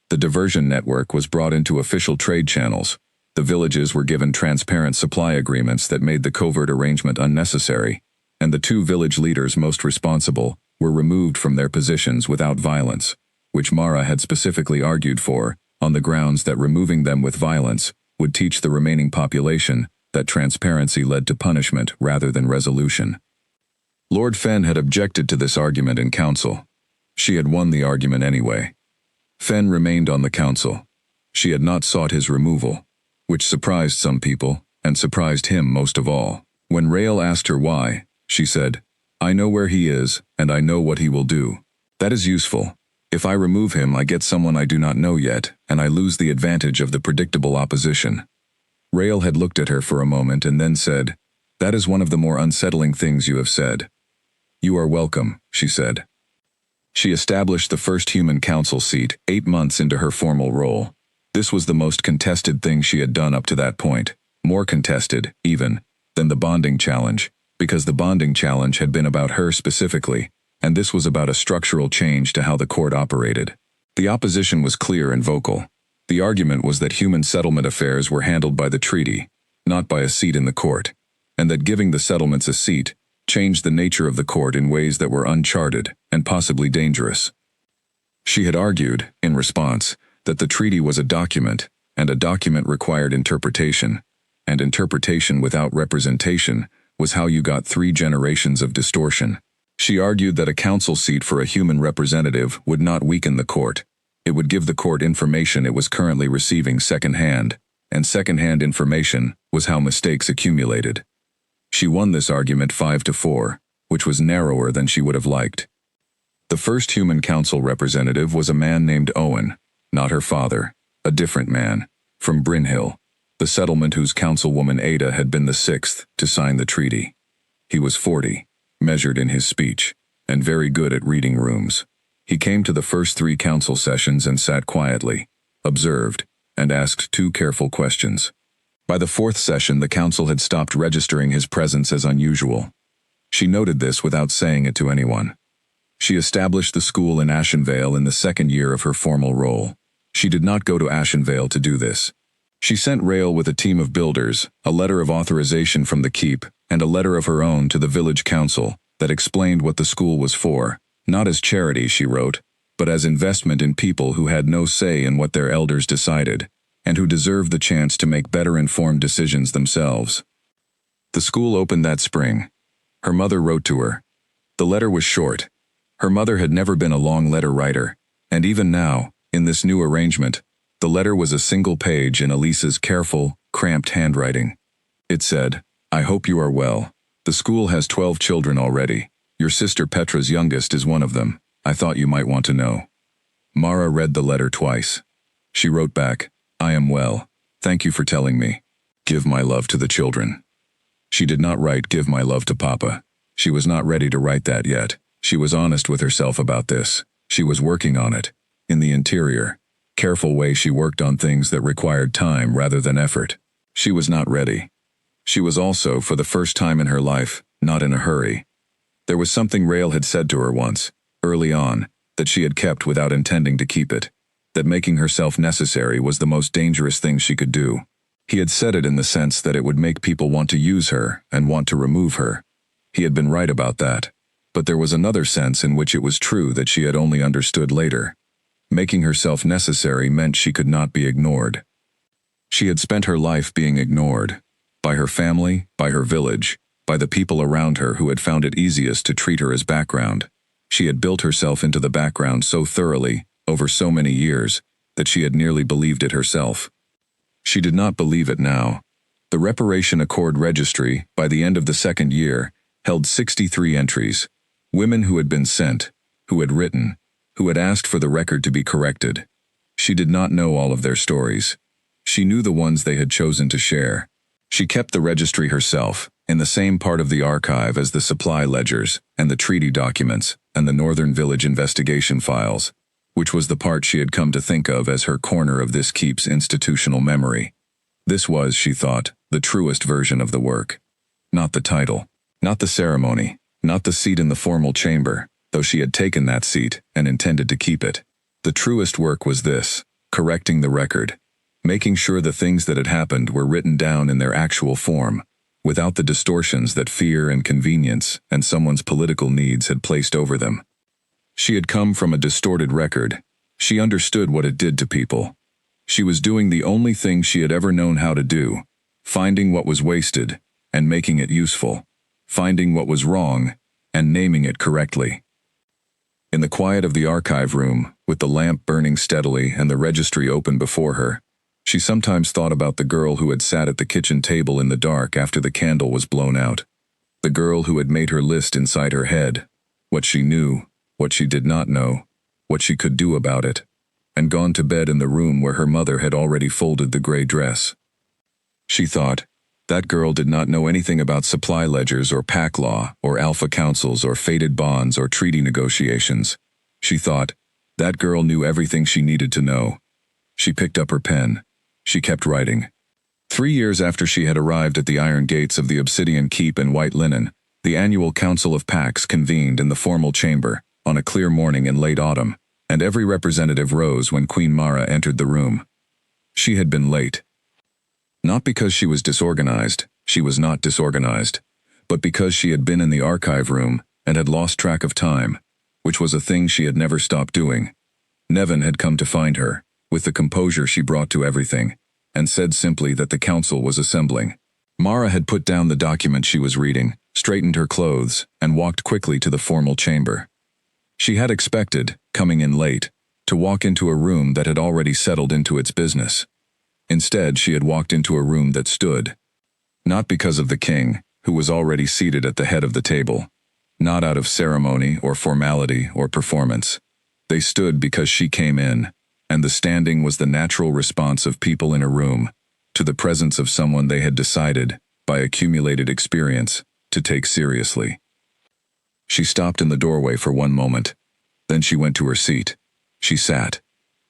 The diversion network was brought into official trade channels. The villages were given transparent supply agreements that made the covert arrangement unnecessary, and the 2 village leaders most responsible were removed from their positions without violence, which Mara had specifically argued for, on the grounds that removing them with violence would teach the remaining population that transparency led to punishment rather than resolution. Lord Fen had objected to this argument in council. She had won the argument anyway. Fen remained on the council. She had not sought his removal, which surprised some people, and surprised him most of all. When Rael asked her why, she said, "I know where he is, and I know what he will do. That is useful. If I remove him, I get someone I do not know yet, and I lose the advantage of the predictable opposition." Rael had looked at her for a moment and then said, "That is one of the more unsettling things you have said." "You are welcome," she said. She established the first human council seat 8 months into her formal role. This was the most contested thing she had done up to that point, more contested, even, than the bonding challenge, because the bonding challenge had been about her specifically, and this was about a structural change to how the court operated. The opposition was clear and vocal. The argument was that human settlement affairs were handled by the treaty, not by a seat in the court, and that giving the settlements a seat changed the nature of the court in ways that were uncharted and possibly dangerous. She had argued, in response, that the treaty was a document, and a document required interpretation, and interpretation without representation was how you got 3 generations of distortion. She argued that a council seat for a human representative would not weaken the court. It would give the court information it was currently receiving secondhand, and secondhand information was how mistakes accumulated. She won this argument 5-4, which was narrower than she would have liked. The first human council representative was a man named Owen, not her father, a different man, from Brynhill, the settlement whose councilwoman Ada had been the 6th to sign the treaty. He was 40, measured in his speech, and very good at reading rooms. He came to the first 3 council sessions and sat quietly, observed, and asked 2 careful questions. By the fourth session, the council had stopped registering his presence as unusual. She noted this without saying it to anyone. She established the school in Ashenvale in the second year of her formal role. She did not go to Ashenvale to do this. She sent Rael with a team of builders, a letter of authorization from the keep, and a letter of her own to the village council that explained what the school was for, not as charity, she wrote, but as investment in people who had no say in what their elders decided, and who deserved the chance to make better informed decisions themselves. The school opened that spring. Her mother wrote to her. The letter was short. Her mother had never been a long letter writer, and even now, in this new arrangement, the letter was a single page in Elisa's careful, cramped handwriting. It said, "I hope you are well. The school has 12 children already. Your sister Petra's youngest is one of them. I thought you might want to know." Mara read the letter twice. She wrote back, "I am well. Thank you for telling me. Give my love to the children." She did not write "Give my love to Papa." She was not ready to write that yet. She was honest with herself about this. She was working on it. In the interior, careful way she worked on things that required time rather than effort. She was not ready. She was also, for the first time in her life, not in a hurry. There was something Rael had said to her once, early on, that she had kept without intending to keep it, that making herself necessary was the most dangerous thing she could do. He had said it in the sense that it would make people want to use her and want to remove her. He had been right about that, but there was another sense in which it was true that she had only understood later. Making herself necessary meant she could not be ignored. She had spent her life being ignored, by her family, by her village, by the people around her who had found it easiest to treat her as background. She had built herself into the background so thoroughly, over so many years, that she had nearly believed it herself. She did not believe it now. The Reparation Accord Registry, by the end of the second year, held 63 entries. Women who had been sent, who had written, who had asked for the record to be corrected. She did not know all of their stories. She knew the ones they had chosen to share. She kept the registry herself, in the same part of the archive as the supply ledgers, and the treaty documents, and the Northern Village investigation files, which was the part she had come to think of as her corner of this keep's institutional memory. This was, she thought, the truest version of the work. Not the title, not the ceremony, not the seat in the formal chamber, though she had taken that seat and intended to keep it. The truest work was this, correcting the record, making sure the things that had happened were written down in their actual form, without the distortions that fear and convenience and someone's political needs had placed over them. She had come from a distorted record. She understood what it did to people. She was doing the only thing she had ever known how to do, finding what was wasted and making it useful, finding what was wrong and naming it correctly. In the quiet of the archive room, with the lamp burning steadily and the registry open before her, she sometimes thought about the girl who had sat at the kitchen table in the dark after the candle was blown out. The girl who had made her list inside her head, what she knew, what she did not know, what she could do about it, and gone to bed in the room where her mother had already folded the gray dress. She thought, that girl did not know anything about supply ledgers or pack law or alpha councils or fated bonds or treaty negotiations. She thought, that girl knew everything she needed to know. She picked up her pen. She kept writing. 3 years after she had arrived at the iron gates of the Obsidian Keep in white linen, the annual Council of Packs convened in the formal chamber, on a clear morning in late autumn, and every representative rose when Queen Mara entered the room. She had been late. Not because she was disorganized, she was not disorganized, but because she had been in the archive room and had lost track of time, which was a thing she had never stopped doing. Nevin had come to find her, with the composure she brought to everything, and said simply that the council was assembling. Mara had put down the document she was reading, straightened her clothes, and walked quickly to the formal chamber. She had expected, coming in late, to walk into a room that had already settled into its business. Instead, she had walked into a room that stood. Not because of the king, who was already seated at the head of the table. Not out of ceremony or formality or performance. They stood because she came in, and the standing was the natural response of people in a room to the presence of someone they had decided, by accumulated experience, to take seriously. She stopped in the doorway for one moment. Then she went to her seat. She sat.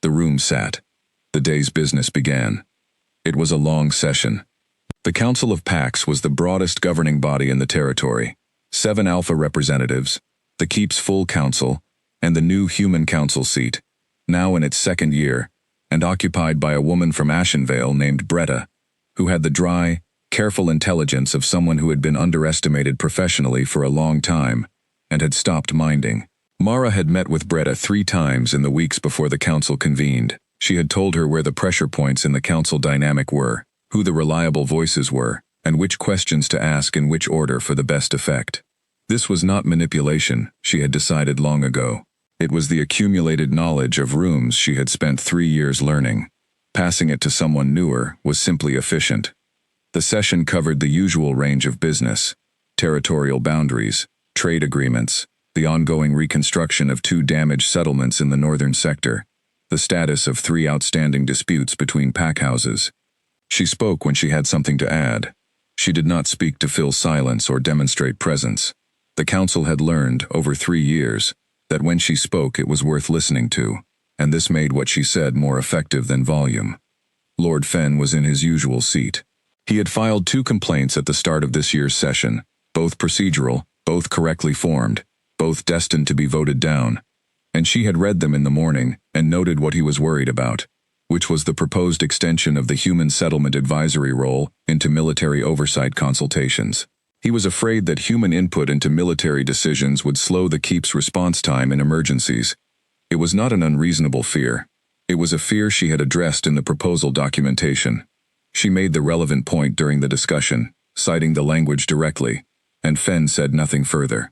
The room sat. The day's business began. It was a long session. The Council of Pax was the broadest governing body in the territory. 7 Alpha representatives, the Keep's full council, and the new Human Council seat, now in its 2nd year, and occupied by a woman from Ashenvale named Bretta, who had the dry, careful intelligence of someone who had been underestimated professionally for a long time and had stopped minding. Mara had met with Bretta 3 times in the weeks before the council convened. She had told her where the pressure points in the council dynamic were, who the reliable voices were, and which questions to ask in which order for the best effect. This was not manipulation, she had decided long ago. It was the accumulated knowledge of rooms she had spent 3 years learning. Passing it to someone newer was simply efficient. The session covered the usual range of business: territorial boundaries, trade agreements, the ongoing reconstruction of 2 damaged settlements in the northern sector, the status of 3 outstanding disputes between pack houses. She spoke when she had something to add. She did not speak to fill silence or demonstrate presence. The council had learned, over 3 years, that when she spoke it was worth listening to, and this made what she said more effective than volume. Lord Fenn was in his usual seat. He had filed 2 complaints at the start of this year's session, both procedural, both correctly formed, both destined to be voted down, and she had read them in the morning and noted what he was worried about, which was the proposed extension of the Human Settlement Advisory role into military oversight consultations. He was afraid that human input into military decisions would slow the Keep's response time in emergencies. It was not an unreasonable fear. It was a fear she had addressed in the proposal documentation. She made the relevant point during the discussion, citing the language directly, and Fenn said nothing further.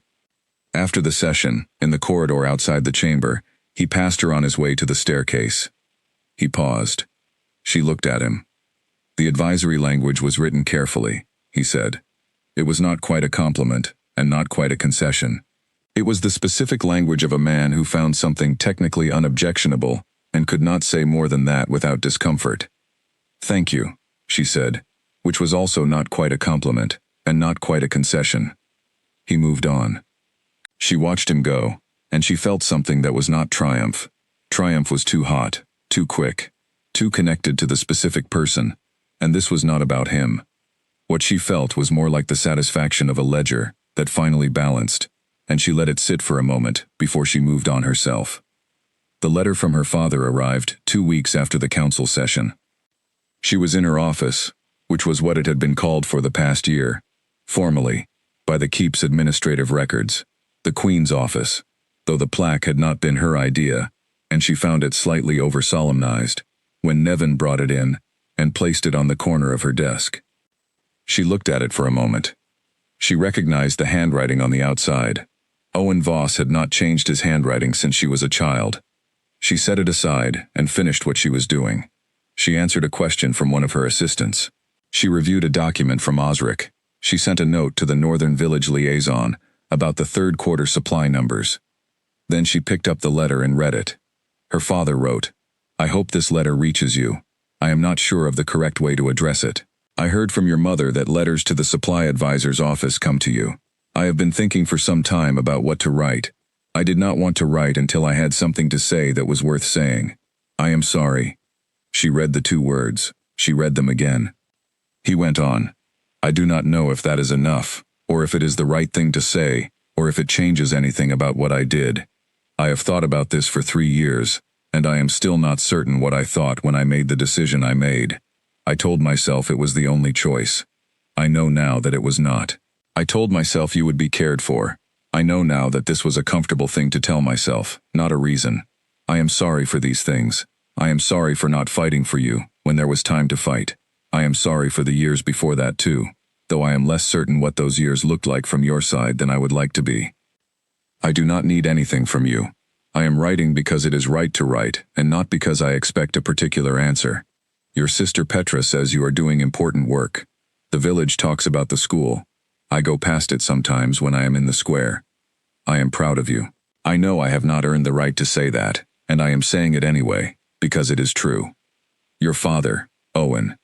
After the session, in the corridor outside the chamber, he passed her on his way to the staircase. He paused. She looked at him. The advisory language was written carefully, he said. It was not quite a compliment, and not quite a concession. It was the specific language of a man who found something technically unobjectionable and could not say more than that without discomfort. "Thank you," she said, which was also not quite a compliment, and not quite a concession. He moved on. She watched him go, and she felt something that was not triumph. Triumph was too hot, too quick, too connected to the specific person, and this was not about him. What she felt was more like the satisfaction of a ledger that finally balanced, and she let it sit for a moment before she moved on herself. The letter from her father arrived 2 weeks after the council session. She was in her office, which was what it had been called for the past year, formally, by the Keep's administrative records, the Queen's office, though the plaque had not been her idea, and she found it slightly over-solemnized, when Nevin brought it in and placed it on the corner of her desk. She looked at it for a moment. She recognized the handwriting on the outside. Owen Voss had not changed his handwriting since she was a child. She set it aside and finished what she was doing. She answered a question from one of her assistants. She reviewed a document from Osric. She sent a note to the Northern Village liaison about the 3rd quarter supply numbers. Then she picked up the letter and read it. Her father wrote, "I hope this letter reaches you. I am not sure of the correct way to address it. I heard from your mother that letters to the supply advisor's office come to you. I have been thinking for some time about what to write. I did not want to write until I had something to say that was worth saying. I am sorry." She read the 2 words. She read them again. He went on, "I do not know if that is enough, or if it is the right thing to say, or if it changes anything about what I did. I have thought about this for 3 years, and I am still not certain what I thought when I made the decision I made. I told myself it was the only choice. I know now that it was not. I told myself you would be cared for. I know now that this was a comfortable thing to tell myself, not a reason. I am sorry for these things. I am sorry for not fighting for you when there was time to fight. I am sorry for the years before that too, though I am less certain what those years looked like from your side than I would like to be. I do not need anything from you. I am writing because it is right to write, and not because I expect a particular answer. Your sister Petra says you are doing important work. The village talks about the school. I go past it sometimes when I am in the square. I am proud of you. I know I have not earned the right to say that, and I am saying it anyway, because it is true. Your father, Owen."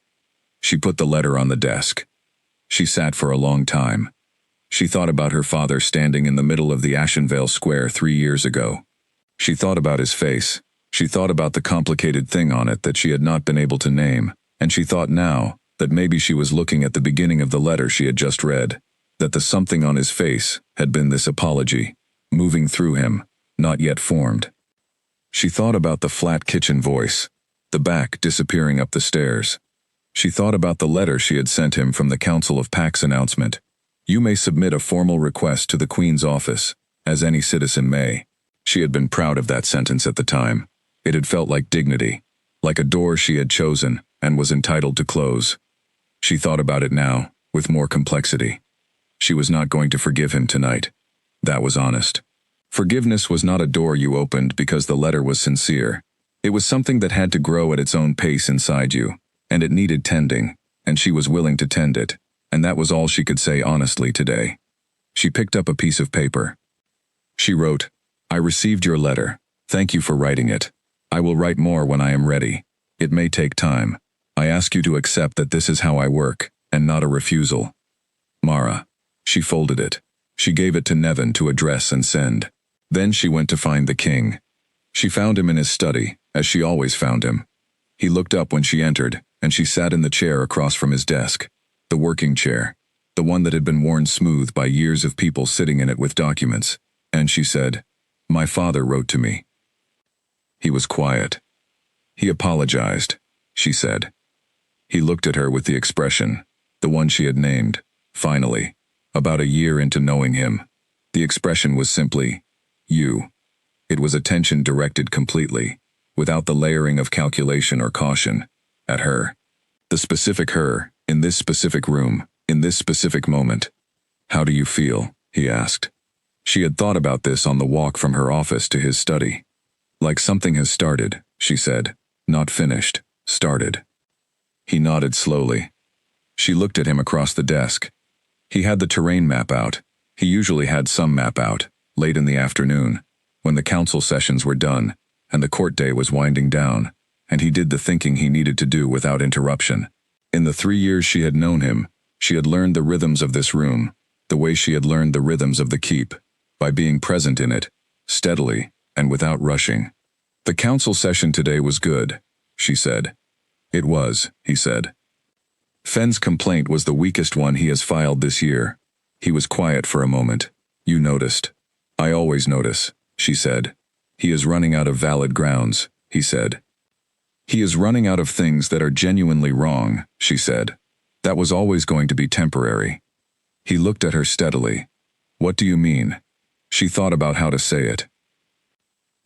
She put the letter on the desk. She sat for a long time. She thought about her father standing in the middle of the Ashenvale Square 3 years ago. She thought about his face. She thought about the complicated thing on it that she had not been able to name, and she thought now, that maybe she was looking at the beginning of the letter she had just read, that the something on his face had been this apology, moving through him, not yet formed. She thought about the flat kitchen voice, the back disappearing up the stairs. She thought about the letter she had sent him from the Council of Pax announcement. You may submit a formal request to the Queen's office, as any citizen may. She had been proud of that sentence at the time. It had felt like dignity, like a door she had chosen and was entitled to close. She thought about it now, with more complexity. She was not going to forgive him tonight. That was honest. Forgiveness was not a door you opened because the letter was sincere. It was something that had to grow at its own pace inside you, and it needed tending, and she was willing to tend it, and that was all she could say honestly today. She picked up a piece of paper. She wrote, I received your letter. Thank you for writing it. I will write more when I am ready. It may take time. I ask you to accept that this is how I work, and not a refusal. Mara. She folded it. She gave it to Nevin to address and send. Then she went to find the king. She found him in his study, as she always found him. He looked up when she entered, and she sat in the chair across from his desk, the working chair, the one that had been worn smooth by years of people sitting in it with documents, and she said, My father wrote to me. He was quiet. He apologized, she said. He looked at her with the expression, the one she had named, finally, about a year into knowing him. The expression was simply, you. It was attention directed completely, without the layering of calculation or caution, at her. The specific her, in this specific room, in this specific moment. How do you feel? He asked. She had thought about this on the walk from her office to his study. Like something has started, she said. Not finished, started. He nodded slowly. She looked at him across the desk. He had the terrain map out. He usually had some map out, late in the afternoon, when the council sessions were done, and the court day was winding down, and he did the thinking he needed to do without interruption. In the 3 years she had known him, she had learned the rhythms of this room, the way she had learned the rhythms of the keep, by being present in it, steadily, and without rushing. The council session today was good, she said. It was, he said. Fenn's complaint was the weakest one he has filed this year. He was quiet for a moment. You noticed. I always notice, she said. He is running out of valid grounds, he said. He is running out of things that are genuinely wrong, she said. That was always going to be temporary. He looked at her steadily. What do you mean? She thought about how to say it.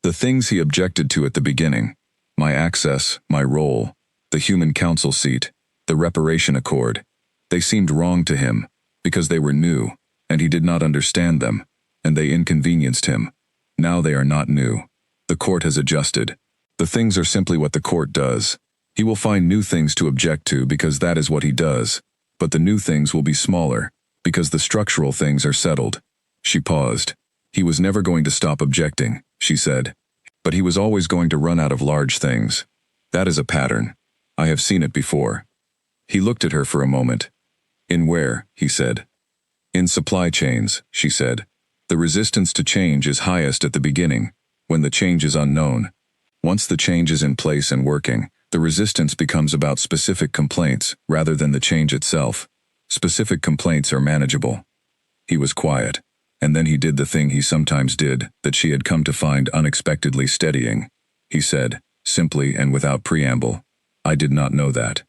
The things he objected to at the beginning, my access, my role, the human council seat, the reparation accord, they seemed wrong to him, because they were new, and he did not understand them, and they inconvenienced him. Now they are not new. The court has adjusted. The things are simply what the court does. He will find new things to object to because that is what he does, but the new things will be smaller, because the structural things are settled. She paused. He was never going to stop objecting, she said, but he was always going to run out of large things. That is a pattern. I have seen it before. He looked at her for a moment. In where? He said. In supply chains, she said. The resistance to change is highest at the beginning, when the change is unknown. Once the change is in place and working, the resistance becomes about specific complaints rather than the change itself. Specific complaints are manageable. He was quiet, and then he did the thing he sometimes did that she had come to find unexpectedly steadying. He said, simply and without preamble, I did not know that.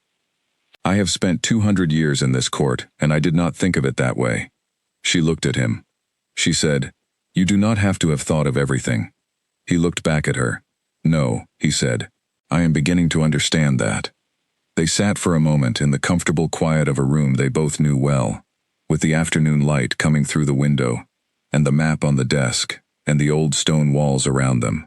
I have spent 200 years in this court, and I did not think of it that way. She looked at him. She said, You do not have to have thought of everything. He looked back at her. No, he said. I am beginning to understand that. They sat for a moment in the comfortable quiet of a room they both knew well, with the afternoon light coming through the window, and the map on the desk, and the old stone walls around them.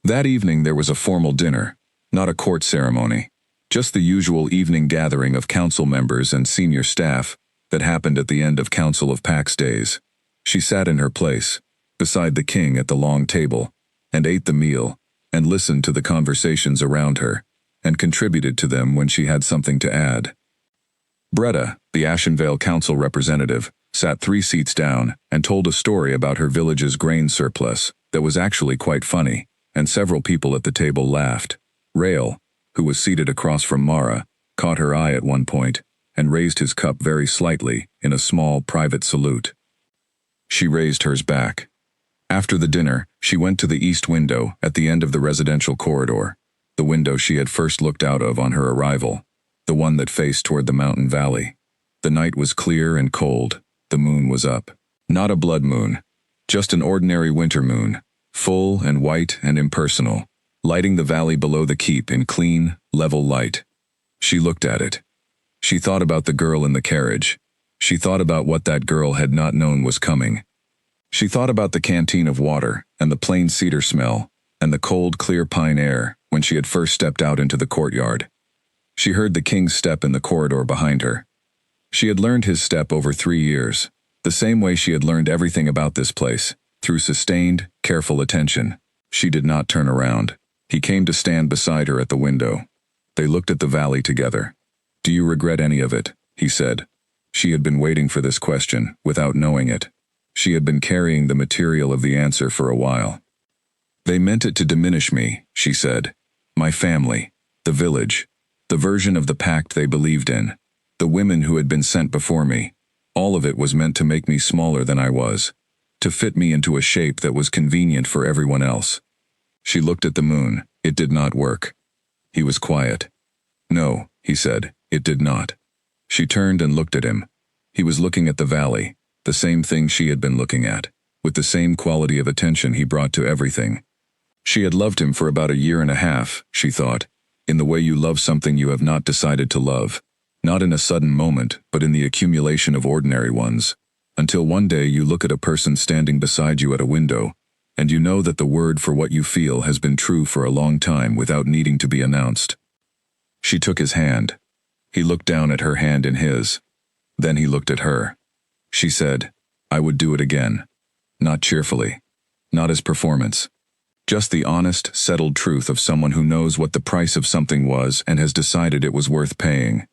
That evening there was a formal dinner, not a court ceremony, just the usual evening gathering of council members and senior staff that happened at the end of Council of Pax days. She sat in her place, beside the king at the long table, and ate the meal, and listened to the conversations around her, and contributed to them when she had something to add. Bretta, the Ashenvale council representative, sat 3 seats down and told a story about her village's grain surplus that was actually quite funny, and several people at the table laughed. Rael, who was seated across from Mara, caught her eye at one point, and raised his cup very slightly in a small private salute. She raised hers back. After the dinner, she went to the east window at the end of the residential corridor, the window she had first looked out of on her arrival, the one that faced toward the mountain valley. The night was clear and cold. The moon was up. Not a blood moon, just an ordinary winter moon, full and white and impersonal, lighting the valley below the keep in clean, level light. She looked at it. She thought about the girl in the carriage. She thought about what that girl had not known was coming. She thought about the canteen of water and the plain cedar smell and the cold, clear pine air when she had first stepped out into the courtyard. She heard the king's step in the corridor behind her. She had learned his step over 3 years, the same way she had learned everything about this place, through sustained, careful attention. She did not turn around. He came to stand beside her at the window. They looked at the valley together. "Do you regret any of it?" he said. She had been waiting for this question, without knowing it. She had been carrying the material of the answer for a while. "They meant it to diminish me," she said. "My family, the village, the version of the pact they believed in, the women who had been sent before me. All of it was meant to make me smaller than I was, to fit me into a shape that was convenient for everyone else." She looked at the moon. It did not work. He was quiet. "No," he said, "it did not." She turned and looked at him. He was looking at the valley, the same thing she had been looking at, with the same quality of attention he brought to everything. She had loved him for about 1.5 years, she thought, in the way you love something you have not decided to love, not in a sudden moment, but in the accumulation of ordinary ones, until one day you look at a person standing beside you at a window, and you know that the word for what you feel has been true for a long time without needing to be announced. She took his hand. He looked down at her hand in his. Then he looked at her. She said, "I would do it again." Not cheerfully. Not as performance. Just the honest, settled truth of someone who knows what the price of something was and has decided it was worth paying.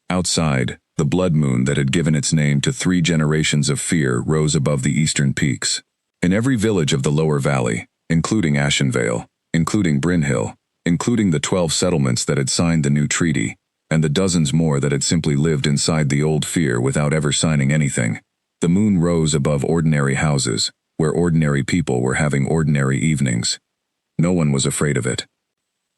Outside, the blood moon that had given its name to 3 generations of fear rose above the eastern peaks. In every village of the lower valley, including Ashenvale, including Brynhill, including the 12 settlements that had signed the new treaty, and the dozens more that had simply lived inside the old fear without ever signing anything, the moon rose above ordinary houses, where ordinary people were having ordinary evenings. No one was afraid of it.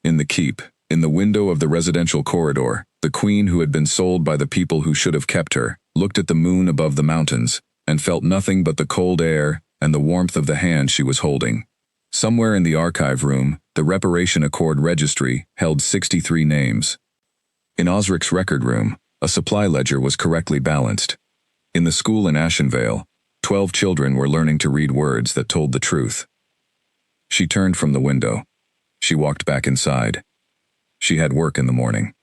In the keep, in the window of the residential corridor, the queen who had been sold by the people who should have kept her, looked at the moon above the mountains, and felt nothing but the cold air and the warmth of the hand she was holding. Somewhere in the archive room, the Reparation Accord registry held 63 names. In Osric's record room, a supply ledger was correctly balanced. In the school in Ashenvale, 12 children were learning to read words that told the truth. She turned from the window. She walked back inside. She had work in the morning.